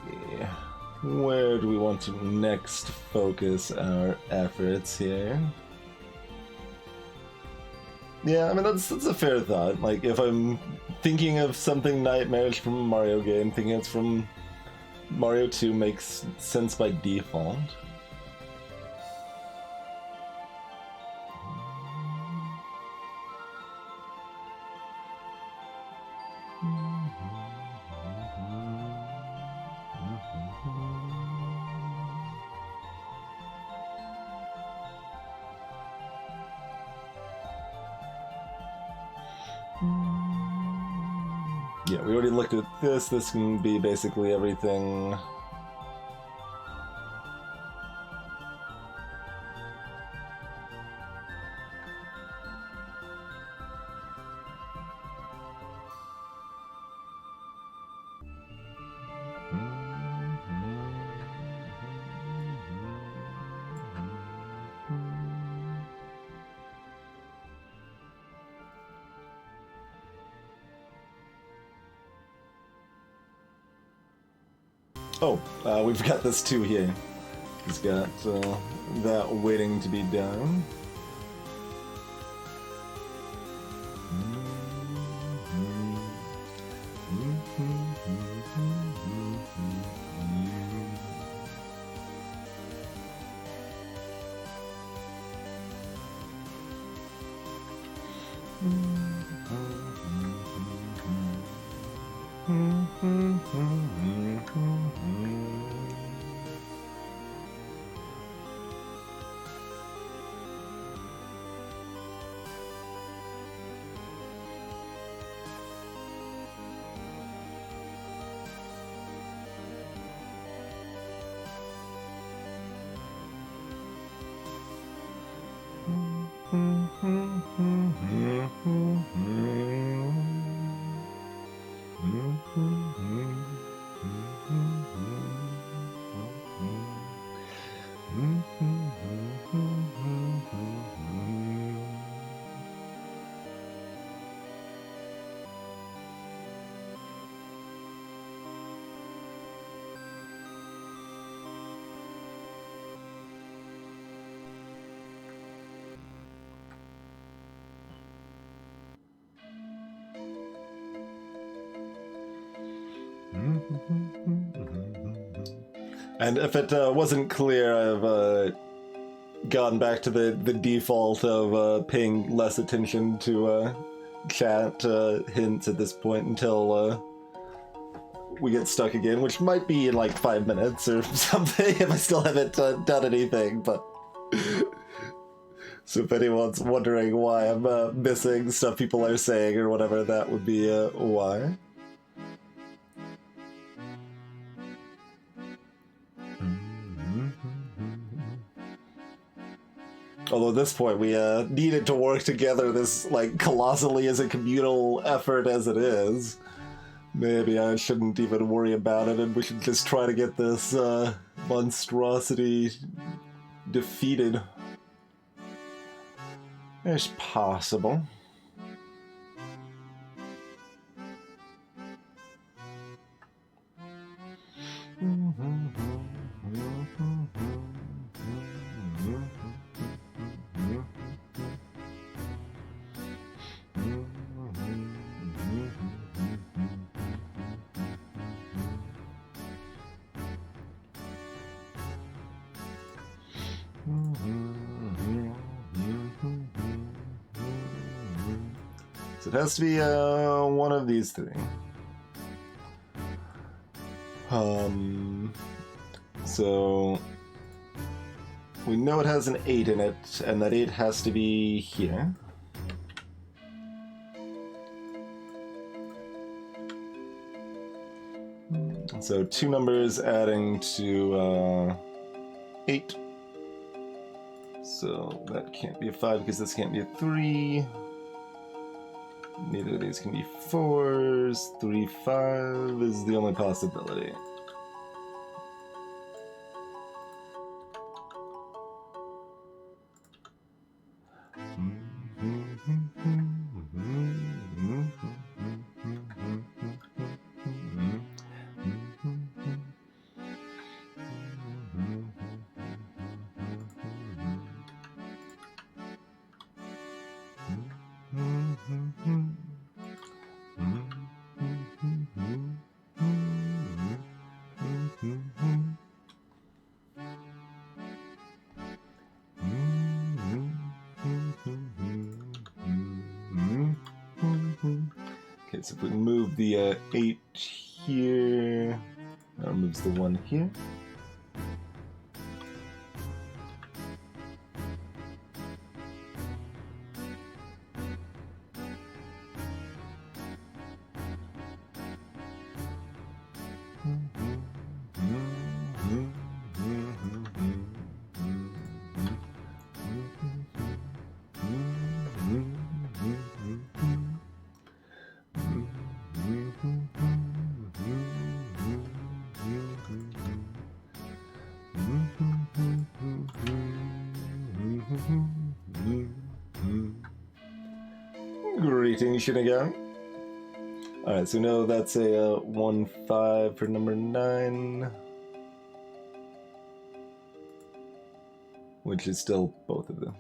Where do we want to next focus our efforts here? Yeah, I mean, that's a fair thought. Like, if I'm thinking of something nightmarish from a Mario game, thinking it's from Mario 2 makes sense by default. Yeah, we already looked at this. This can be basically everything. Oh, we've got this too here. He's got that waiting to be done. And if it wasn't clear, I've gone back to the default of paying less attention to chat hints at this point until we get stuck again, which might be in like 5 minutes or something if I still haven't done anything, but... So if anyone's wondering why I'm missing stuff people are saying or whatever, that would be why. Although at this point we needed to work together this like colossally as a communal effort as it is. Maybe I shouldn't even worry about it and we should just try to get this monstrosity defeated. It's possible. So it has to be one of these three. So we know it has an 8 in it, and that 8 has to be here. So 2 numbers adding to 8. So that can't be a 5 because this can't be a 3. Neither of these can be 4s. 3, 5 is the only possibility. Okay, so if we move the 8 here, that removes the 1 here. Greetings, Shinigan. Alright, so we know that's a 1, 5 for number 9. Which is still both of them.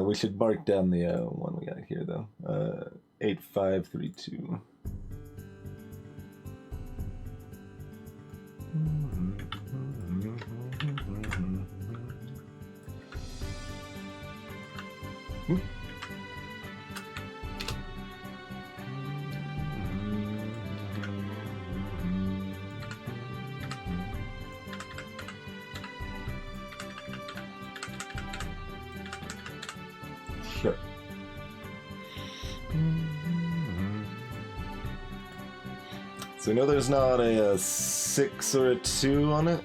We should mark down the one we got here, though. 8, 5, 3, 2. Sure. So we know there's not a 6 or a 2 on it.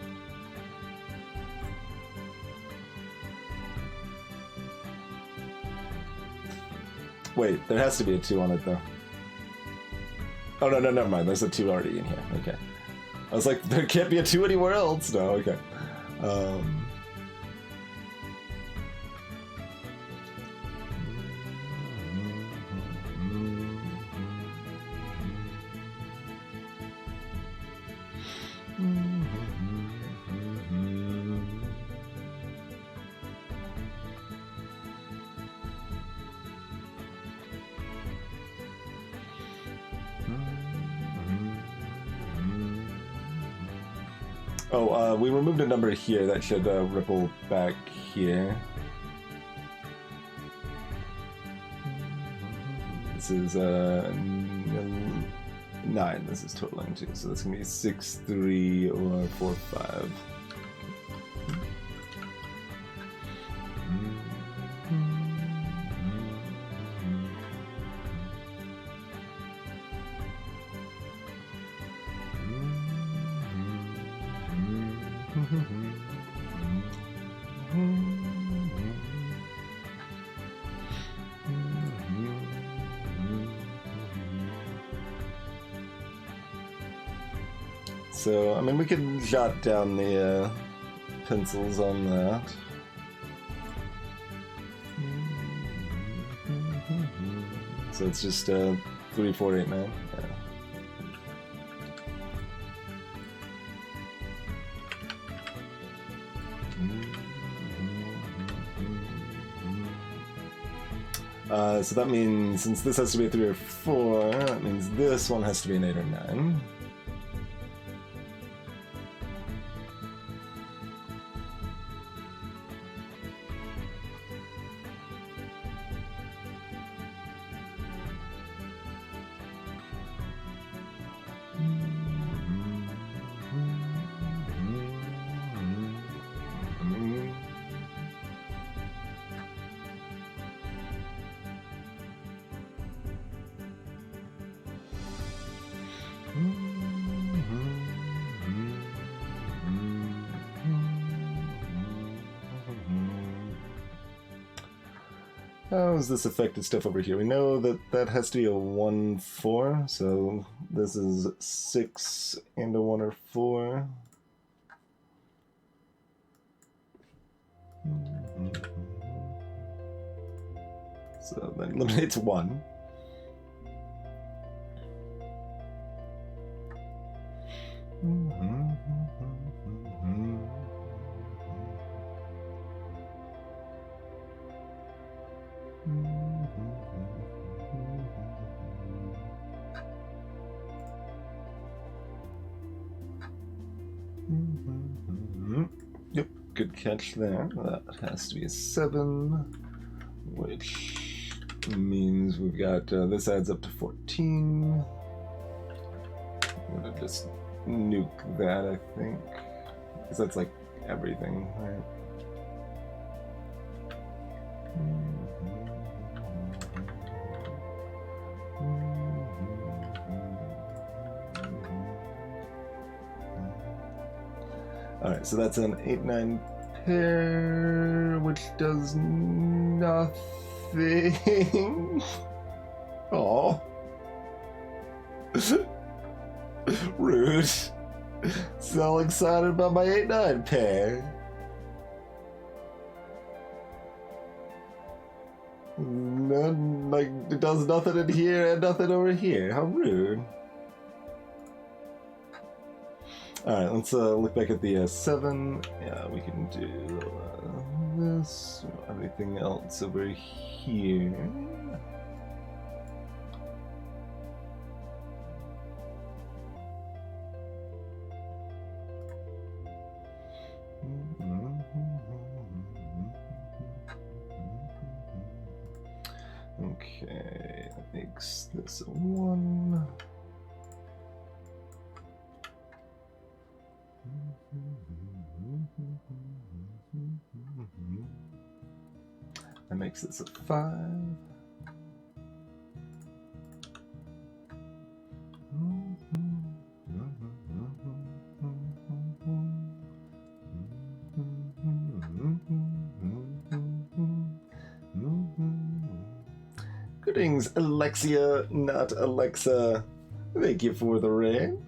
Wait, there has to be a 2 on it, though. Oh, no, never mind. There's a 2 already in here. Okay. I was like, there can't be a 2 anywhere else. No, okay. Oh, we removed a number here that should ripple back here. This is 9. This is totaling 2, so that's gonna be 6, 3, or 4, 5. So, I mean, we can jot down the pencils on that. So it's just 3, 4, 8, 9. Yeah. So that means, since this has to be a 3 or 4, that means this one has to be an 8 or 9. How is this affected stuff over here? We know that that has to be a 1-4, so this is 6 and a 1 or 4. So that eliminates 1. Yep, good catch there. That has to be a 7, which means we've got this adds up to 14. I'm gonna just nuke that, I think, because that's like everything, right? Alright, so that's an 8-9 pair, which does nothing. Oh. Rude. So excited about my 8-9 pair. None, like, it does nothing in here and nothing over here. How rude. Alright, let's look back at the 7. Yeah, we can do this. Everything else over here. Okay, that makes this a 1. That makes this a 5. Greetings, Alexia, not Alexa. Thank you for the rain.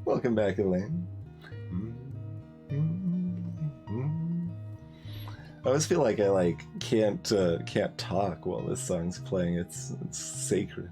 Welcome back, Elaine. I always feel like I can't talk while this song's playing. It's sacred.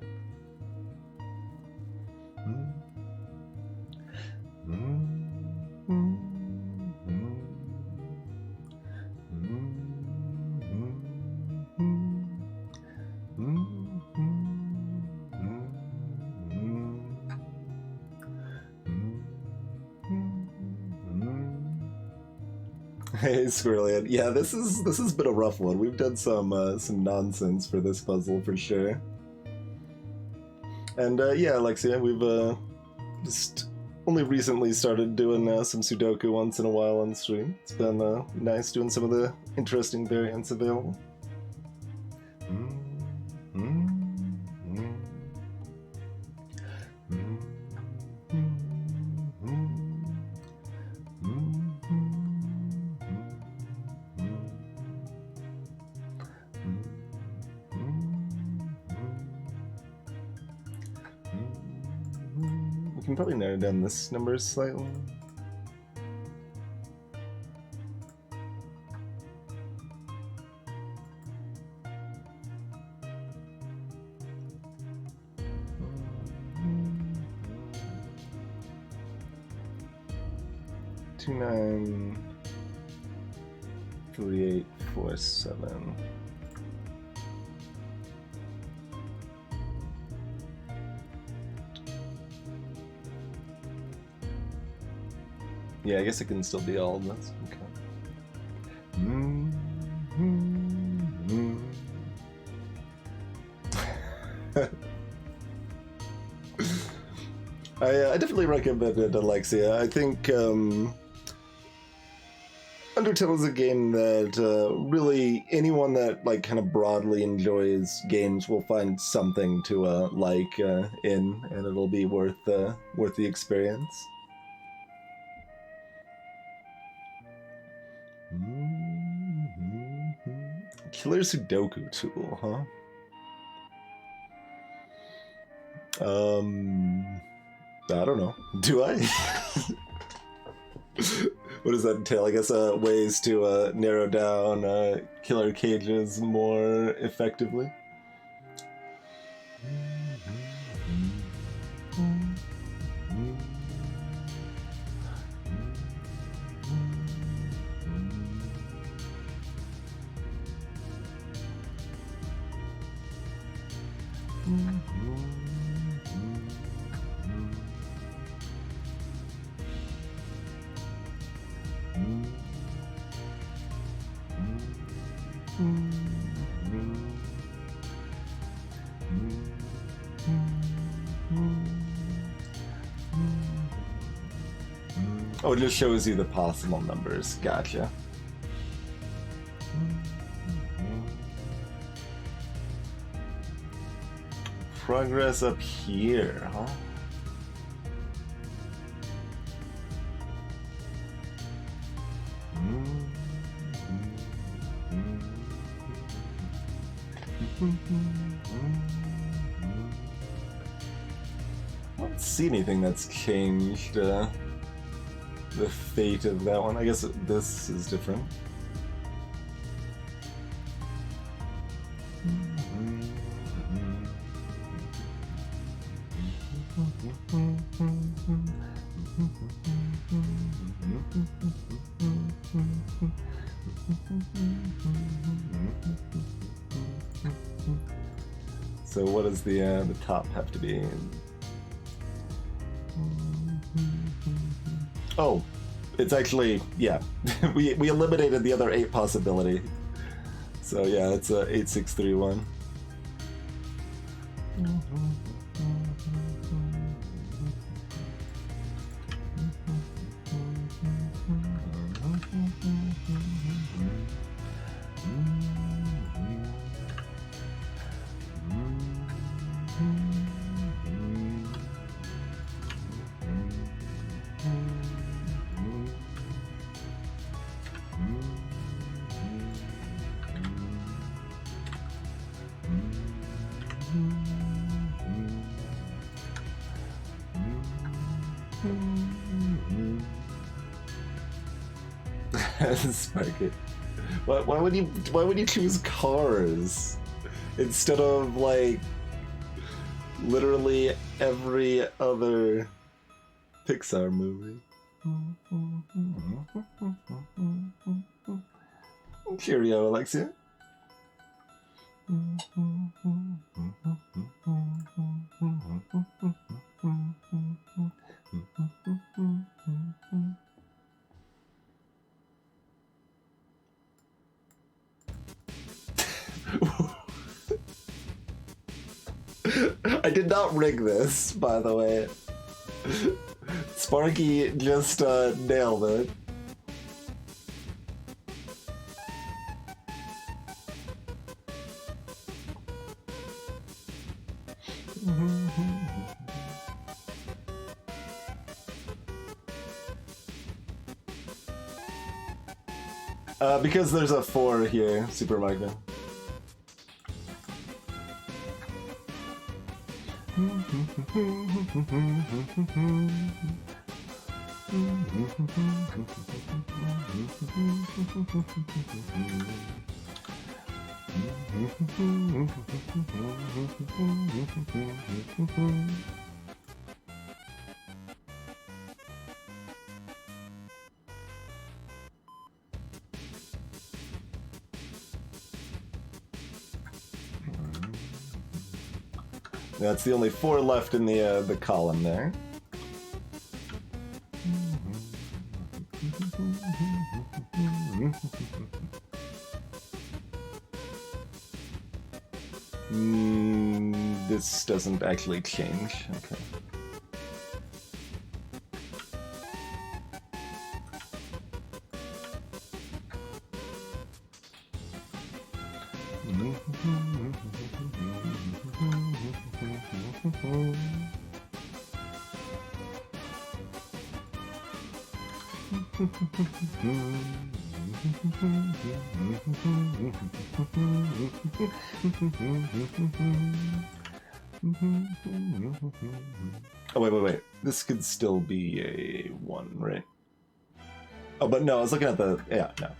Hey, Squirrelian. Yeah, this has been a rough one. We've done some nonsense for this puzzle for sure. And yeah, Alexia, we've just only recently started doing some Sudoku once in a while on stream. It's been nice doing some of the interesting variants available. We can probably narrow down this number slightly. Two 9 3 8 4 7. Yeah, I guess it can still be all of this. Okay. I definitely recommend it, Alexia. I think Undertale is a game that really anyone that like kind of broadly enjoys games will find something to like in, and it'll be worth the experience. Killer Sudoku tool, huh? I don't know. Do I? What does that entail? I guess ways to narrow down killer cages more effectively. Oh, it just shows you the possible numbers. Gotcha. Progress up here, huh? I don't see anything that's changed the fate of that one. I guess this is different. So what does the top have to be? Oh, it's actually, yeah. we eliminated the other 8 possibility. So yeah, it's 8631. Spark it. Why would you choose Cars instead of like literally every other Pixar movie? Cheerio, Alexia. I did not rig this, by the way. Sparky just nailed it. Because there's a 4 here, Super Magna. That's the only 4 left in the column there. This doesn't actually change. Okay. Oh, wait. This could still be a 1, right? Oh, but no, I was looking at the... Yeah, no.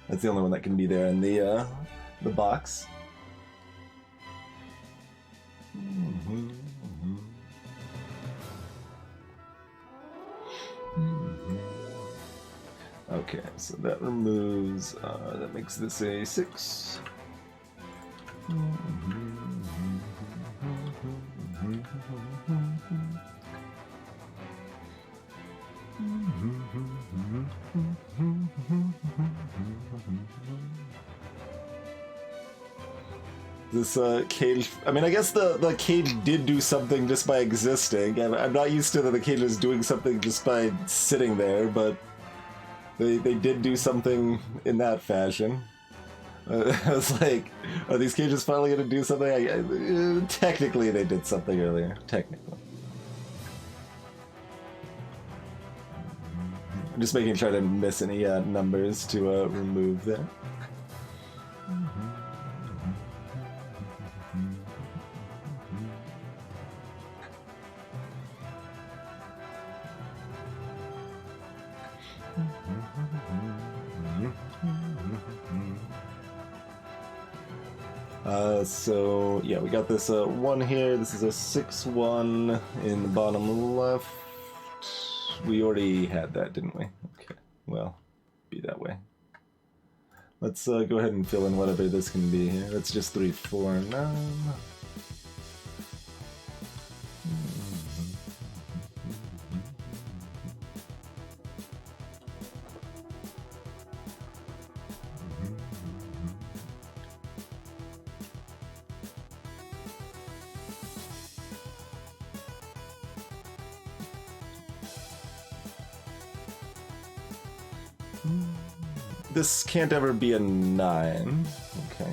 That's the only one that can be there in the box. Okay, so that removes... that makes this a 6. This cage... I mean, I guess the cage did do something just by existing. I'm not used to the cage is doing something just by sitting there, but they did do something in that fashion. I was like, are these cages finally going to do something? Technically, they did something earlier. Technically. I'm just making sure I didn't miss any numbers to remove that. So yeah, we got this 1 here. This is a 6-1 in the bottom left. We already had that, didn't we? Okay, well, be that way. Let's go ahead and fill in whatever this can be here. That's just 3, 4, 9. This can't ever be a 9. Okay.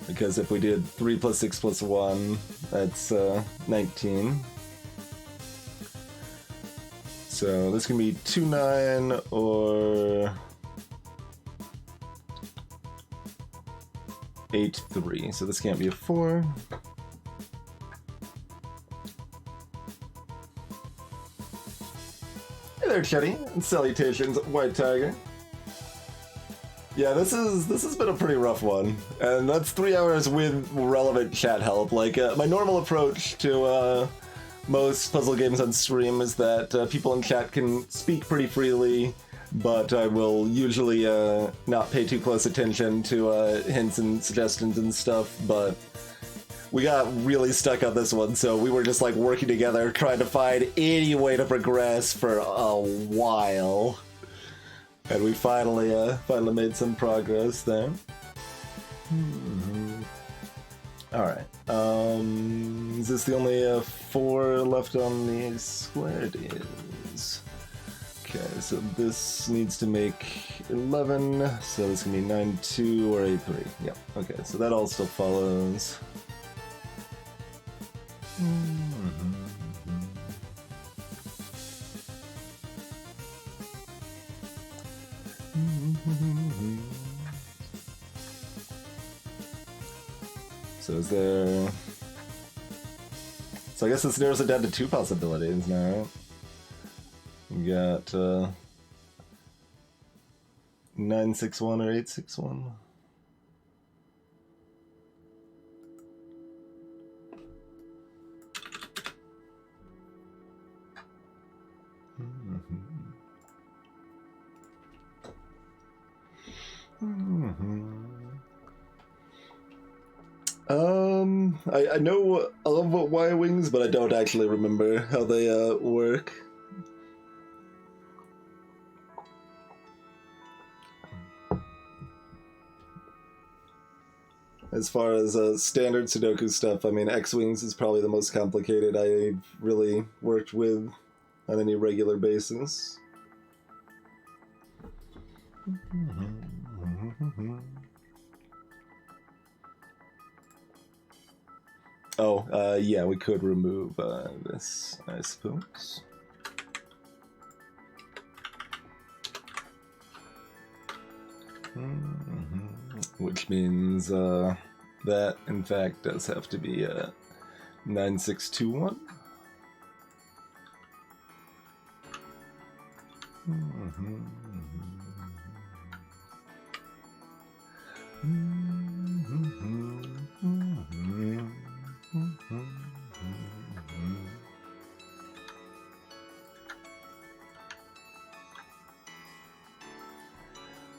Because if we did 3 plus 6 plus 1, that's 19. So this can be 2, 9, or 8, 3. So this can't be a 4. Hey there, Chetty, and salutations, White Tiger. Yeah, this has been a pretty rough one, and that's 3 hours with relevant chat help. Like my normal approach to most puzzle games on stream is that people in chat can speak pretty freely, but I will usually not pay too close attention to hints and suggestions and stuff. But we got really stuck on this one, so we were just like working together, trying to find any way to progress for a while. And we finally made some progress there. Alright. Is this the only 4 left on the square? It is. Okay, so this needs to make 11, so this can be 9, 2, or 8, 3. Yep, okay, so that all still follows. So is there... So I guess this narrows it down to 2 possibilities now, right? We got 961 or 861. I know of Y-Wings, but I don't actually remember how they work. As far as standard Sudoku stuff, I mean, X-Wings is probably the most complicated I've really worked with on any regular basis. Oh, yeah, we could remove this, I suppose. Which means that, in fact, does have to be 9621.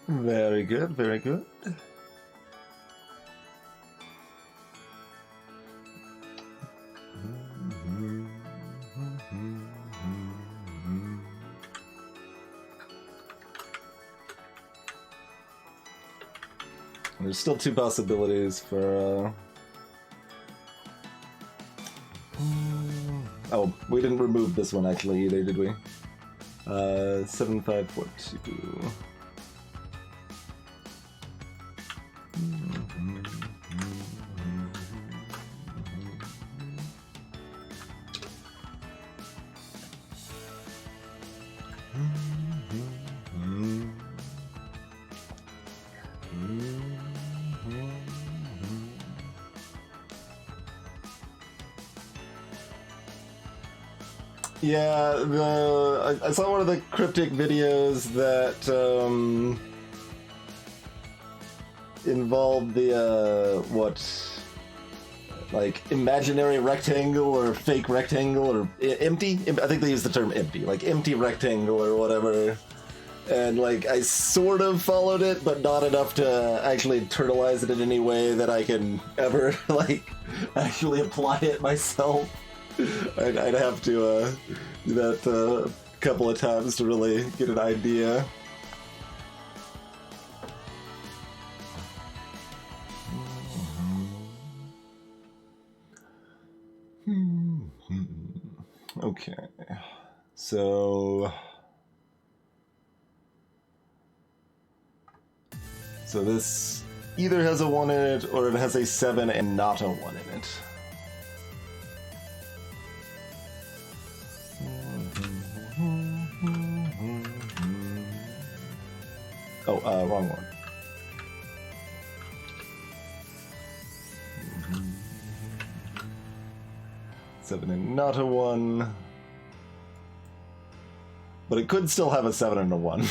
Very good, very good. There's still two possibilities for oh, we didn't remove this one actually either, did we? 7542. Yeah, I saw one of the cryptic videos that involved the like imaginary rectangle or fake rectangle or empty. I think they use the term empty, like empty rectangle or whatever. And like I sort of followed it, but not enough to actually internalize it in any way that I can ever like actually apply it myself. I'd have to do that a couple of times to really get an idea. Okay, so this either has a 1 in it or it has a 7 and not a 1 in it. Oh, wrong one. Seven and not a 1. But it could still have a 7 and a 1.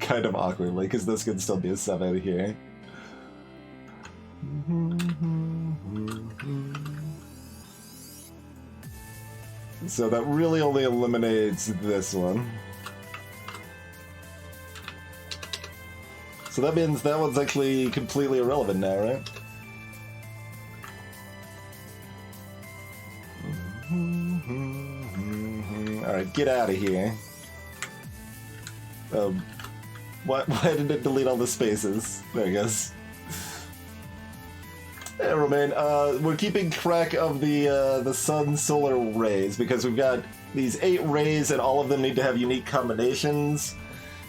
Kind of awkwardly, because this could still be a 7 here. So that really only eliminates this one. So that means that one's actually completely irrelevant now, right? Alright, get out of here. Why did it delete all the spaces? There it goes. Yeah, Romain, we're keeping track of the sun's solar rays because we've got these 8 rays and all of them need to have unique combinations.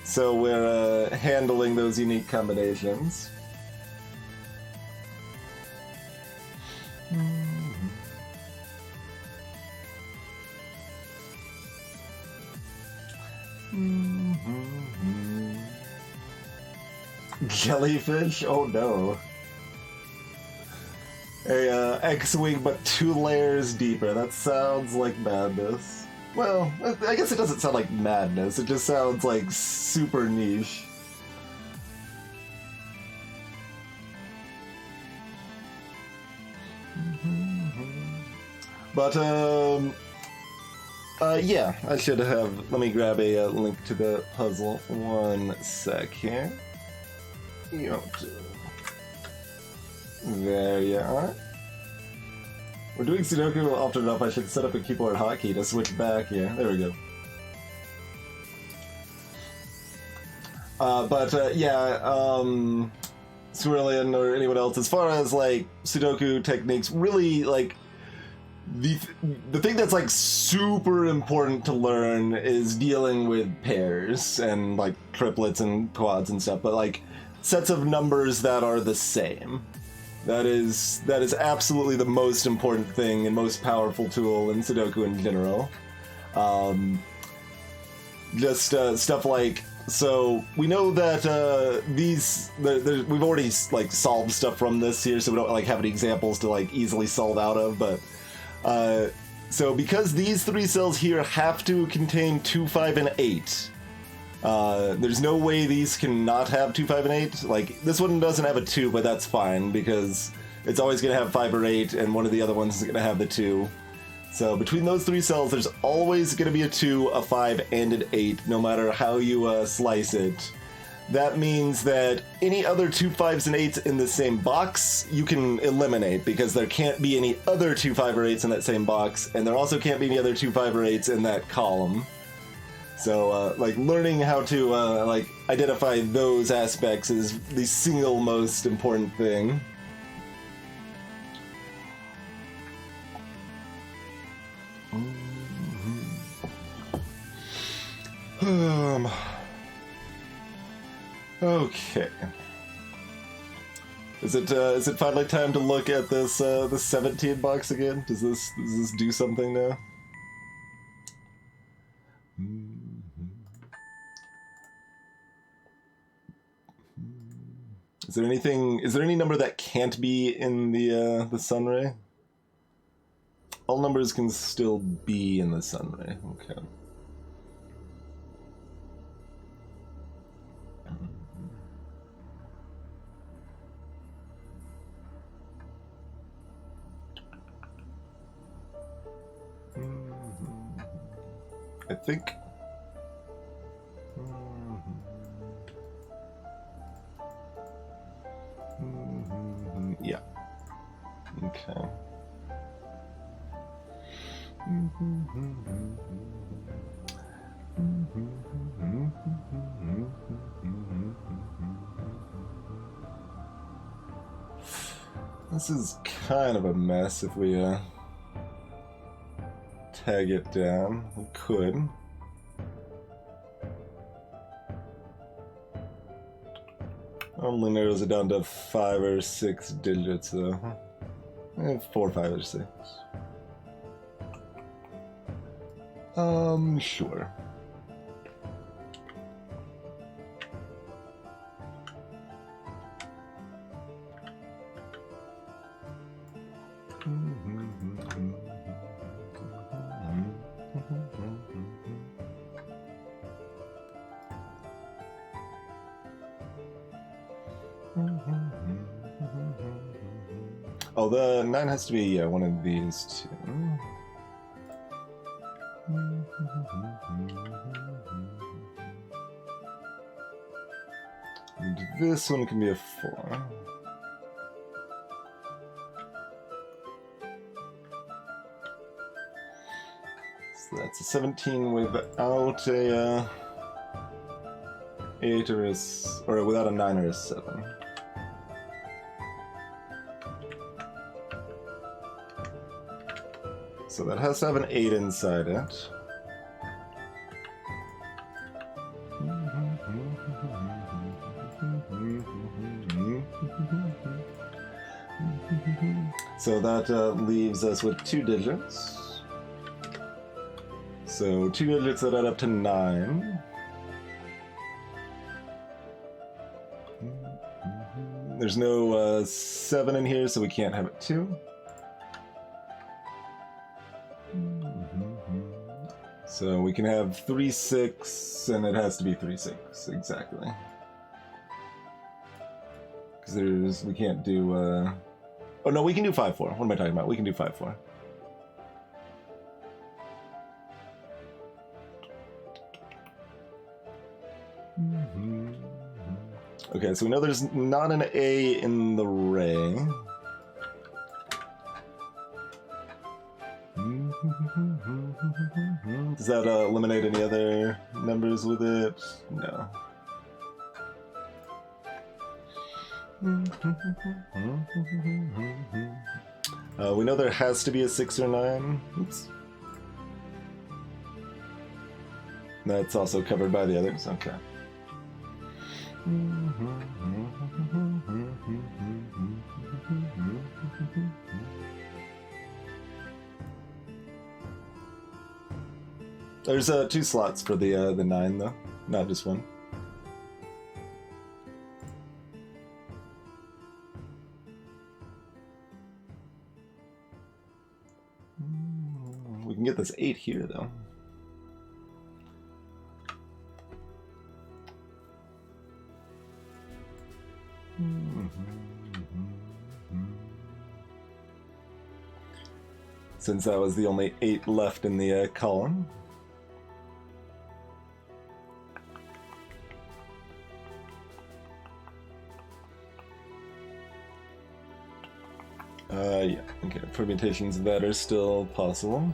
So we're handling those unique combinations. Jellyfish? Oh no. A X-Wing but 2 layers deeper. That sounds like madness. Well, I guess it doesn't sound like madness. It just sounds like super niche. But, yeah, I should have... Let me grab a link to the puzzle. 1 sec here. There you are. We're doing Sudoku often enough, I should set up a keyboard hotkey to switch back here. There we go. Cerulean or anyone else, as far as, like, Sudoku techniques, really, like, the thing that's like super important to learn is dealing with pairs and like triplets and quads and stuff, but like sets of numbers that are the same. That is absolutely the most important thing and most powerful tool in Sudoku in general. Just stuff like, so we know that we've already like solved stuff from this here, so we don't like have any examples to like easily solve out of, but so because these three cells here have to contain 2, 5, and 8, there's no way these can not have 2, 5, and 8. Like, this one doesn't have a 2, but that's fine, because it's always going to have 5 or 8, and one of the other ones is going to have the 2. So between those three cells, there's always going to be a 2, a 5, and an 8, no matter how you slice it. That means that any other 2, 5s, and 8s in the same box, you can eliminate, because there can't be any other 2, 5, or 8s in that same box, and there also can't be any other 2, 5, or 8s in that column. So, like, learning how to, like, identify those aspects is the single most important thing. Okay. Is it finally time to look at this the 17 box again? Does this do something now? Is there any number that can't be in the sunray? All numbers can still be in the sunray. Okay. I think. Yeah. Okay. This is kind of a mess if we tag it down. We could. Only narrows it down to 5 or 6 digits though. 4, 5, or 6. Sure. Oh, the 9 has to be one of these two. And this one can be a 4. So that's a 17 without a 8 or without a 9 or a 7. So that has to have an 8 inside it. So that leaves us with 2 digits. So 2 digits that add up to 9. There's no 7 in here, so we can't have it 2. So we can have 3, 6, and it has to be 3, 6, exactly. Because we can't do, oh no, we can do 5, 4. What am I talking about? We can do 5, 4. Okay, so we know there's not an A in the ray. Does that eliminate any other numbers with it? No. We know there has to be a 6 or 9. Oops. That's also covered by the others. Okay. There's 2 slots for the 9 though, not just 1. We can get this 8 here though. Since that was the only 8 left in the column. Yeah, okay, permutations of that are still possible.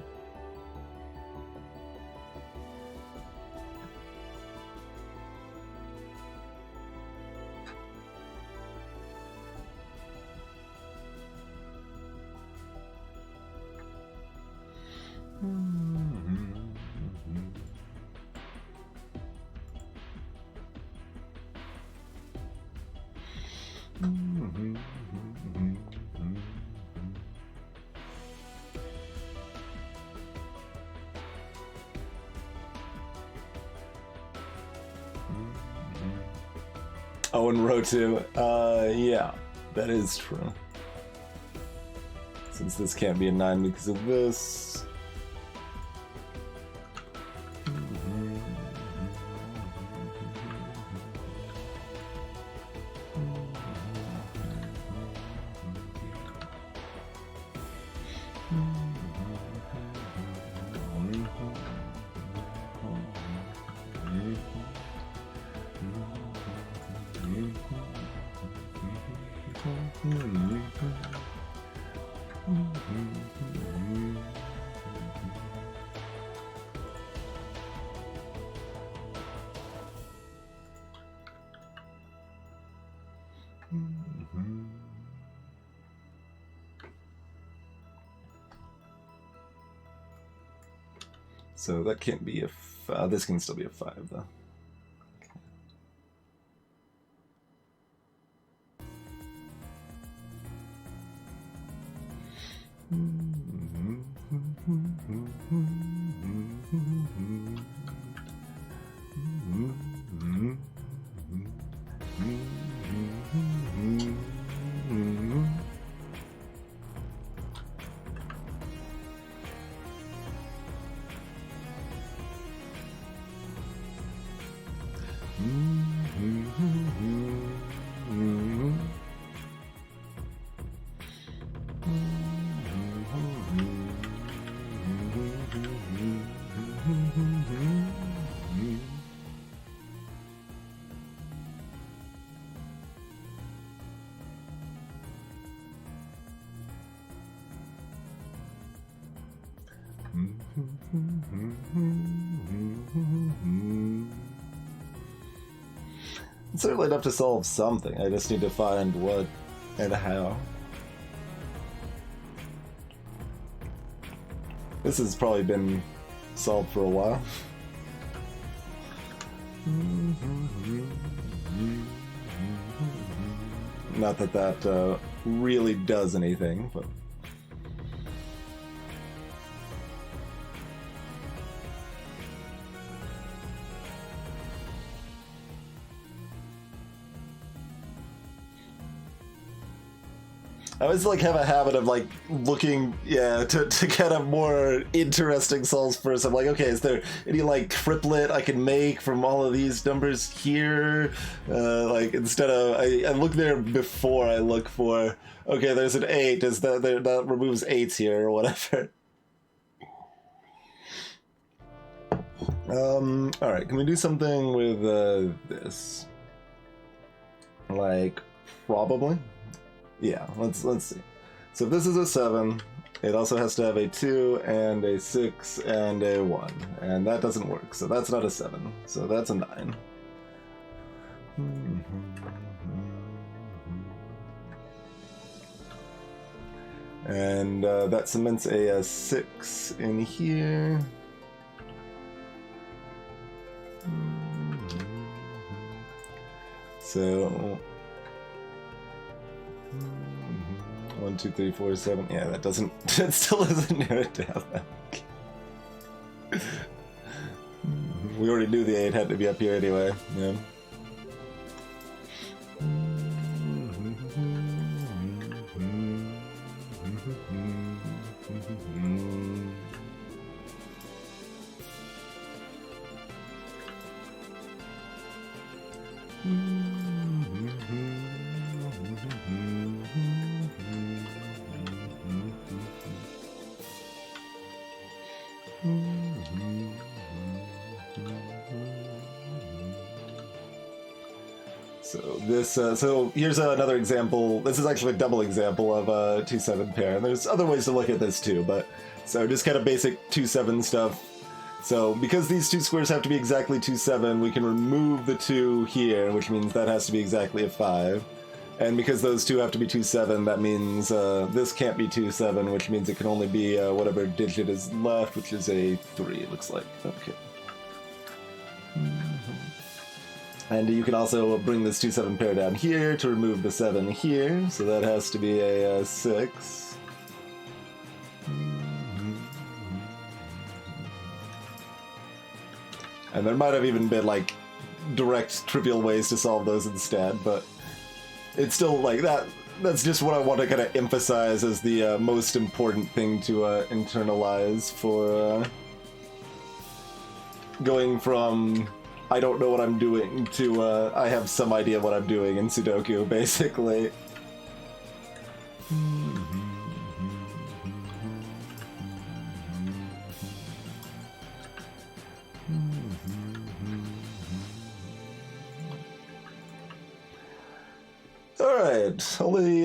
Oh, and row 2. Yeah, that is true. Since this can't be a 9 because of this. So that can't be a this can still be a 5 though. It's certainly enough to solve something. I just need to find what and how. This has probably been solved for a while. Not that that really does anything, but... I always like have a habit of like looking, yeah, to get a more interesting solves first. I'm like, okay, is there any like triplet I can make from all of these numbers here? Like instead of I look there before I look for, okay, there's an 8. Is that removes 8s here or whatever? All right, can we do something with this? Like probably. Yeah, let's see. So if this is a 7, it also has to have a 2 and a 6 and a 1. And that doesn't work, so that's not a 7. So that's a 9. And that cements a 6 in here. So 1, 2, 3, 4, 7. Yeah, that doesn't. That still doesn't narrow it down. We already knew the 8 had to be up here anyway. Yeah. So this, so here's another example. This is actually a double example of a 2-7 pair, and there's other ways to look at this too. But so just kind of basic 2-7 stuff. So because these two squares have to be exactly 2-7, we can remove the 2 here, which means that has to be exactly a 5. And because those two have to be 2-7, that means this can't be 2-7, which means it can only be whatever digit is left, which is a 3. It looks like. Okay. And you can also bring this 2-7 pair down here to remove the 7 here, so that has to be a 6. And there might have even been like direct trivial ways to solve those instead, but it's still like that. That's just what I want to kind of emphasize as the most important thing to internalize for going from I don't know what I'm doing to I have some idea what I'm doing in Sudoku, basically. Alright, only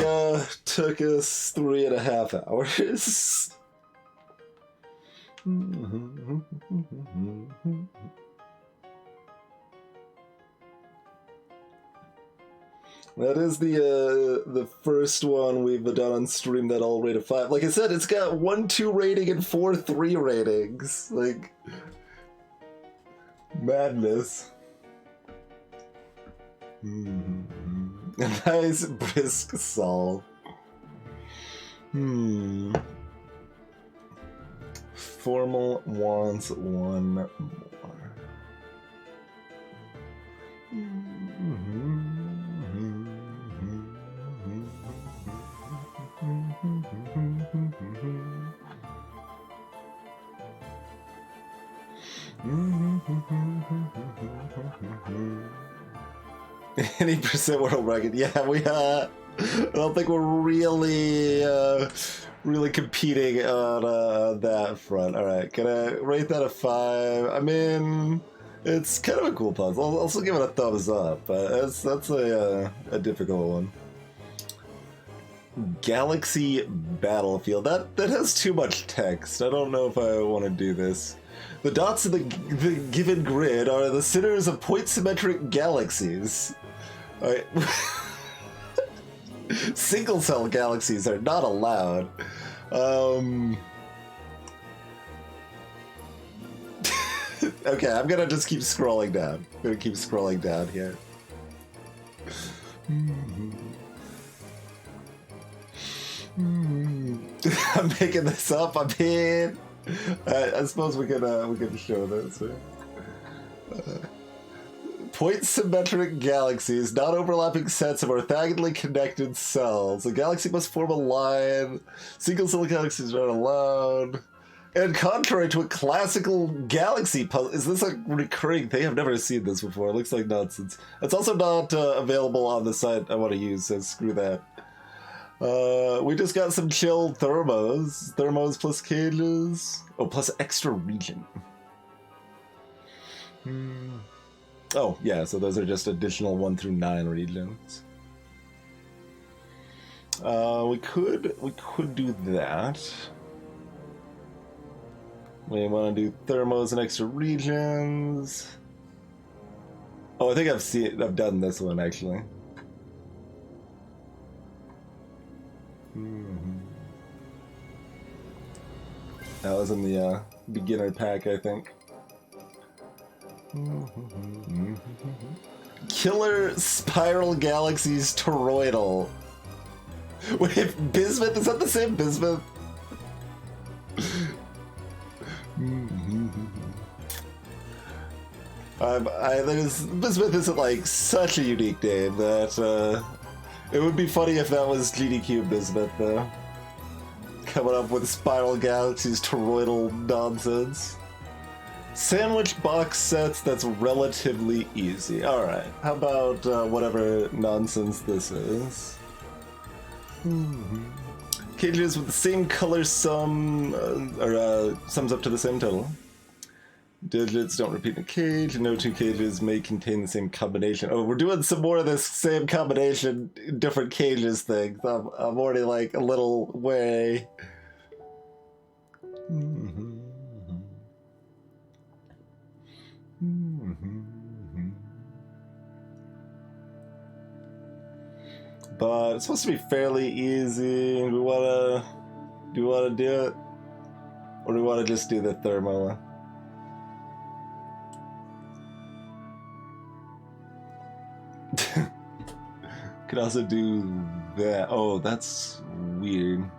took us 3.5 hours. That is the first one we've done on stream that all rated 5. Like I said, it's got 1-2 rating and 4-3 ratings. Like, madness. A nice brisk solve. Formal wants one more. Any percent world record? Yeah, we I don't think we're really really competing on that front. All right, can I rate that a 5? I mean, it's kind of a cool puzzle. I'll also give it a thumbs up, but that's a difficult one. Galaxy Battlefield. That has too much text. I don't know if I want to do this. The dots in the given grid are the centers of point-symmetric galaxies. Alright. Single-cell galaxies are not allowed. Okay, I'm gonna just keep scrolling down. I'm gonna keep scrolling down here. I'm making this up. I mean, I suppose we can show this. Point-symmetric galaxies, non-overlapping sets of orthogonally connected cells. A galaxy must form a line. Single-cell galaxies are not allowed. And contrary to a classical galaxy puzzle, is this a recurring thing? I've never seen this before. It looks like nonsense. It's also not available on the site I want to use, so screw that. We just got some chill thermos. Thermos plus cages. Oh, plus extra region. Oh, yeah, so those are just additional 1 through 9 regions. We could do that. We want to do thermos and extra regions. Oh, I think I've done this one actually. That was in the beginner pack, I think. Killer Spiral Galaxies Toroidal. Wait, Bismuth? Is that the same Bismuth? Bismuth isn't like such a unique name that it would be funny if that was GDQ Bismuth though. Coming up with Spiral Galaxies Toroidal nonsense. Sandwich box sets that's relatively easy. Alright, how about whatever nonsense this is? Cages with the same color sum, sums up to the same total. Digits don't repeat in a cage. No two cages may contain the same combination. Oh, we're doing some more of this same combination in different cages thing. I'm already like a little way. But it's supposed to be fairly easy. Do we wanna do it? Or do we wanna just do the thermo? Could also do that. Oh, that's weird.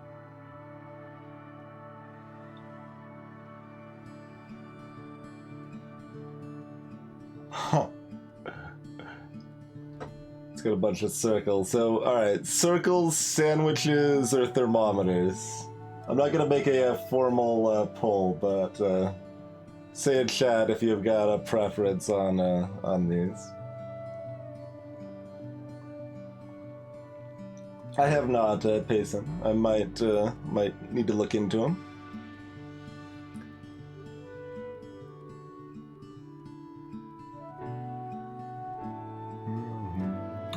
Huh. It's got a bunch of circles. So, alright. Circles, sandwiches, or thermometers? I'm not gonna make a formal poll, but say in chat if you've got a preference on these. I have not, Payson. I might need to look into them.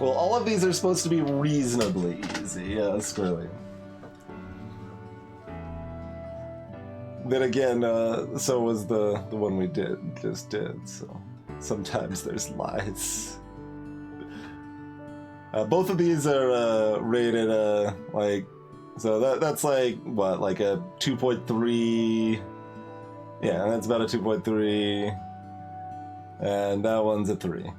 Well, all of these are supposed to be reasonably easy, yeah, Squirrely. Then again, so was the one we just did, so sometimes there's lies. Both of these are rated like, so that's like what, like a 2.3. Yeah, that's about a 2.3, and that one's a 3.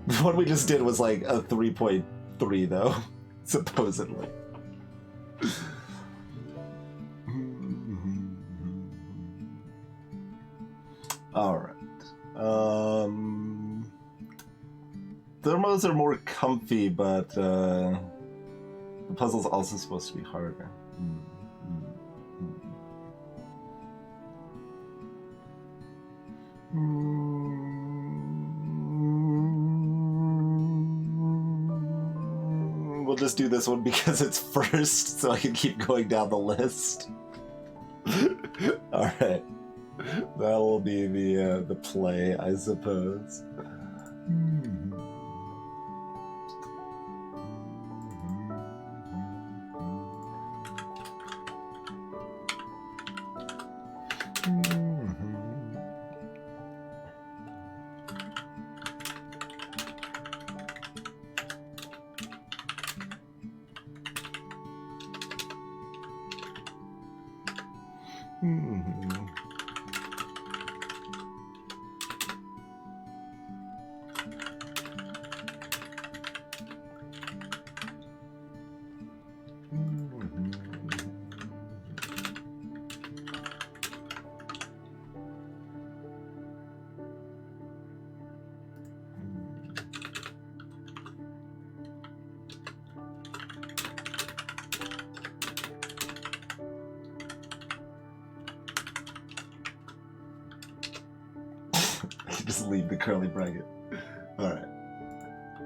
The one we just did was like a 3.3 though, supposedly. All right. Thermos are more comfy, but the puzzle's also supposed to be harder. We'll just do this one because it's first, so I can keep going down the list. All right, that'll be the play, I suppose. Just leave the curly bracket. Alright.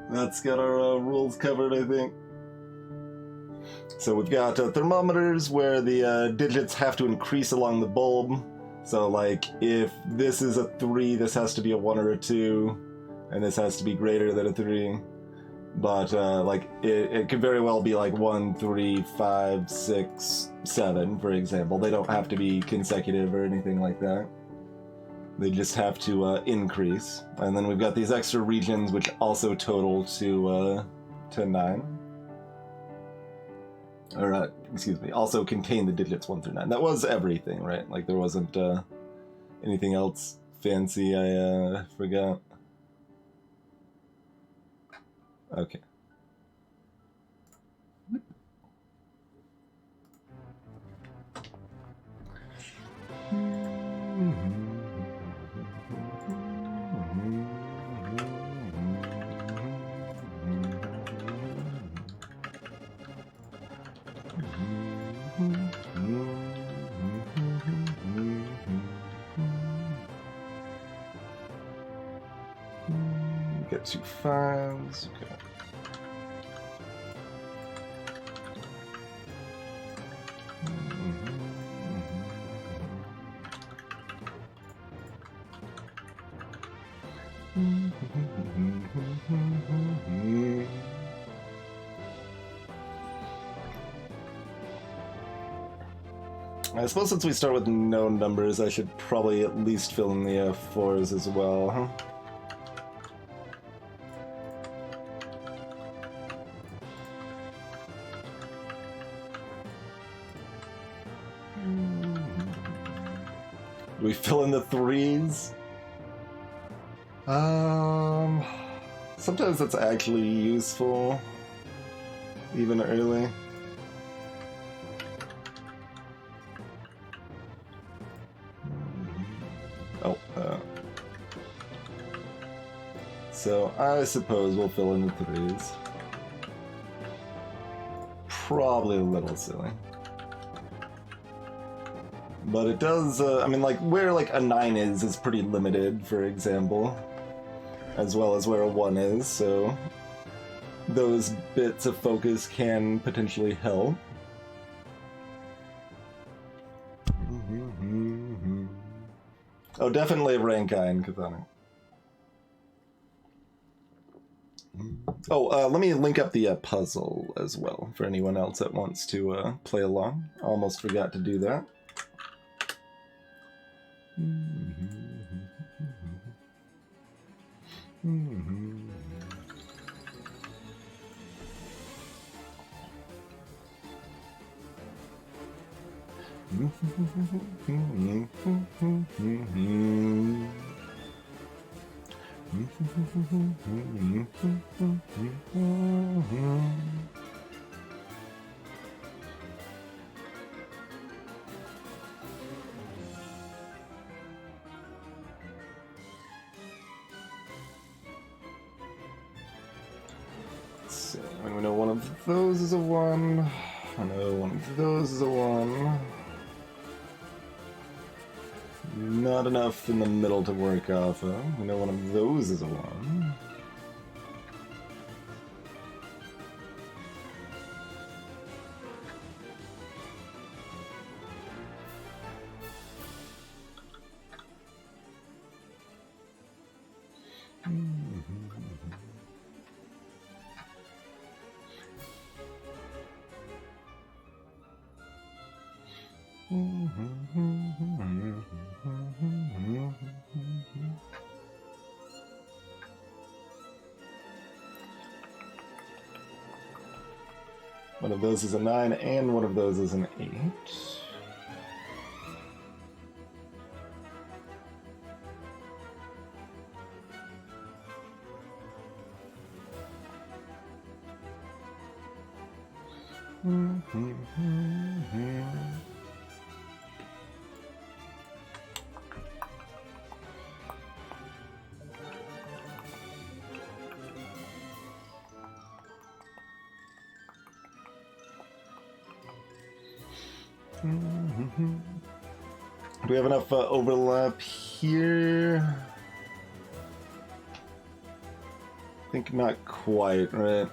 That's got our rules covered, I think. So we've got thermometers where the digits have to increase along the bulb. So like if this is a 3, this has to be a 1 or a 2, and this has to be greater than a 3. But like it could very well be like 1, 3, 5, 6, 7, for example. They don't have to be consecutive or anything like that. They just have to increase. And then we've got these extra regions which also total to 9. Or, excuse me, also contain the digits 1 through 9. That was everything, right? Like, there wasn't anything else fancy I forgot. Okay. Get 2 5s. Okay. I suppose since we start with known numbers, I should probably at least fill in the 4s as well, huh? Do we fill in the 3s? Sometimes that's actually useful, even early. So I suppose we'll fill in the 3s. Probably a little silly. But it does, I mean, like, where, like, a 9 is pretty limited, for example. As well as where a 1 is, so those bits of focus can potentially help. Oh, definitely a Rankai Chthonic. Oh, let me link up the puzzle as well for anyone else that wants to play along. Almost forgot to do that. So, we know one of those is a 1. I know one of those is a 1. Not enough in the middle to work off of. We know one of those is a 1. One of those is a 9, and one of those is an 8. Do we have enough overlap here? I think not quite, right?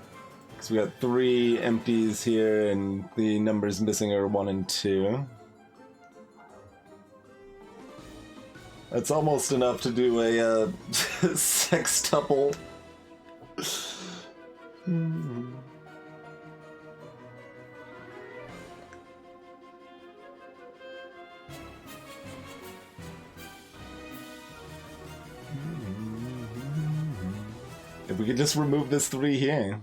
Because we got 3 empties here, and the numbers missing are 1 and 2. That's almost enough to do a sextuple. If we could just remove this 3 here.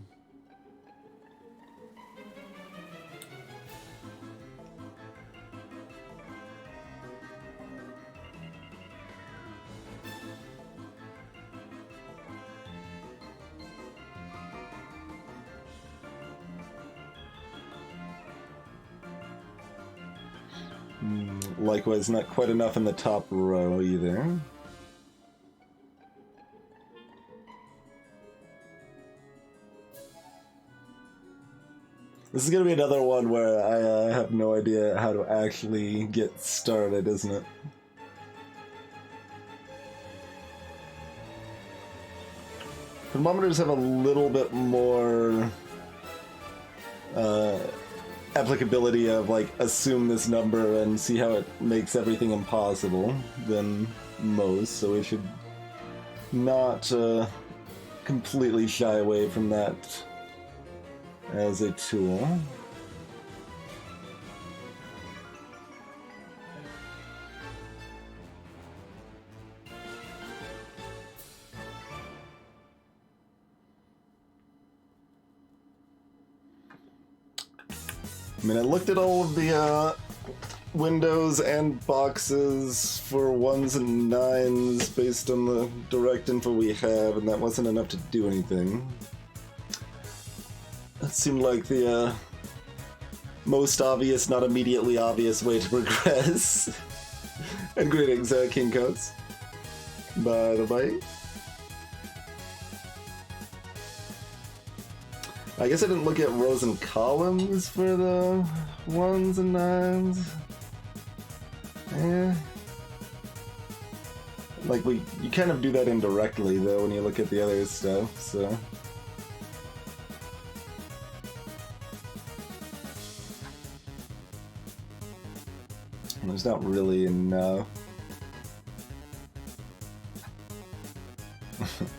Likewise, not quite enough in the top row either. This is gonna be another one where I have no idea how to actually get started, isn't it? Thermometers have a little bit more applicability of like assume this number and see how it makes everything impossible than most, so we should not completely shy away from that as a tool. I mean, I looked at all of the windows and boxes for 1s and 9s based on the direct info we have, and that wasn't enough to do anything. That seemed like the most obvious, not immediately obvious way to progress. And greetings, King Coats. By the way. I guess I didn't look at rows and columns for the 1s and 9s. Eh. Like, you kind of do that indirectly, though, when you look at the other stuff, so... There's not really enough.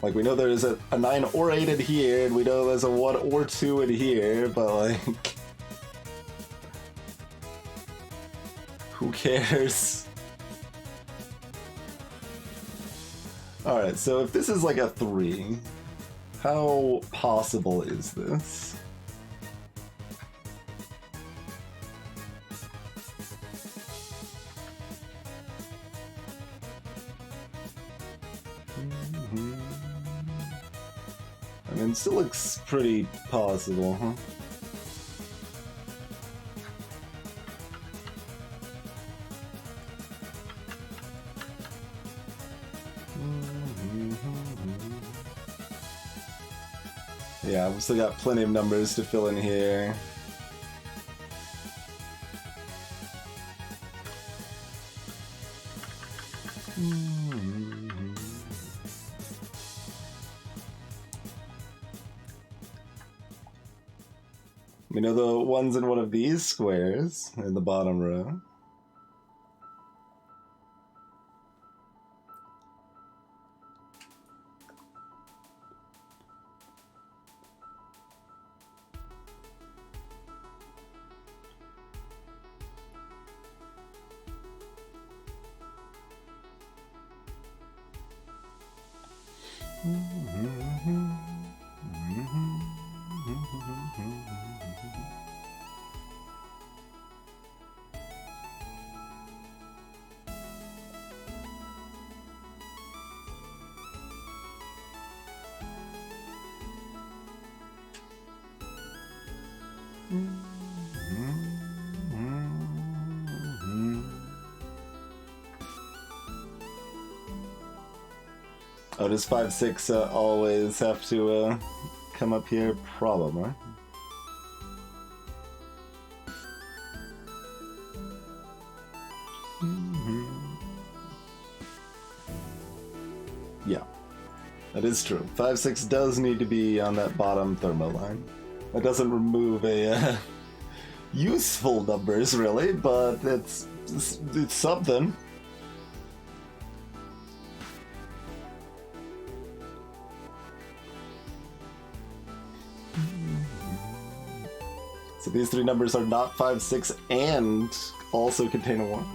Like, we know there's a 9 or 8 in here, and we know there's a 1 or 2 in here, but, like... Who cares? Alright, so if this is like a 3, how possible is this? I mean, it still looks pretty possible, huh? Yeah, we've still got plenty of numbers to fill in here. We know the 1's in one of these squares in the bottom row. Oh, does 5, 6 always have to come up here? Probably. Yeah, that is true. 5, 6 does need to be on that bottom thermo line. That doesn't remove a useful numbers, really, but it's something. So these 3 numbers are not 5, 6, and also contain a 1.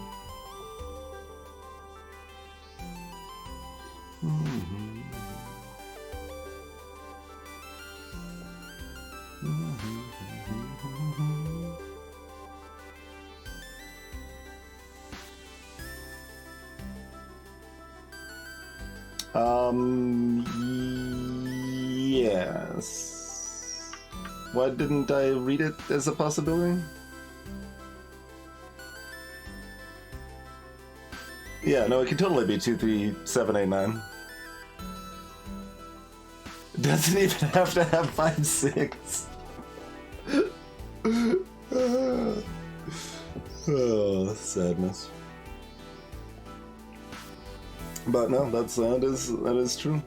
Yes. Why didn't I read it as a possibility? Yeah, no, it could totally be 23789. It doesn't even have to have 5-6. Oh, sadness. But no, that is true.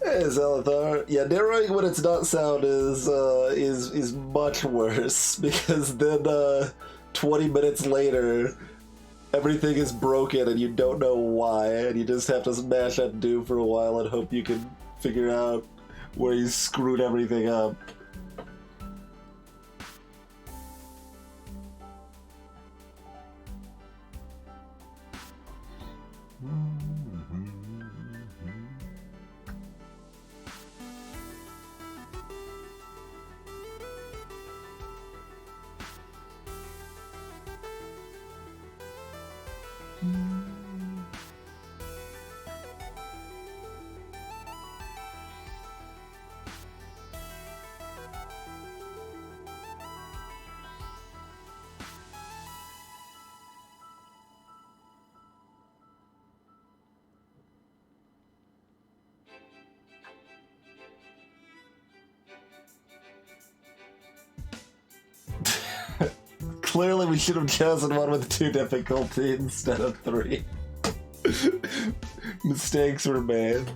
Hey, Zalathar. Yeah, narrowing when it's not sound is much worse, because then 20 minutes later everything is broken and you don't know why, and you just have to smash undo for a while and hope you can figure out where you screwed everything up. Clearly we should have chosen one with 2 difficulty instead of 3. Mistakes were made.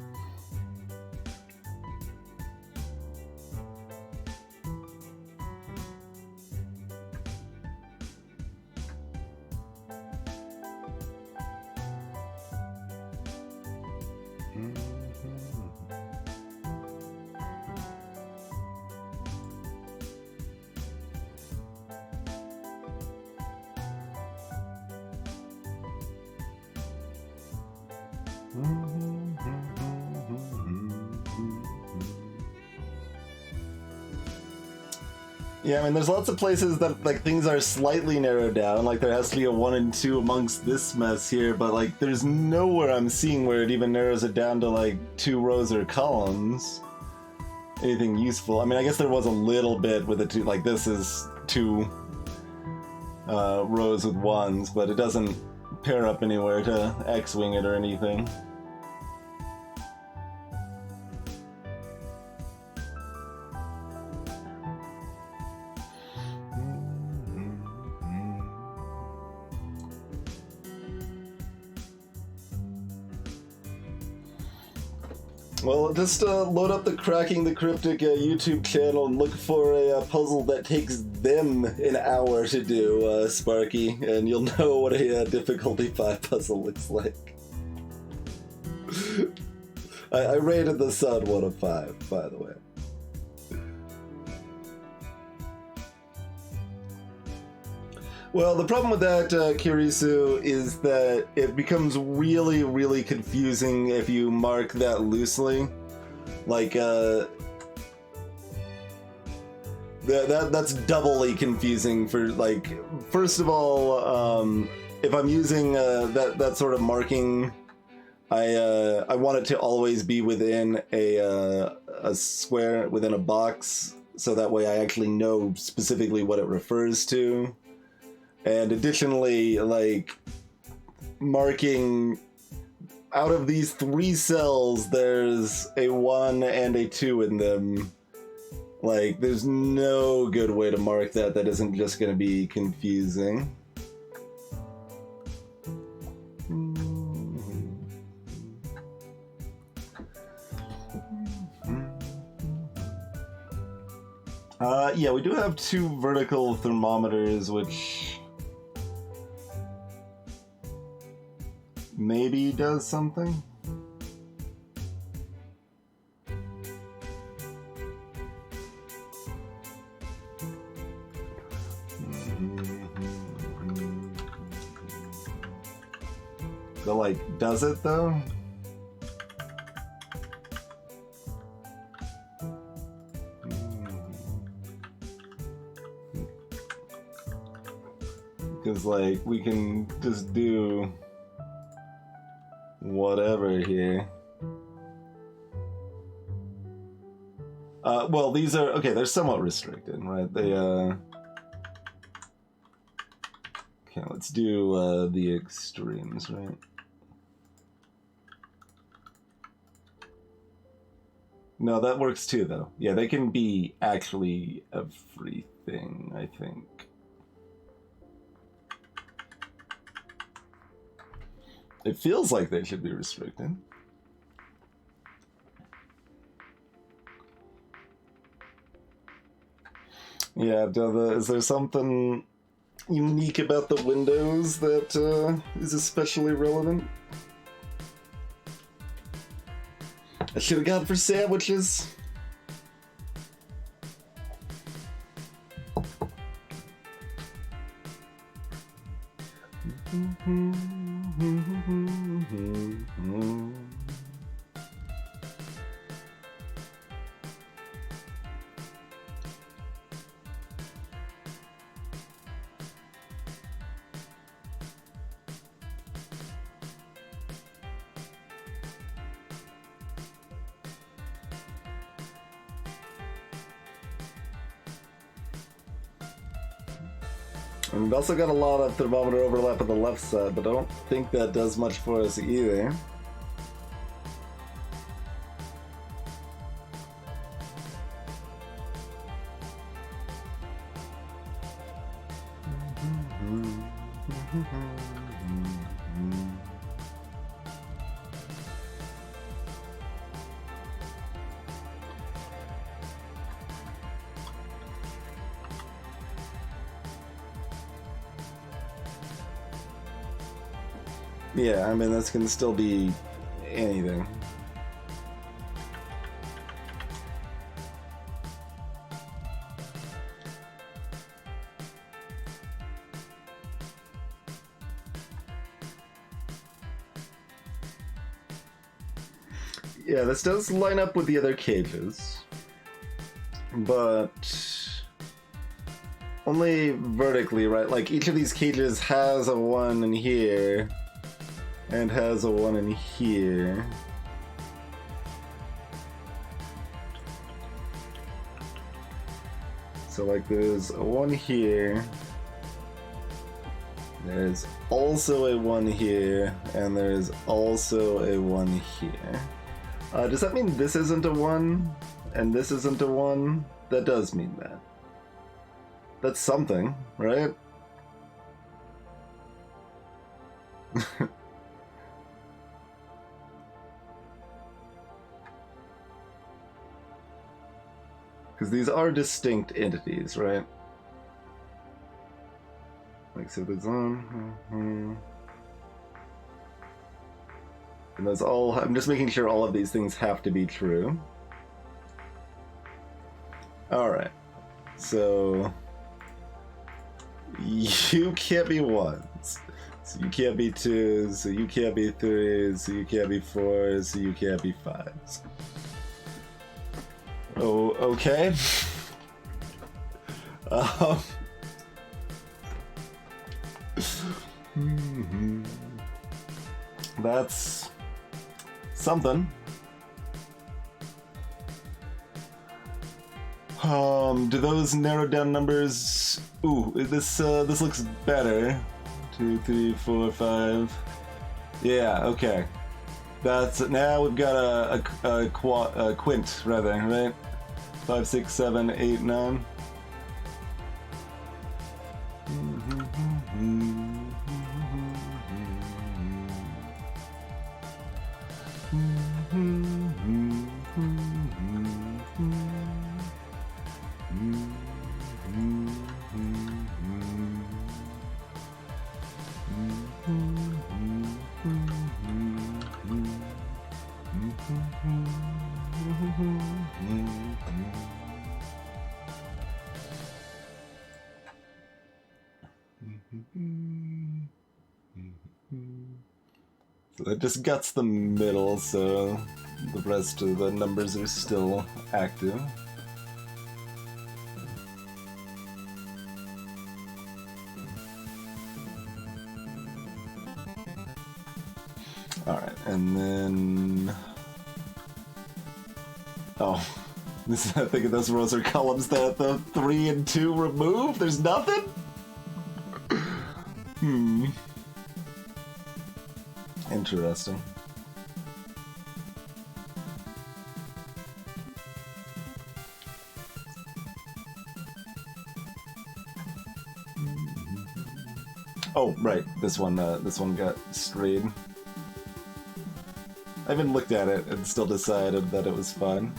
Yeah, I mean, there's lots of places that, like, things are slightly narrowed down, like there has to be a 1 and 2 amongst this mess here, but, like, there's nowhere I'm seeing where it even narrows it down to, like, 2 rows or columns. Anything useful. I mean, I guess there was a little bit with the 2, like, this is 2 rows with 1s, but it doesn't pair up anywhere to X-wing it or anything. Well, just load up the Cracking the Cryptic YouTube channel and look for a puzzle that takes them an hour to do, Sparky, and you'll know what a difficulty 5 puzzle looks like. I rated the Sun 1 of 5, by the way. Well, the problem with that, Kirisu, is that it becomes really, really confusing if you mark that loosely. Like, that's doubly confusing for, like, first of all, if I'm using that sort of marking, I want it to always be within a square, within a box, so that way I actually know specifically what it refers to. And additionally, like, marking out of these 3 cells, there's a 1 and a 2 in them. Like, there's no good way to mark that isn't just going to be confusing. Yeah, we do have 2 vertical thermometers, which maybe does something. But, like, does it though? Because, like, we can just do whatever here. Well, these are, okay, they're somewhat restricted, right? They, okay, let's do, the extremes, right? No, that works too, though. Yeah, they can be actually everything, I think. It feels like they should be restricted. Yeah, is there something unique about the windows that is especially relevant? I should have gone for sandwiches. And we've also got a lot of thermometer overlap on the left side, but I don't think that does much for us either. Yeah, I mean, this can still be anything. Yeah, this does line up with the other cages, but only vertically, right? Like, each of these cages has a one in here, and has a one in here. So, like, there's a one here, there's also a one here, and there's also a one here. Does that mean this isn't a one, and this isn't a one? That does mean that. That's something, right? Because these are distinct entities, right? Like, so there's on. And those all. I'm just making sure all of these things have to be true. Alright. So. You can't be ones. So you can't be twos. So you can't be threes. So you can't be fours. So you can't be fives. Oh, okay. That's something. Do those narrowed down numbers? Ooh, this looks better. 2, 3, 4, 5. Yeah, okay. That's now we've got a quint rather, right? 5, 6, 7, 8, 9. So that just guts the middle, so the rest of the numbers are still active. And then... Oh. I think those rows are columns that the 3 and 2 remove? There's nothing? Interesting. Oh, right. This one got strayed. I haven't looked at it and still decided that it was fun.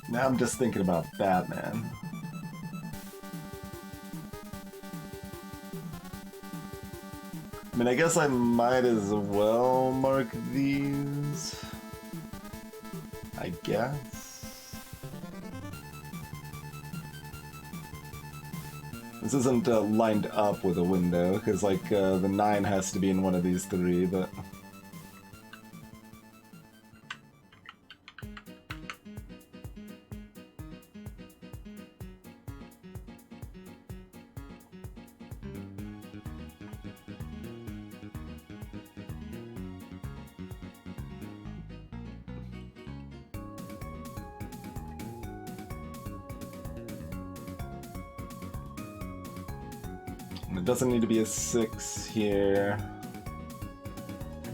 Now I'm just thinking about Batman. I mean, I guess I might as well mark these. I guess. This isn't lined up with a window, because like the 9 has to be in one of these 3, but... It doesn't need to be a 6 here.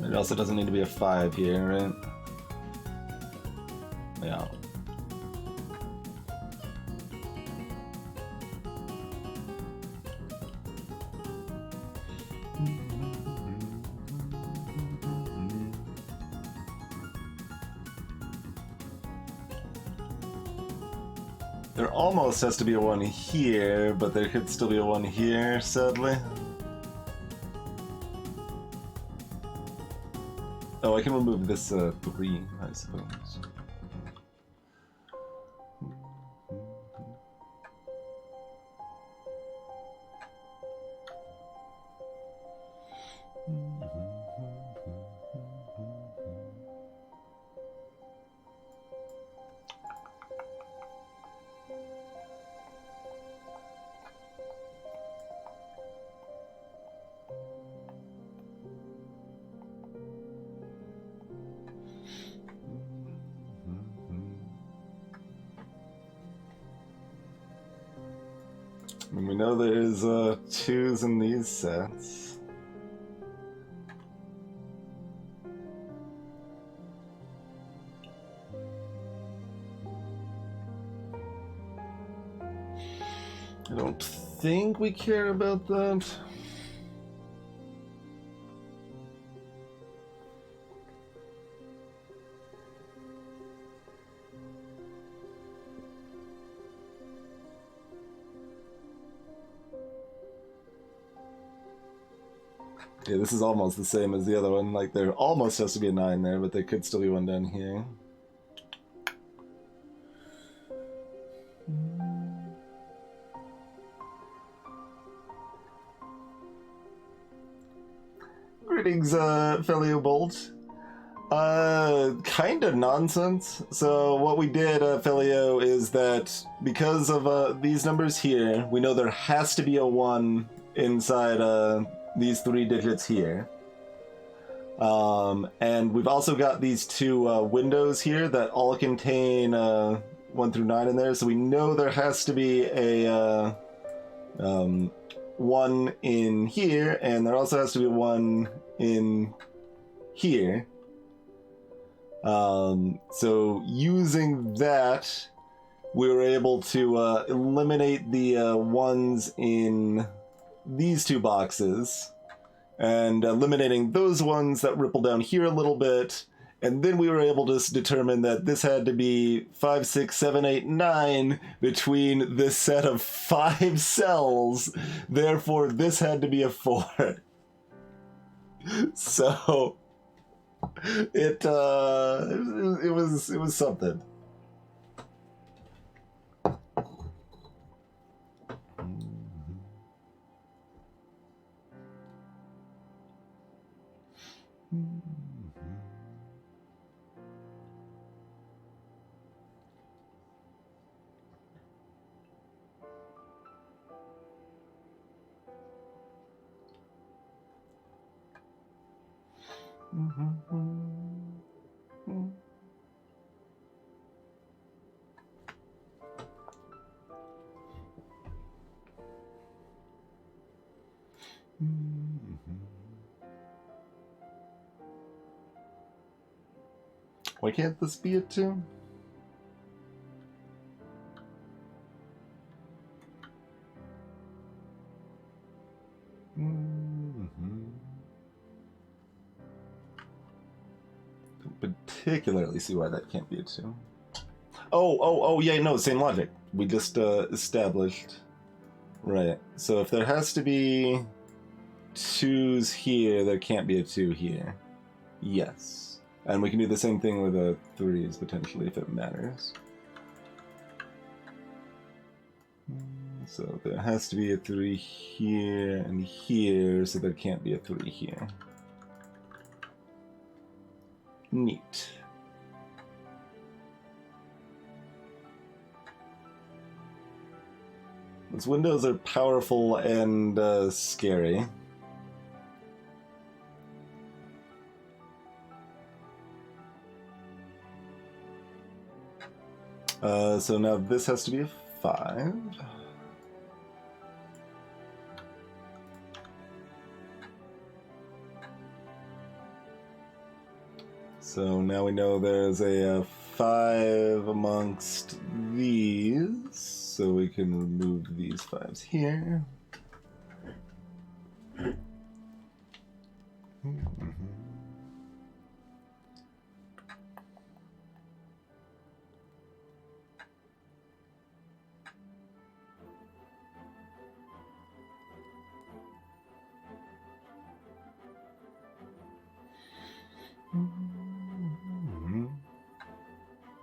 It also doesn't need to be a 5 here, right? Yeah. There almost has to be a 1 here, but there could still be a 1 here, sadly. Oh, I can remove this 3, I suppose. And we know there's 2s in these sets. I don't think we care about that. Yeah, this is almost the same as the other one. Like, there almost has to be a 9 there, but there could still be one down here. Greetings, Felio Bolt. Kinda nonsense. So what we did, Felio, is that because of these numbers here, we know there has to be a 1 inside these 3 digits here. And we've also got these 2 windows here that all contain 1 through 9 in there, so we know there has to be a 1 in here, and there also has to be a 1 in here. So using that, we were able to eliminate the ones in these 2 boxes, and eliminating those ones that ripple down here a little bit, And then we were able to determine that this had to be 5, 6, 7, 8, 9 between this set of 5 cells. Therefore, this had to be a 4. So it was something. Why can't this be a 2? Don't particularly see why that can't be a 2. Oh, yeah, no, same logic. We just established. Right. So if there has to be 2s here, there can't be a 2 here. Yes. And we can do the same thing with 3s, potentially, if it matters. So there has to be a 3 here and here, so there can't be a 3 here. Neat. Those windows are powerful and scary. So now this has to be a 5. So now we know there's a 5 amongst these, so we can remove these 5s here.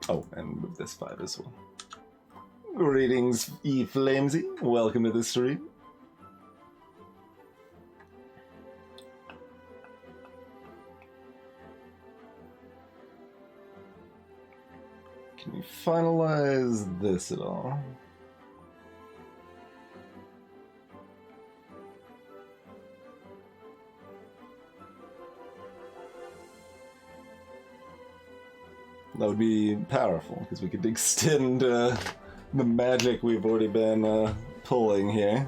Oh, and move this 5 as well. Greetings, E-Flamesy. Welcome to the stream. Can you finalize this at all? That would be powerful, because we could extend the magic we've already been pulling here.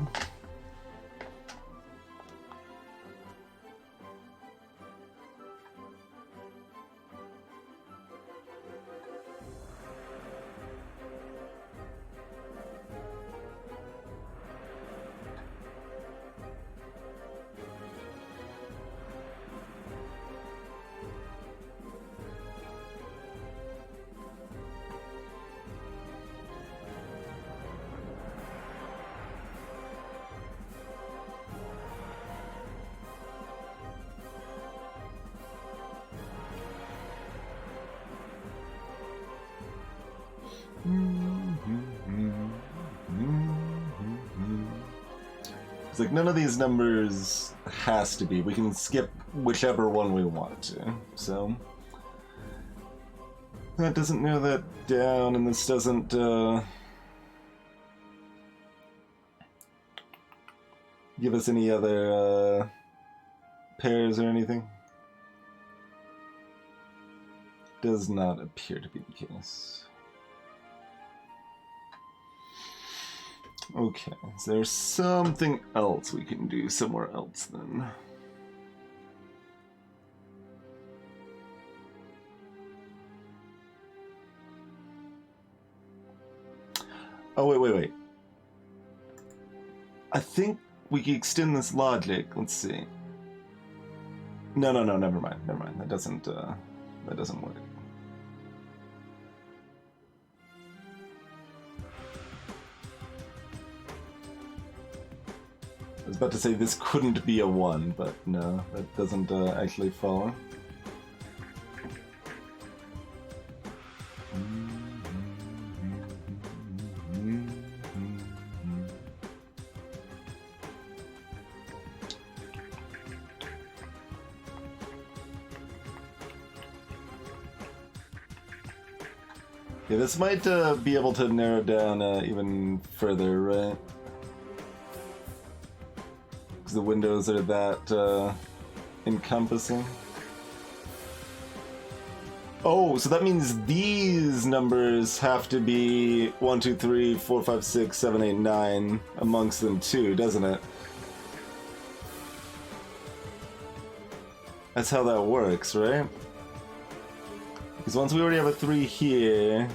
It's like none of these numbers has to be. We can skip whichever one we want to. So that doesn't narrow that down, and this doesn't give us any other pairs or anything. Does not appear to be the case. Okay, so there's something else we can do somewhere else then. Oh, wait. I think we can extend this logic. Let's see. No, never mind. That doesn't that doesn't work. I was about to say this couldn't be a 1, but no, that doesn't actually follow. Yeah, this might be able to narrow down even further, right? Because the windows are that encompassing. Oh, so that means these numbers have to be 1, 2, 3, 4, 5, 6, 7, 8, 9 amongst them too, doesn't it? That's how that works, right? Because once we already have a 3 here,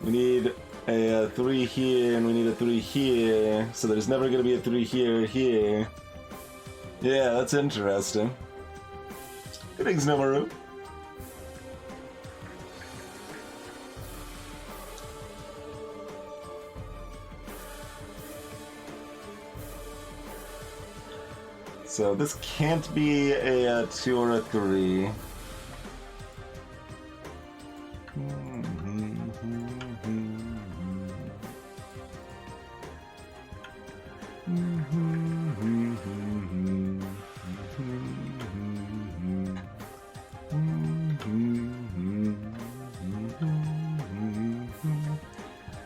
we need a 3 here, and we need a 3 here, so there's never going to be a 3 here or here. Yeah, that's interesting. Greetings, Nomaru. So this can't be a 2 or a 3.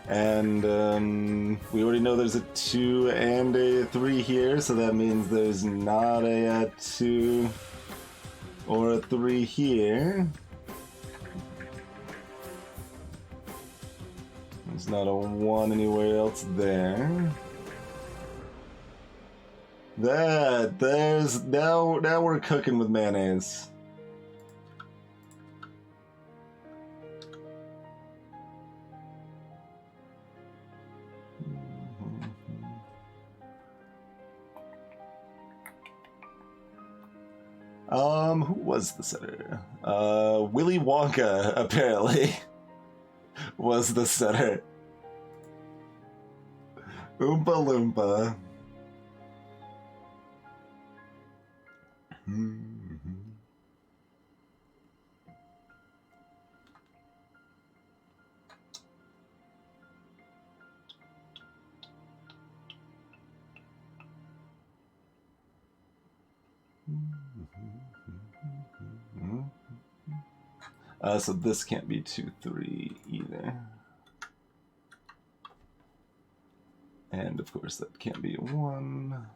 And we already know there's a 2 and a 3 here, so that means there's not a 2 or a 3 here. There's not a 1 anywhere else there. Now we're cooking with mayonnaise. Who was the setter? Willy Wonka, apparently, was the setter. Oompa Loompa. So this can't be 2, 3 either. And of course that can't be a 1.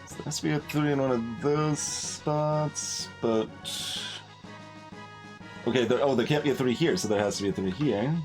So there has to be a 3 in one of those spots, but... Okay, there can't be a 3 here, so there has to be a 3 here.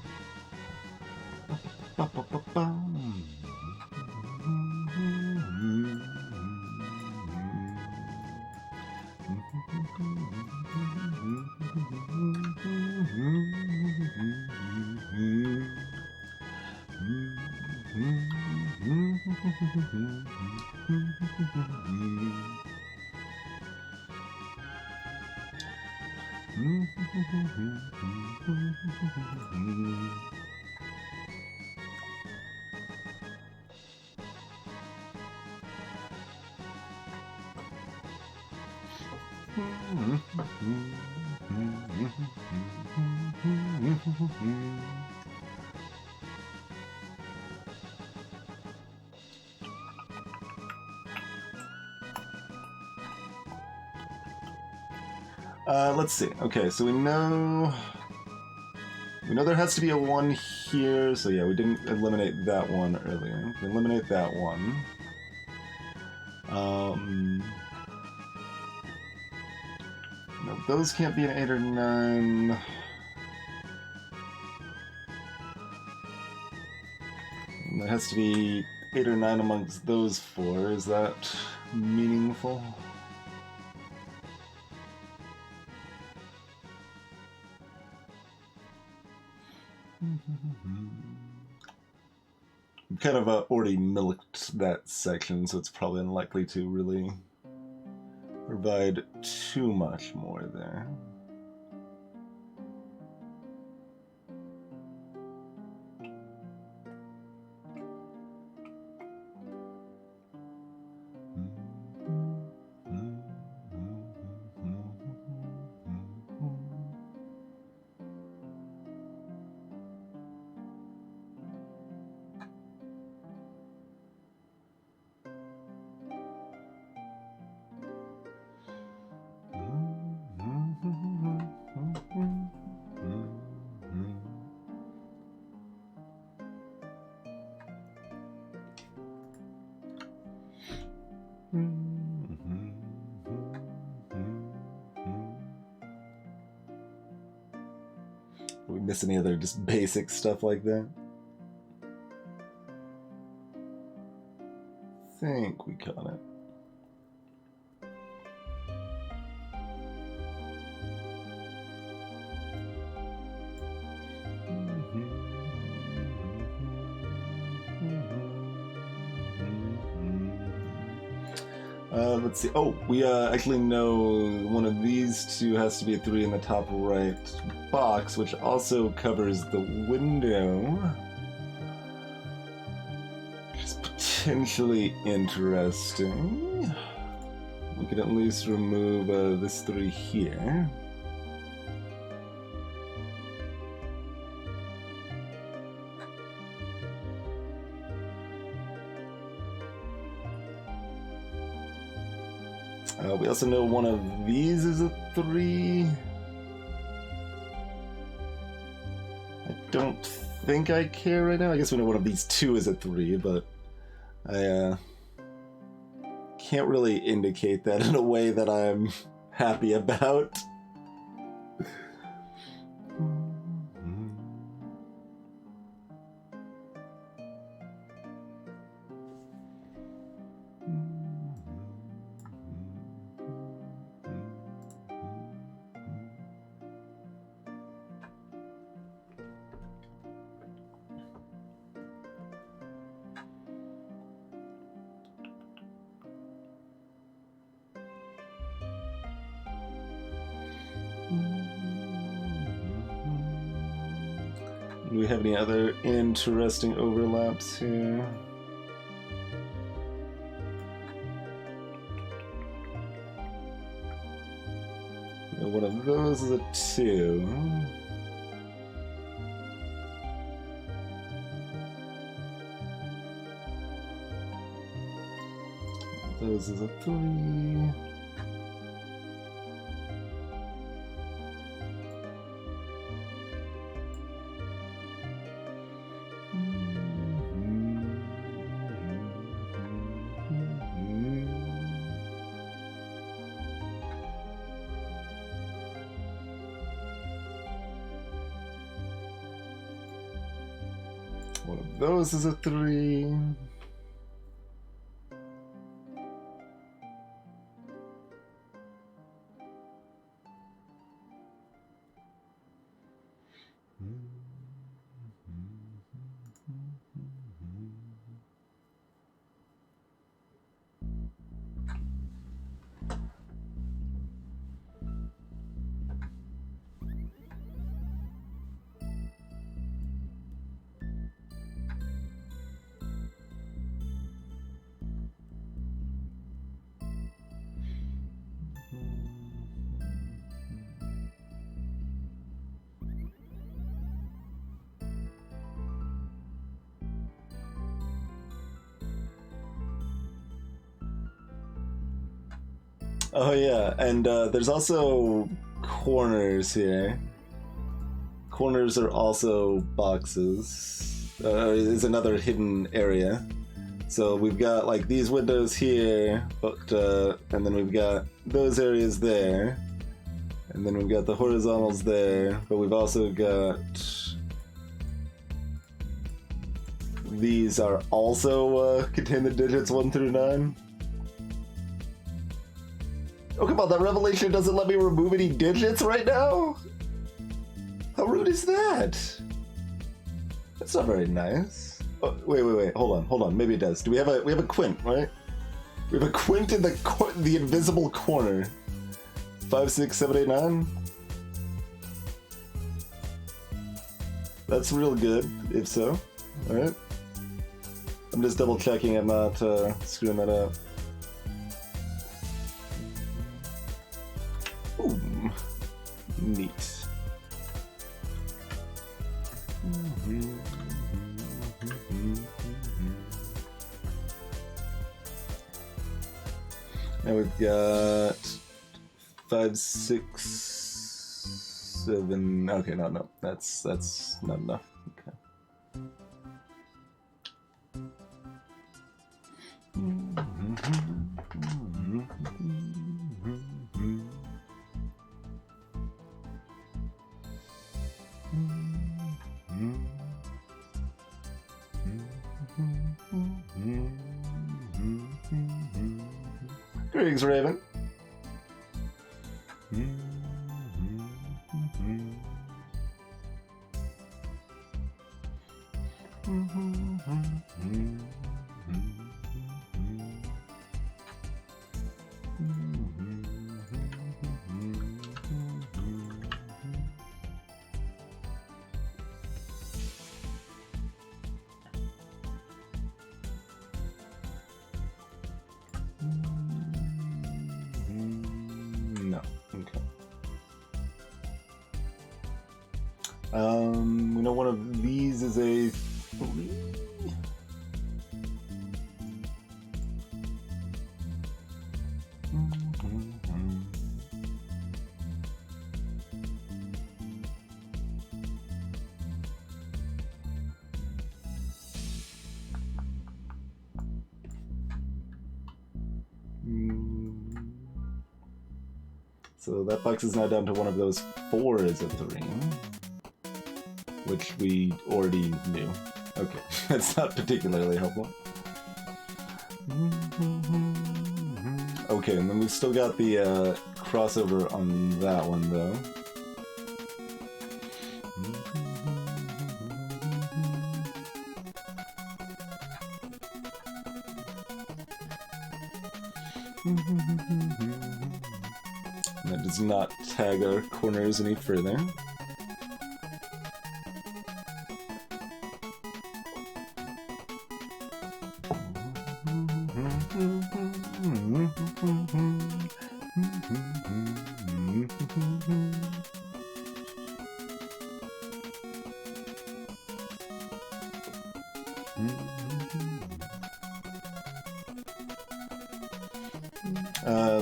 Let's see. Okay, so we know there has to be a 1 here, so yeah, we didn't eliminate that one earlier. We eliminate that one. No, those can't be an 8 or 9. And there has to be 8 or 9 amongst those 4. Is that meaningful? We've kind of already milked that section, so it's probably unlikely to really provide too much more there. Do we miss any other just basic stuff like that? I think we caught it. Let's see. Oh, we actually know one of these two has to be a 3 in the top right box, which also covers the window. Which is potentially interesting. We can at least remove this 3 here. We also know one of these is a 3. I don't think I care right now. I guess we know one of these 2 is a 3, but I can't really indicate that in a way that I'm happy about. Do we have any other interesting overlaps here? One of those is a 2. Those is a 3. One of those is a 3. Oh yeah, and there's also corners here. Corners are also boxes. Is another hidden area. So we've got like these windows here, but and then we've got those areas there, and then we've got the horizontals there. But we've also got these are also contain the digits 1 through 9. Oh, come on, that revelation doesn't let me remove any digits right now? How rude is that? That's not very nice. Oh, wait. Hold on. Maybe it does. Do we have a quint, right? We have a quint in the invisible corner. 5, 6, 7, 8, 9. That's real good, if so. All right. I'm just double checking I'm not screwing that up. Ooh, neat. Now we've got 5, 6, 7. Okay, no, that's not enough. Okay. Greetings, Raven. No. Okay. We know one of these is a 3. So that box is now down to one of those 4 is a 3. Which we already knew. Okay, that's not particularly helpful. Okay, and then we've still got the crossover on that one, though. That does not tag our corners any further.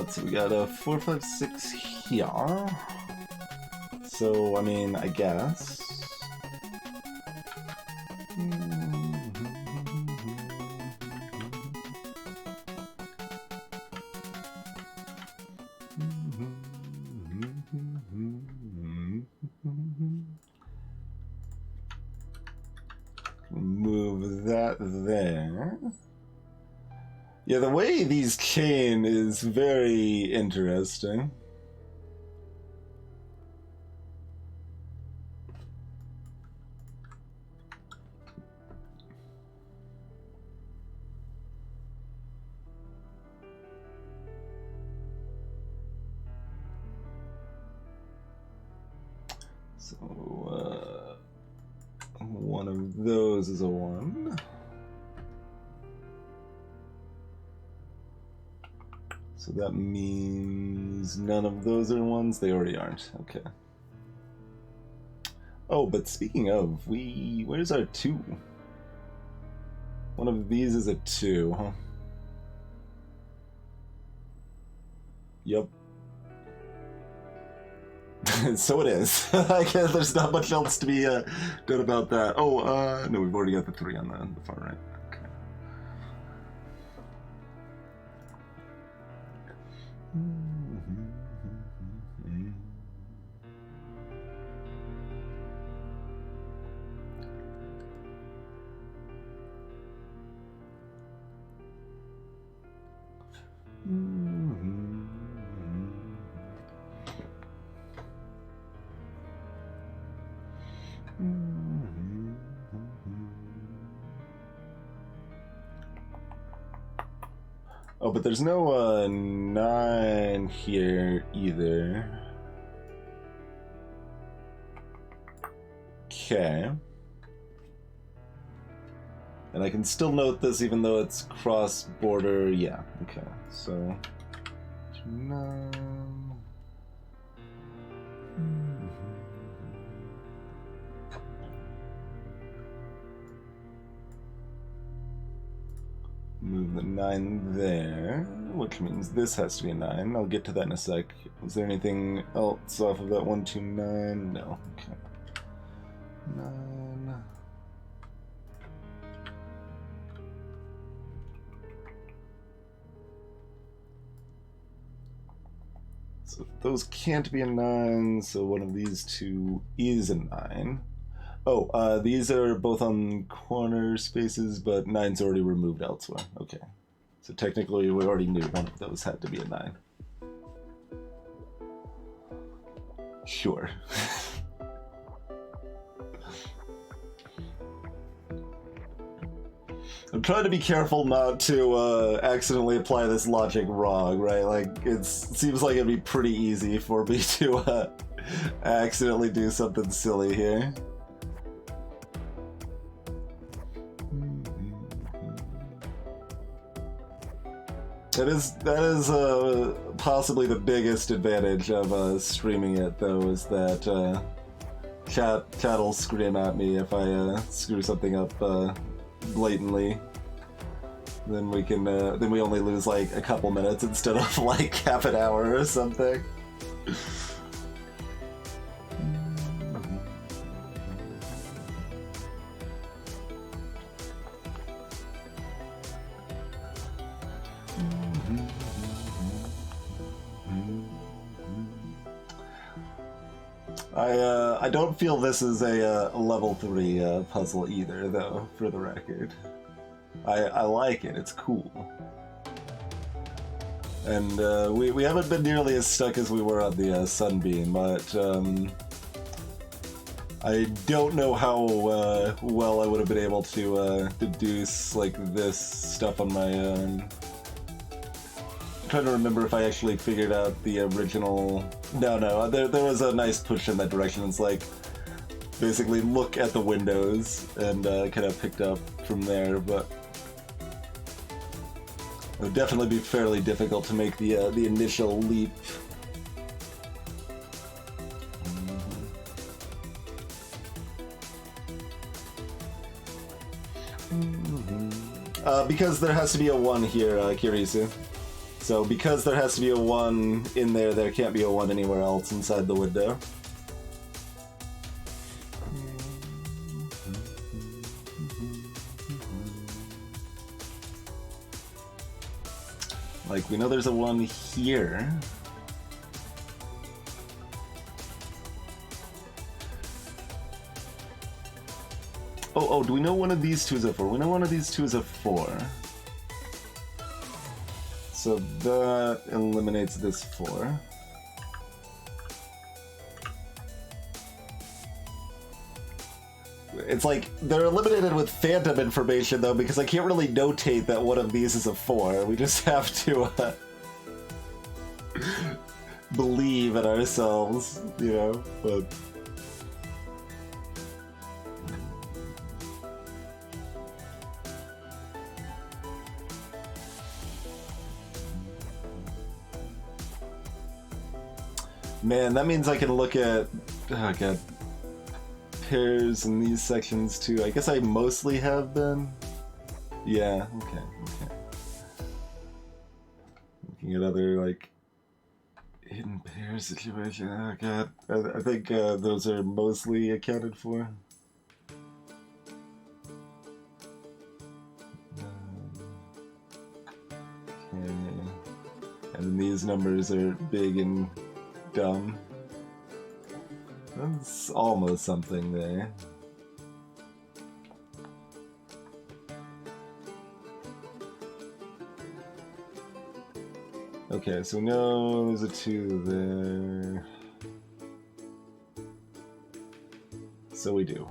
So we got a 4, 5, 6 here. So, I mean, I guess. Move that there. Yeah, the way these chain is very interesting. So, one of those is a 1. So that means none of those are 1s. They already aren't. Okay. Oh, but speaking of, where's our 2? One of these is a 2, huh? Yep. So it is. I guess there's not much else to be good about that. Oh, no, we've already got the 3 on the far right. Okay. Oh, but there's no 9 here either. Okay. And I can still note this even though it's cross-border. Yeah, okay. So, 9. Move the 9 there, which means this has to be a 9. I'll get to that in a sec. Is there anything else off of that 1, 2, 9? No. Okay. 9. So those can't be a 9, so one of these two is a 9. Oh, these are both on corner spaces, but 9's already removed elsewhere. Okay. So technically we already knew one of those had to be a 9. Sure. I'm trying to be careful not to accidentally apply this logic wrong, right? Like, it seems like it'd be pretty easy for me to accidentally do something silly here. That is possibly the biggest advantage of streaming it, though, is that chat'll scream at me if I screw something up blatantly. Then we can then we only lose like a couple minutes instead of like half an hour or something. I don't feel this is a level 3 puzzle either, though, for the record. I like it, it's cool. And we haven't been nearly as stuck as we were on the Sunbeam, but I don't know how well I would have been able to deduce like this stuff on my own. I'm trying to remember if I actually figured out the original... No, there was a nice push in that direction. It's like, basically look at the windows and kind of picked up from there, but it would definitely be fairly difficult to make the initial leap. Because there has to be a 1 here, Kirisu. So because there has to be a 1 in there, there can't be a 1 anywhere else inside the window. Like, we know there's a 1 here. Oh, do we know one of these two is a 4? We know one of these two is a 4. So that eliminates this 4. It's like, they're eliminated with phantom information, though, because I can't really notate that one of these is a 4. We just have to believe in ourselves, you know, but... Man, that means I can look at... Oh, God. Pairs in these sections, too. I guess I mostly have been. Yeah, okay. Looking at other, like, hidden pair situation. Oh, God. I think those are mostly accounted for. Okay. And then these numbers are big and dumb. That's almost something there. Okay, so we know there's a 2 there. So we do.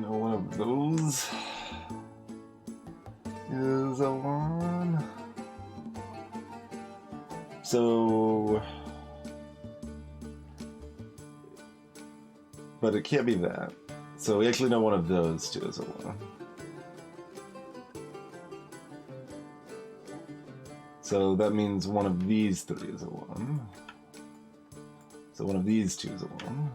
know, one of those is a 1. So... But it can't be that. So we actually know one of those two is a 1. So that means one of these 3 is a 1. So one of these 2 is a 1.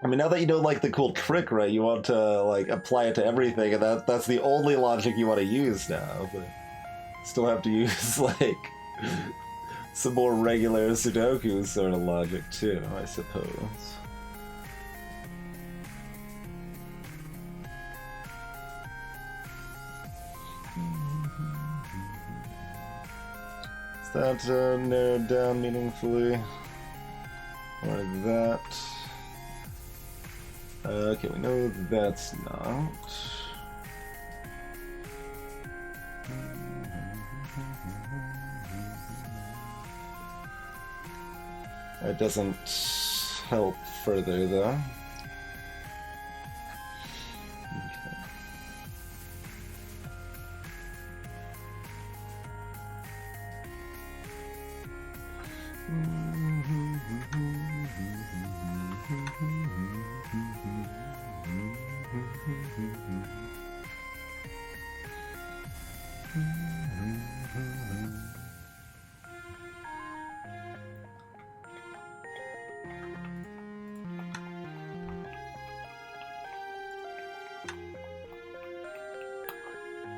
I mean, now that you know, like, the cool trick, right, you want to, like, apply it to everything, and that's the only logic you want to use now, but still have to use, like, some more regular Sudoku sort of logic, too, I suppose. Is that narrowed down meaningfully? Like that. Okay, we know that's not. That doesn't help further, though.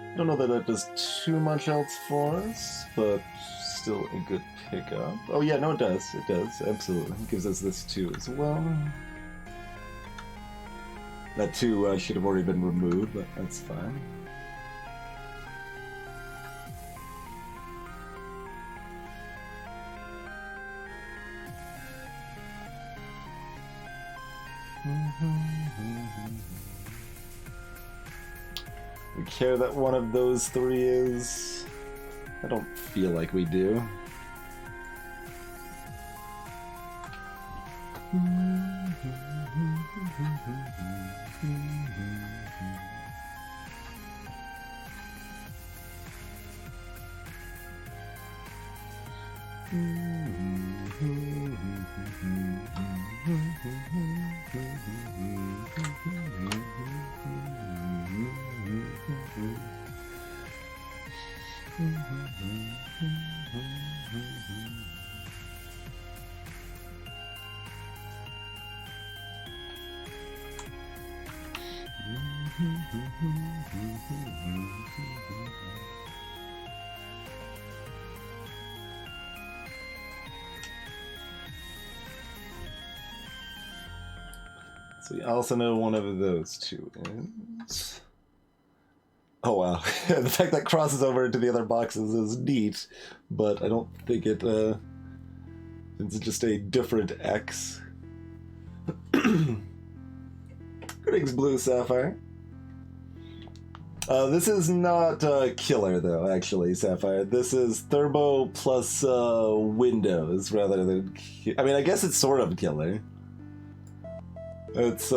I don't know that it does too much else for us, but still a good pickup. Oh yeah, no it does. It does, absolutely. It gives us this 2 as well. That 2 should have already been removed, but that's fine. We care that one of those 3 is... I don't feel like we do. So we also know one of those 2 is... Oh wow, the fact that crosses over into the other boxes is neat, but I don't think it, it's just a different X. Greetings, Blue Sapphire. This is not killer, though, actually, Sapphire. This is Turbo plus Windows, rather than... I mean, I guess it's sort of killer. It's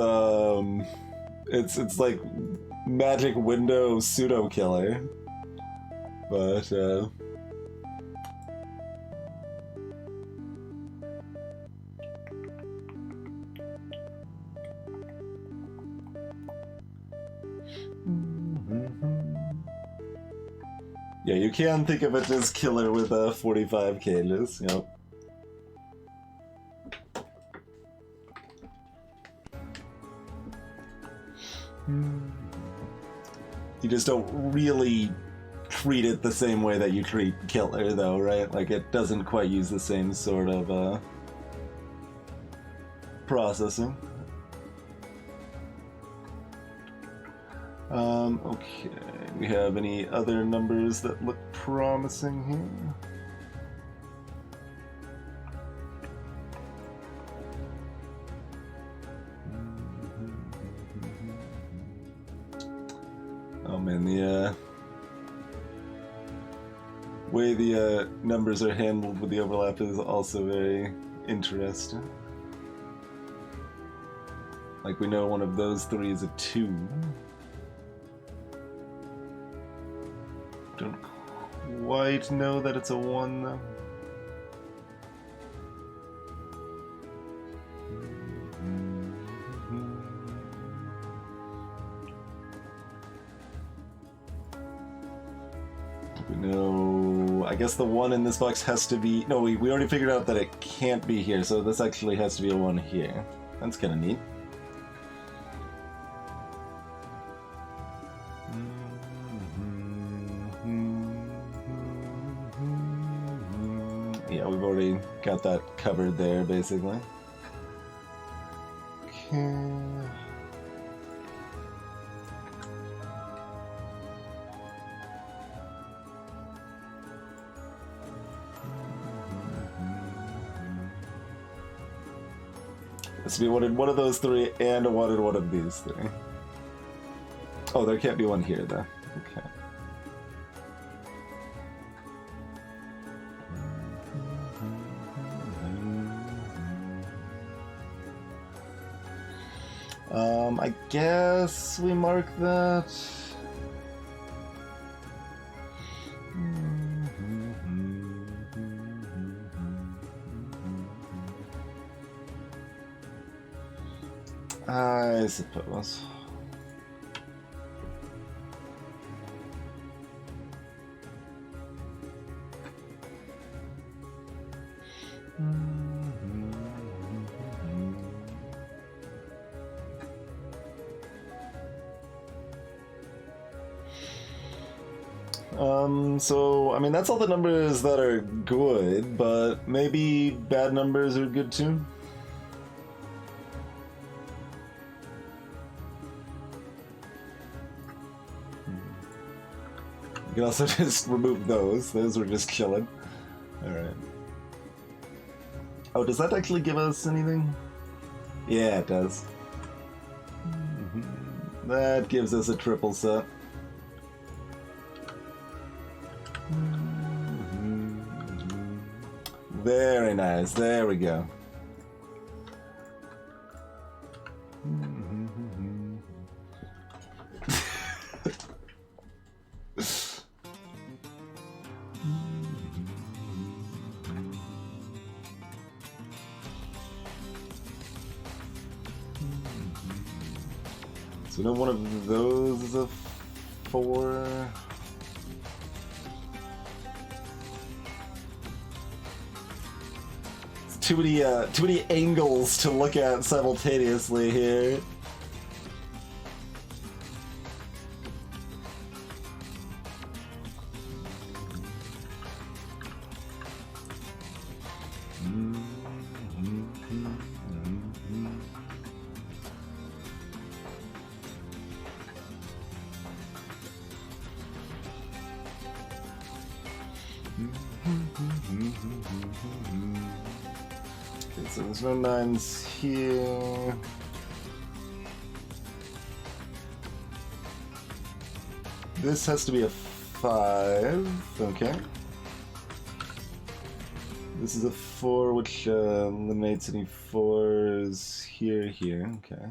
like magic window pseudo killer, but yeah, you can think of it as killer with 45 cages. Yep. You just don't really treat it the same way that you treat killer, though, right? Like, it doesn't quite use the same sort of processing. Okay, we have any other numbers that look promising here? way the numbers are handled with the overlap is also very interesting. Like, we know one of those three is a 2. Don't quite know that it's a 1, though. We know... I guess the 1 in this box has to be... No, we already figured out that it can't be here, so this actually has to be a 1 here. That's kind of neat. Yeah, we've already got that covered there, basically. Okay. So we wanted one of those three and wanted one of these three. Oh, there can't be one here, though. Okay. I guess we mark that. I suppose. So, I mean, that's all the numbers that are good, but maybe bad numbers are good too? You can also just remove those. Those were just killing. Alright. Oh, does that actually give us anything? Yeah, it does. That gives us a triple set. Very nice. There we go. So, one of those is a 4. Too many angles to look at simultaneously here. Okay, so there's no 9s here. This has to be a 5. Okay. This is a 4, which eliminates any 4s here. Okay.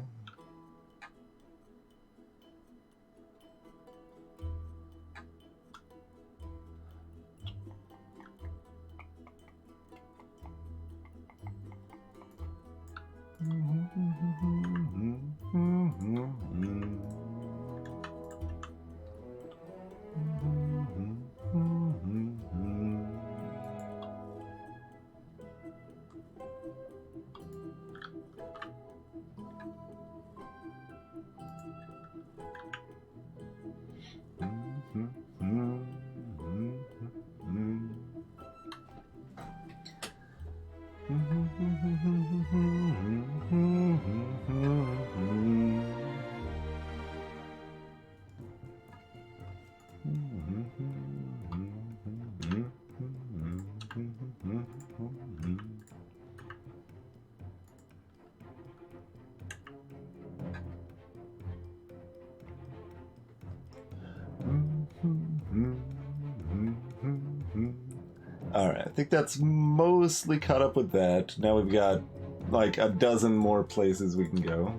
Alright, I think that's mostly caught up with that. Now we've got like a dozen more places we can go.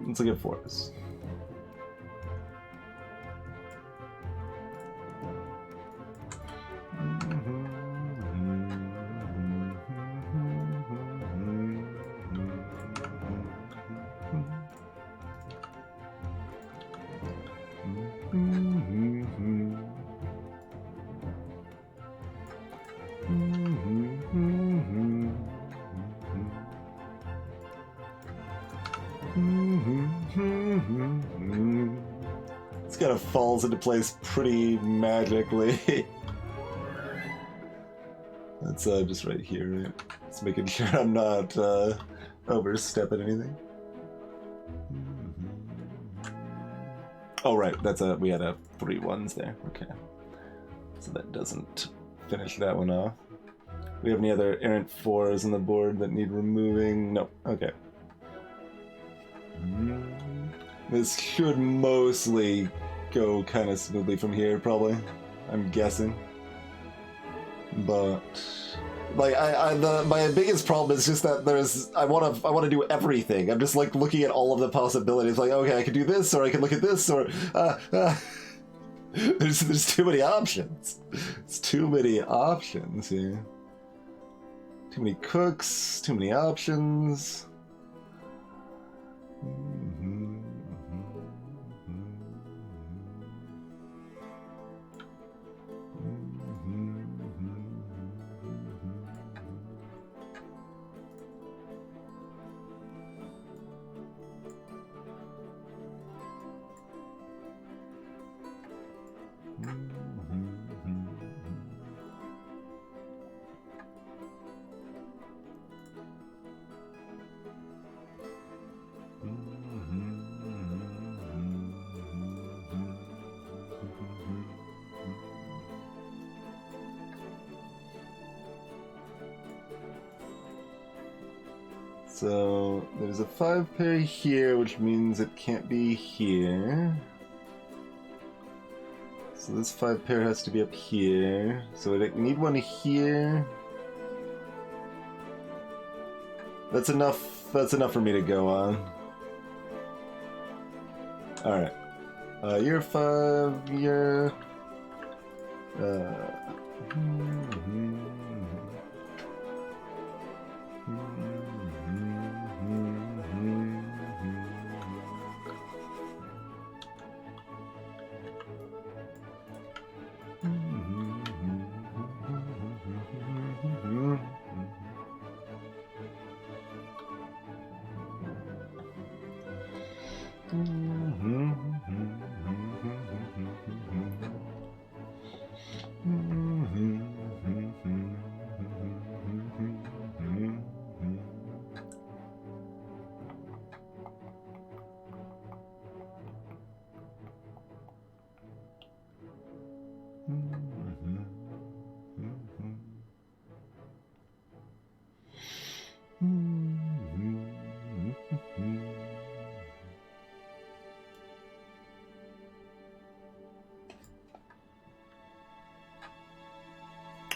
Let's look at fours. This kind of falls into place pretty magically. That's just right here, right? Just making sure I'm not overstepping anything. Oh right, that's we had 3 ones there. Okay, so that doesn't finish that one off. We have any other errant 4s on the board that need removing? No. Okay. This should mostly go kind of smoothly from here, probably. I'm guessing. But like my biggest problem is just that I want to do everything. I'm just like looking at all of the possibilities. Like, okay, I could do this, or I could look at this, or there's too many options. It's too many options here. Too many cooks. Too many options. So there's a 5 pair here, which means it can't be here. So this 5 pair has to be up here. So we need one here. That's enough. That's enough for me to go on. All right. You're 5. You're.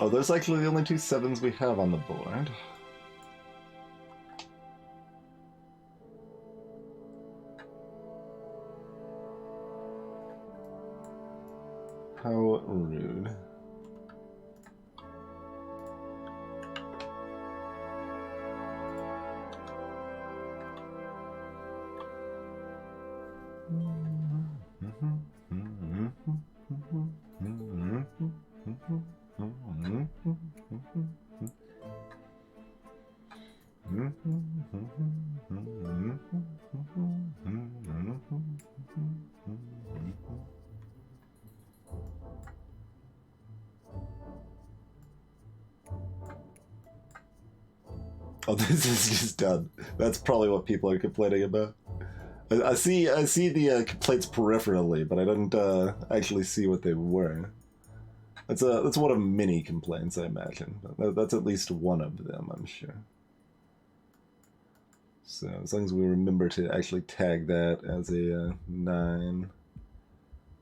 Oh, those are actually the only 2 7s we have on the board. How rude. Oh, this is just done. That's probably what people are complaining about. I see the complaints peripherally, but I didn't actually see what they were. That's one of many complaints, I imagine. That's at least one of them, I'm sure. So as long as we remember to actually tag that as a 9,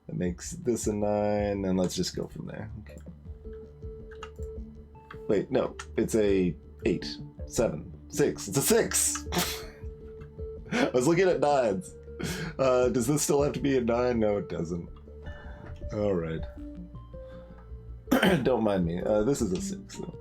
that makes this a 9, and let's just go from there. Okay. Wait, no, it's a 8, 7, 6. It's a 6. I was looking at 9s. Does this still have to be a 9? No, it doesn't. All right. Don't mind me. This is a 6, though.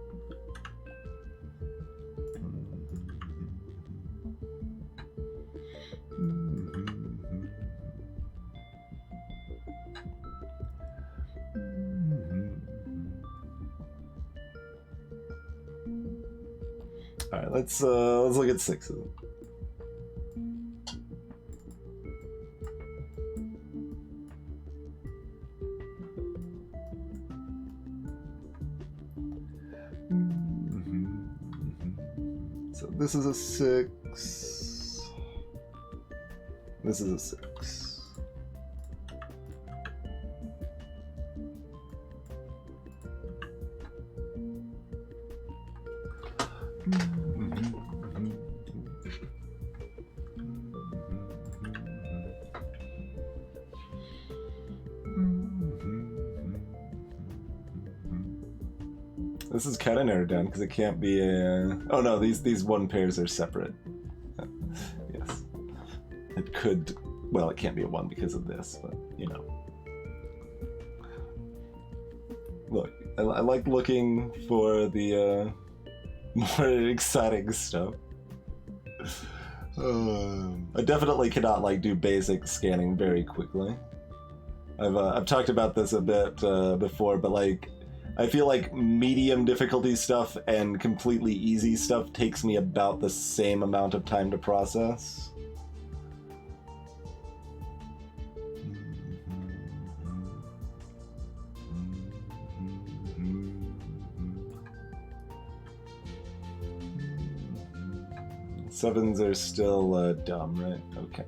All right, let's look at 6s. So this is a 6. This is a 6. This is kind of narrowed down because it can't be a... Oh no, these one pairs are separate. Yes. It could... Well, it can't be a 1 because of this, but, you know. Look, I like looking for the more exciting stuff. I definitely cannot, like, do basic scanning very quickly. I've talked about this a bit before, but, like, I feel like medium difficulty stuff and completely easy stuff takes me about the same amount of time to process. Sevens are still dumb, right? Okay.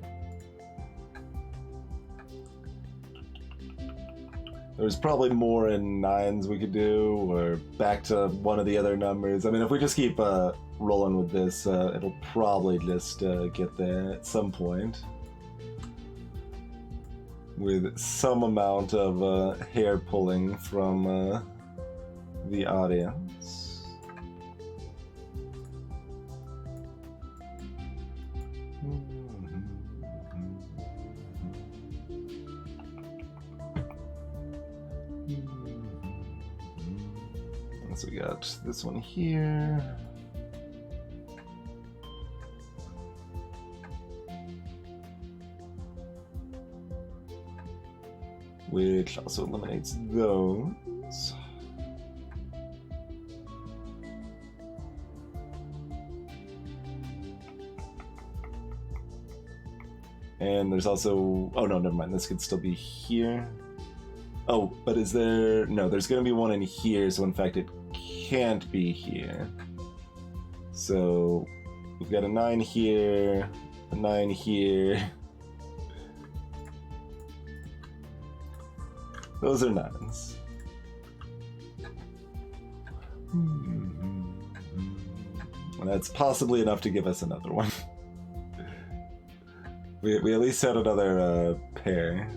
There's probably more in 9s we could do, or back to one of the other numbers. I mean, if we just keep rolling with this, it'll probably just get there at some point. With some amount of hair pulling from the audience. So we got this one here. Which also eliminates those. And there's also... Oh no, never mind. This could still be here. Oh, but is there... No, there's going to be one in here, so in fact it can't be here. So we've got a 9 here, a 9 here. Those are 9s. And that's possibly enough to give us another one. we at least had another pair.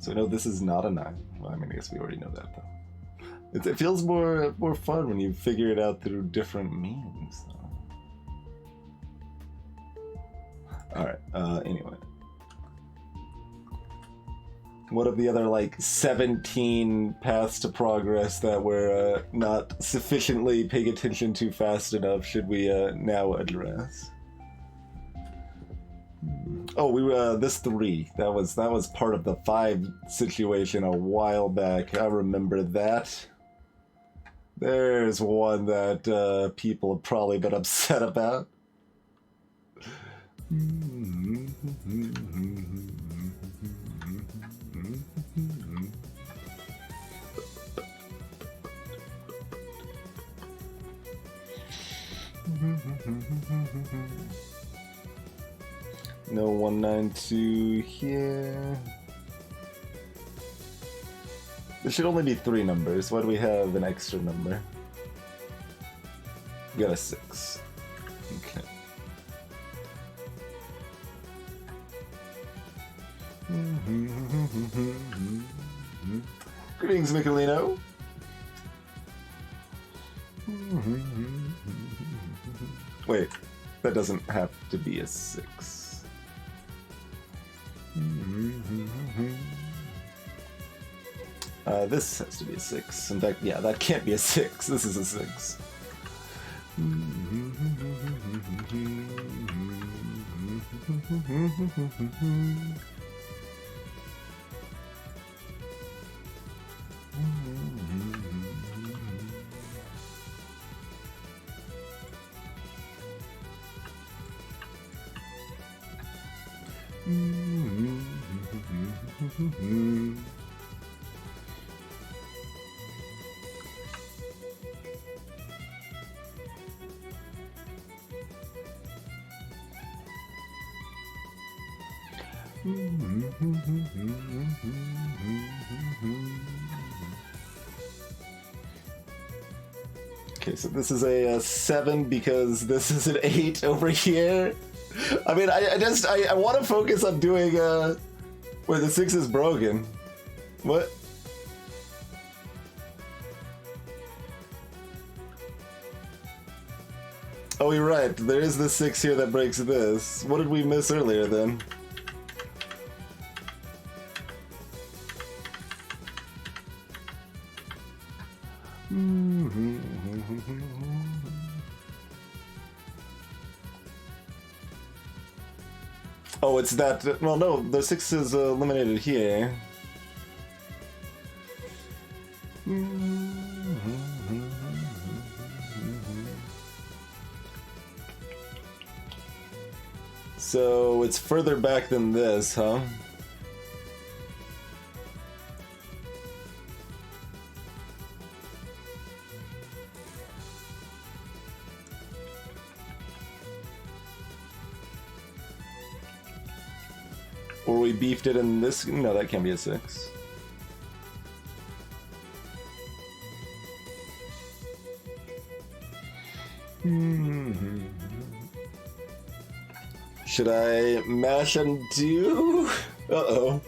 So no, this is not a 9. Well, I mean, I guess we already know that, though. It feels more fun when you figure it out through different means, though. Alright, anyway. What of the other, like, 17 paths to progress that we're not sufficiently paying attention to fast enough should we now address? Oh, we this 3. That was part of the 5 situation a while back. I remember that. There's one that people have probably been upset about. No 192 here. There should only be 3 numbers. Why do we have an extra number? We got a 6. Okay. Greetings, Michelino. Wait, that doesn't have to be a 6. This has to be a 6. In fact, yeah, that can't be a 6. This is a 6. Okay, so this is a 7 because this is an 8 over here. I mean, I want to focus on doing where the 6 is broken. What? Oh, you're right. There is the 6 here that breaks this. What did we miss earlier then? Oh, it's that. Well, no, the 6 is eliminated here. So it's further back than this, huh? Or we beefed it in this. No, that can't be a 6. Should I mash undo? Uh-oh.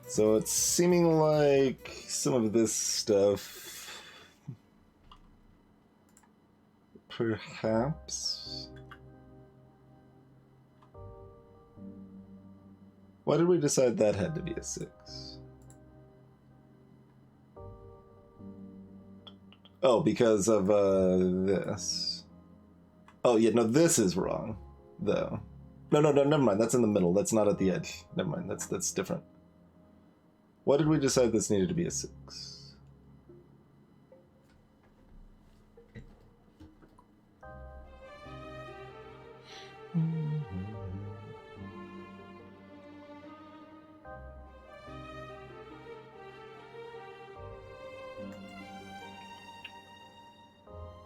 So it's seeming like some of this stuff perhaps. Why did we decide that had to be a 6? Oh, because of this. Oh yeah, no, this is wrong, though. No, never mind. That's in the middle. That's not at the edge. Never mind. That's different. Why did we decide this needed to be a 6?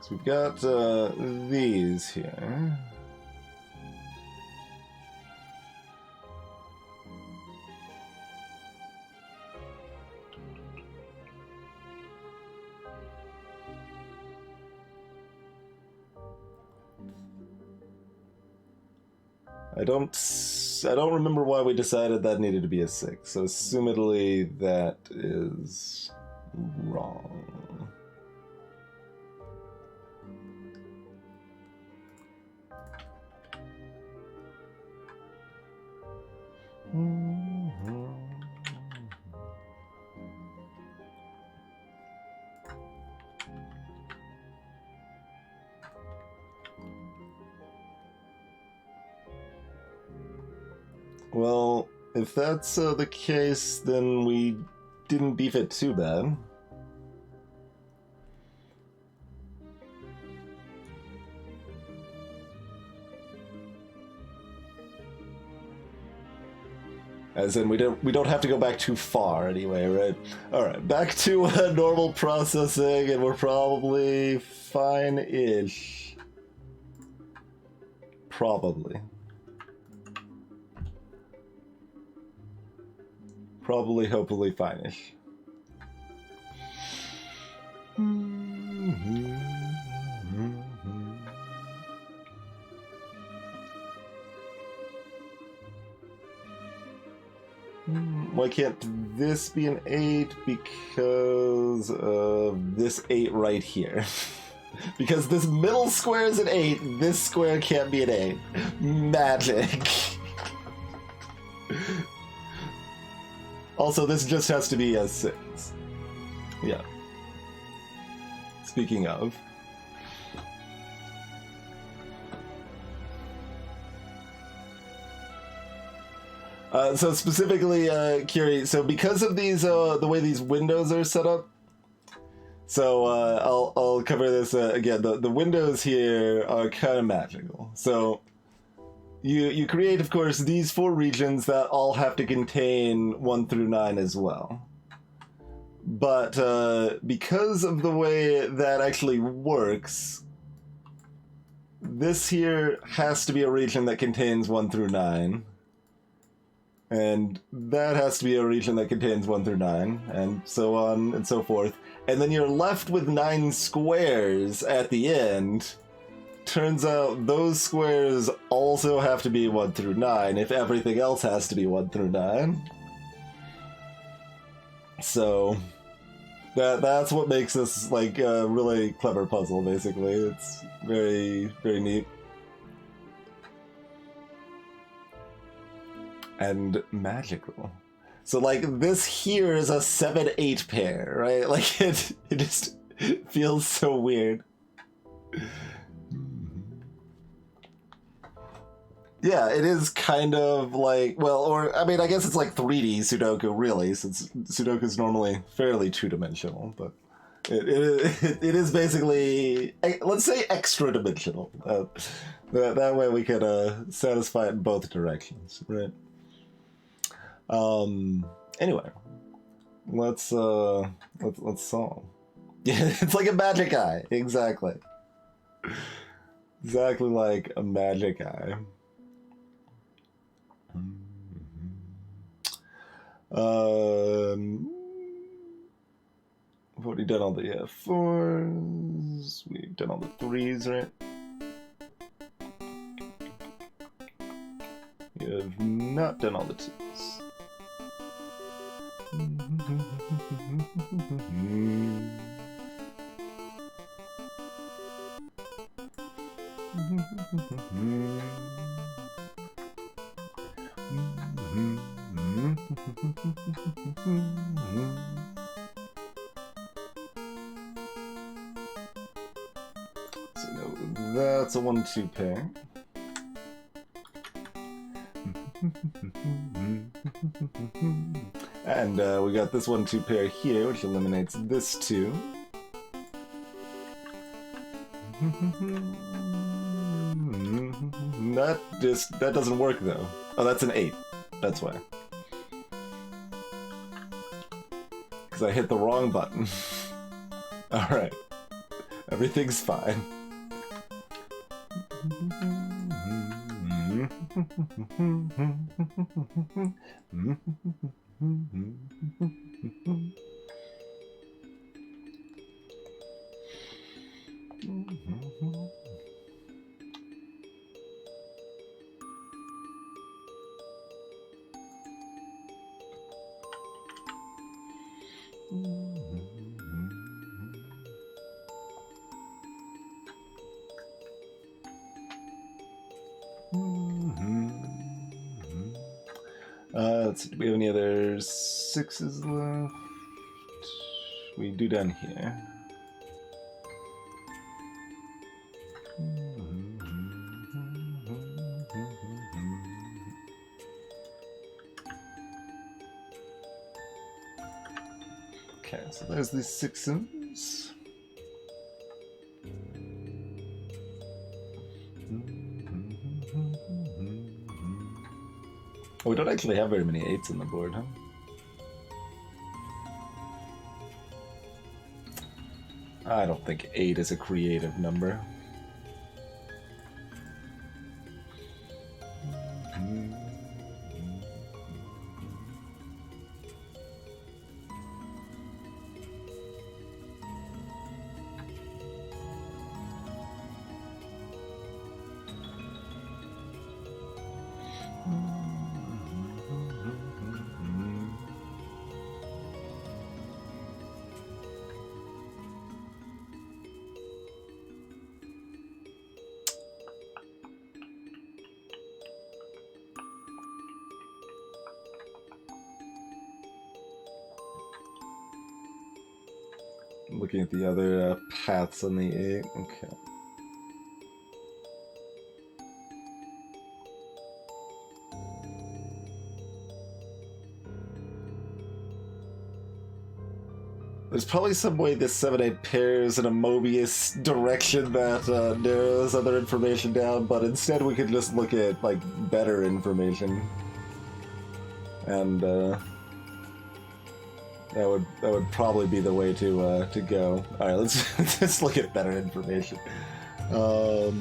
So we've got these here. I don't remember why we decided that needed to be a 6, so assumedly that is wrong. Well, If that's the case, then we didn't beef it too bad. As in, we don't have to go back too far anyway, right? All right, back to normal processing, and we're probably fine-ish. Probably. Probably, hopefully, fine-ish. Why can't this be an 8? Because of this 8 right here. Because this middle square is an 8, this square can't be an 8. Magic. Also, this just has to be a 6. Yeah. Speaking of. So specifically, Curie, so because of these, the way these windows are set up, so I'll cover this again. The windows here are kind of magical. So you create, of course, these 4 regions that all have to contain 1 through 9 as well. But because of the way that actually works, this here has to be a region that contains 1 through 9. And that has to be a region that contains 1 through 9, and so on and so forth. And then you're left with 9 squares at the end. Turns out those squares also have to be 1 through 9, if everything else has to be 1 through 9. So that's what makes this like a really clever puzzle, basically. It's very, very neat. And magical. So like this here is a 7-8 pair, right? Like it just feels so weird. Yeah, it is kind of like, well, or I mean, I guess it's like 3D Sudoku, really, since Sudoku is normally fairly two-dimensional, but it is basically, let's say, extra-dimensional. That way we can satisfy it in both directions, right? Anyway, let's solve. Yeah, it's like a magic eye. Exactly. Exactly like a magic eye. We've already done all the 4s. We've done all the 3s, right? We have not done all the 2s. So no, that's a 1-2 pair. And we got this 1-2 pair here, which eliminates this 2. That doesn't work though. Oh, that's an 8. That's why. Because I hit the wrong button. Alright. Everything's fine. Let's see, do we have any other 6s left? We do down here. so there's the sixes. Oh, we don't actually have very many 8s on the board, huh? I don't think 8 is a creative number. Looking at the other paths on the 8. Okay. There's probably some way this 7-8 pairs in a Mobius direction that narrows other information down, but instead we could just look at, like, better information. And, that would probably be the way to go. Alright, let's look at better information. So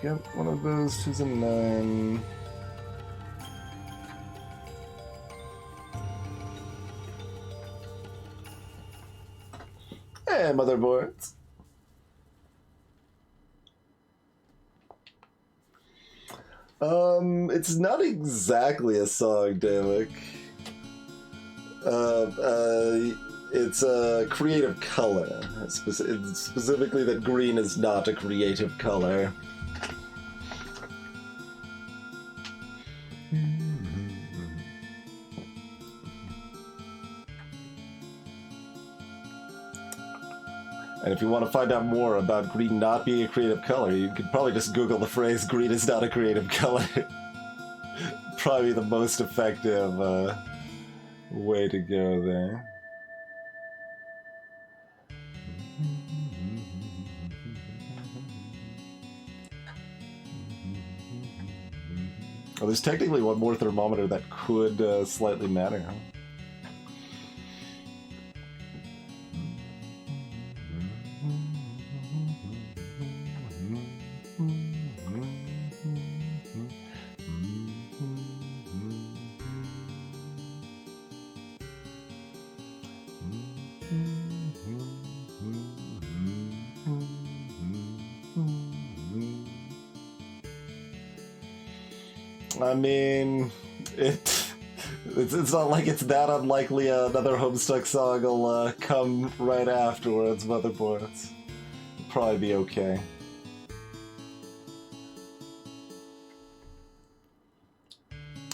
get one of those 2s and 9. Hey, motherboards. It's not exactly a song, Damek. It's a creative color. Specifically that green is not a creative color. And if you want to find out more about green not being a creative color, you could probably just Google the phrase, green is not a creative color. Probably the most effective way to go there. Well, there's technically one more thermometer that could slightly matter, huh? I mean, it's not like it's that unlikely another Homestuck song will come right afterwards, motherboards. It'll probably be okay.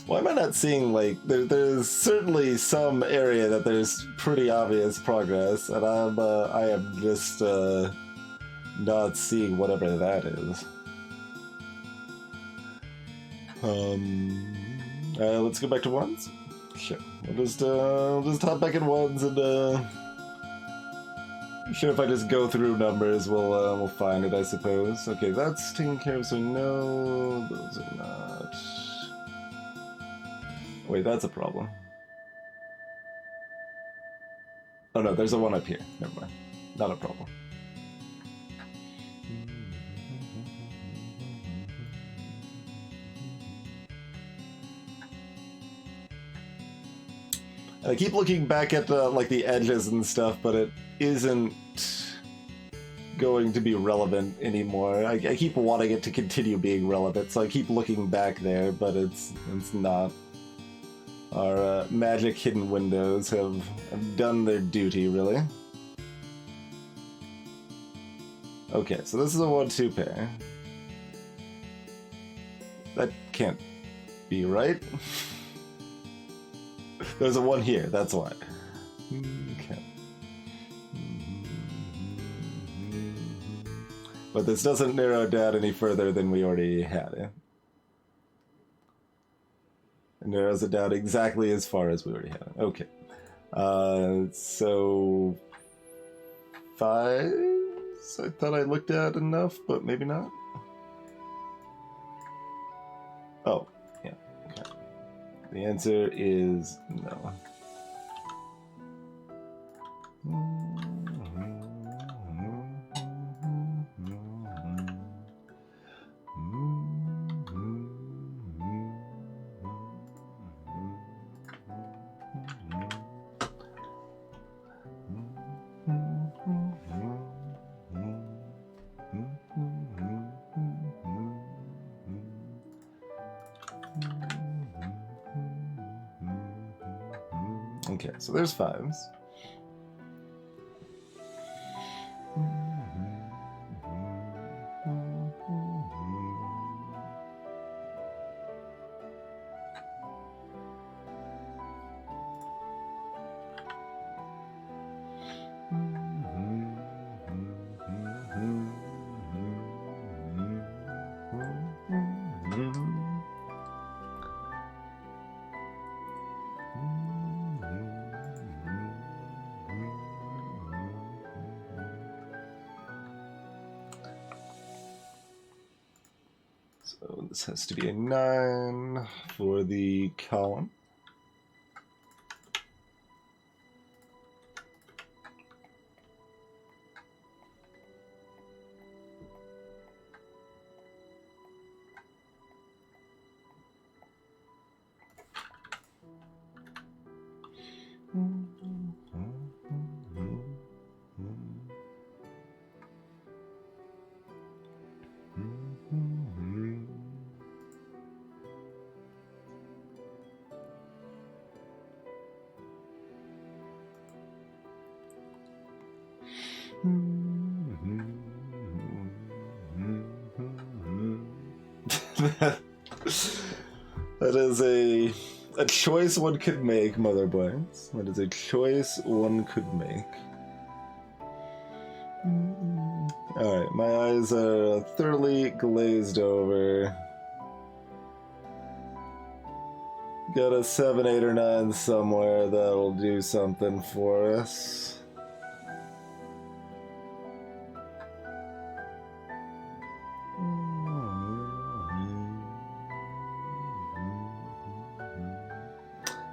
Why am I not seeing, like, there's certainly some area that there's pretty obvious progress, and I am just not seeing whatever that is. Let's go back to ones. Sure, we'll just hop back in ones, and sure, if I just go through numbers, we'll find it, I suppose. Okay, that's taken care of, so no, those are not. Wait, that's a problem. Oh no, there's a one up here. Never mind. Not a problem. I keep looking back at like the edges and stuff, but it isn't going to be relevant anymore. I keep wanting it to continue being relevant, so I keep looking back there, but it's not. Our magic hidden windows have done their duty, really. Okay, so this is a 1-2 pair. That can't be right. There's a 1 here, that's why. Okay. But this doesn't narrow it down any further than we already had it. It narrows it down exactly as far as we already had it. Okay. So... 5s? I thought I looked at enough, but maybe not. Oh, yeah. Okay. The answer is no. Okay, so there's 5s. So this has to be a 9 for the column. That is a choice one could make, Mother Boys. That is a choice one could make. Alright, my eyes are thoroughly glazed over. Got a 7, 8, or 9 somewhere that'll do something for us.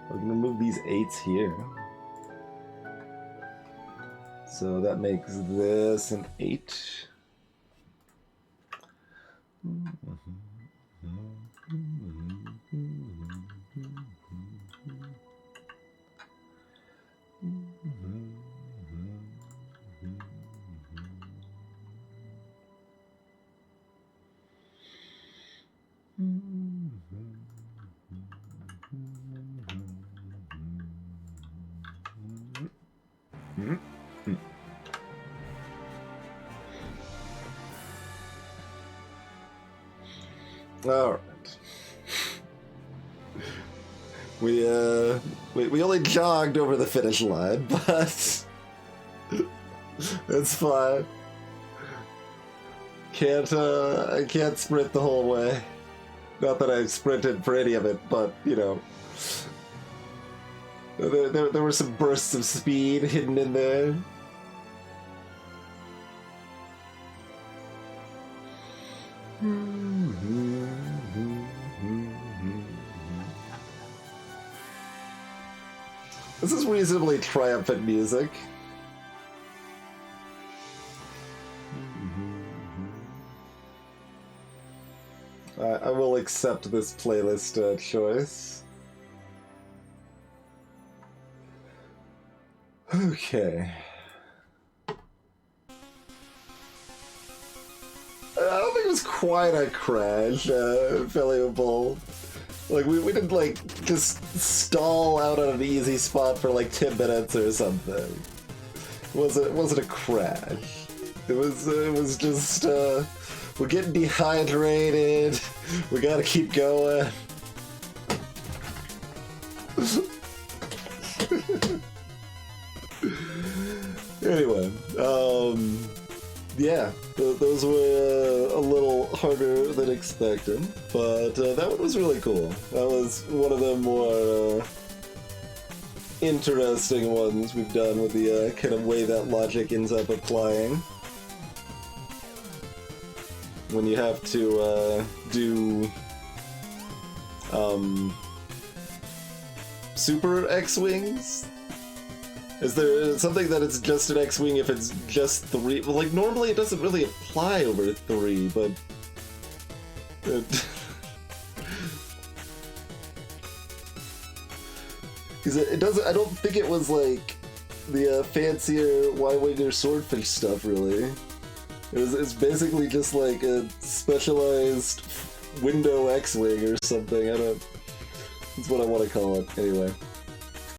We're gonna move these 8s here. So that makes this an 8. All right. We only jogged over the finish line, but it's fine. I can't sprint the whole way. Not that I've sprinted for any of it, but you know, there were some bursts of speed hidden in there. This is reasonably triumphant music. I will accept this playlist choice. Okay. I don't think it was quite a crash, valuable. Like, we didn't, like, just stall out on an easy spot for, like, 10 minutes or something. It wasn't a crash. It was just, we're getting dehydrated. We gotta keep going. Anyway, Yeah, those were a little harder than expected, but that one was really cool. That was one of the more interesting ones we've done with the kind of way that logic ends up applying. When you have to do Super X-Wings? Is there something that it's just an X-Wing if it's just 3? Well, like, normally it doesn't really apply over 3, but... Because it doesn't... I don't think it was, like, the fancier Y-Wing or Swordfish stuff, really. It's basically just, like, a specialized window X-Wing or something. I don't... That's what I want to call it, anyway.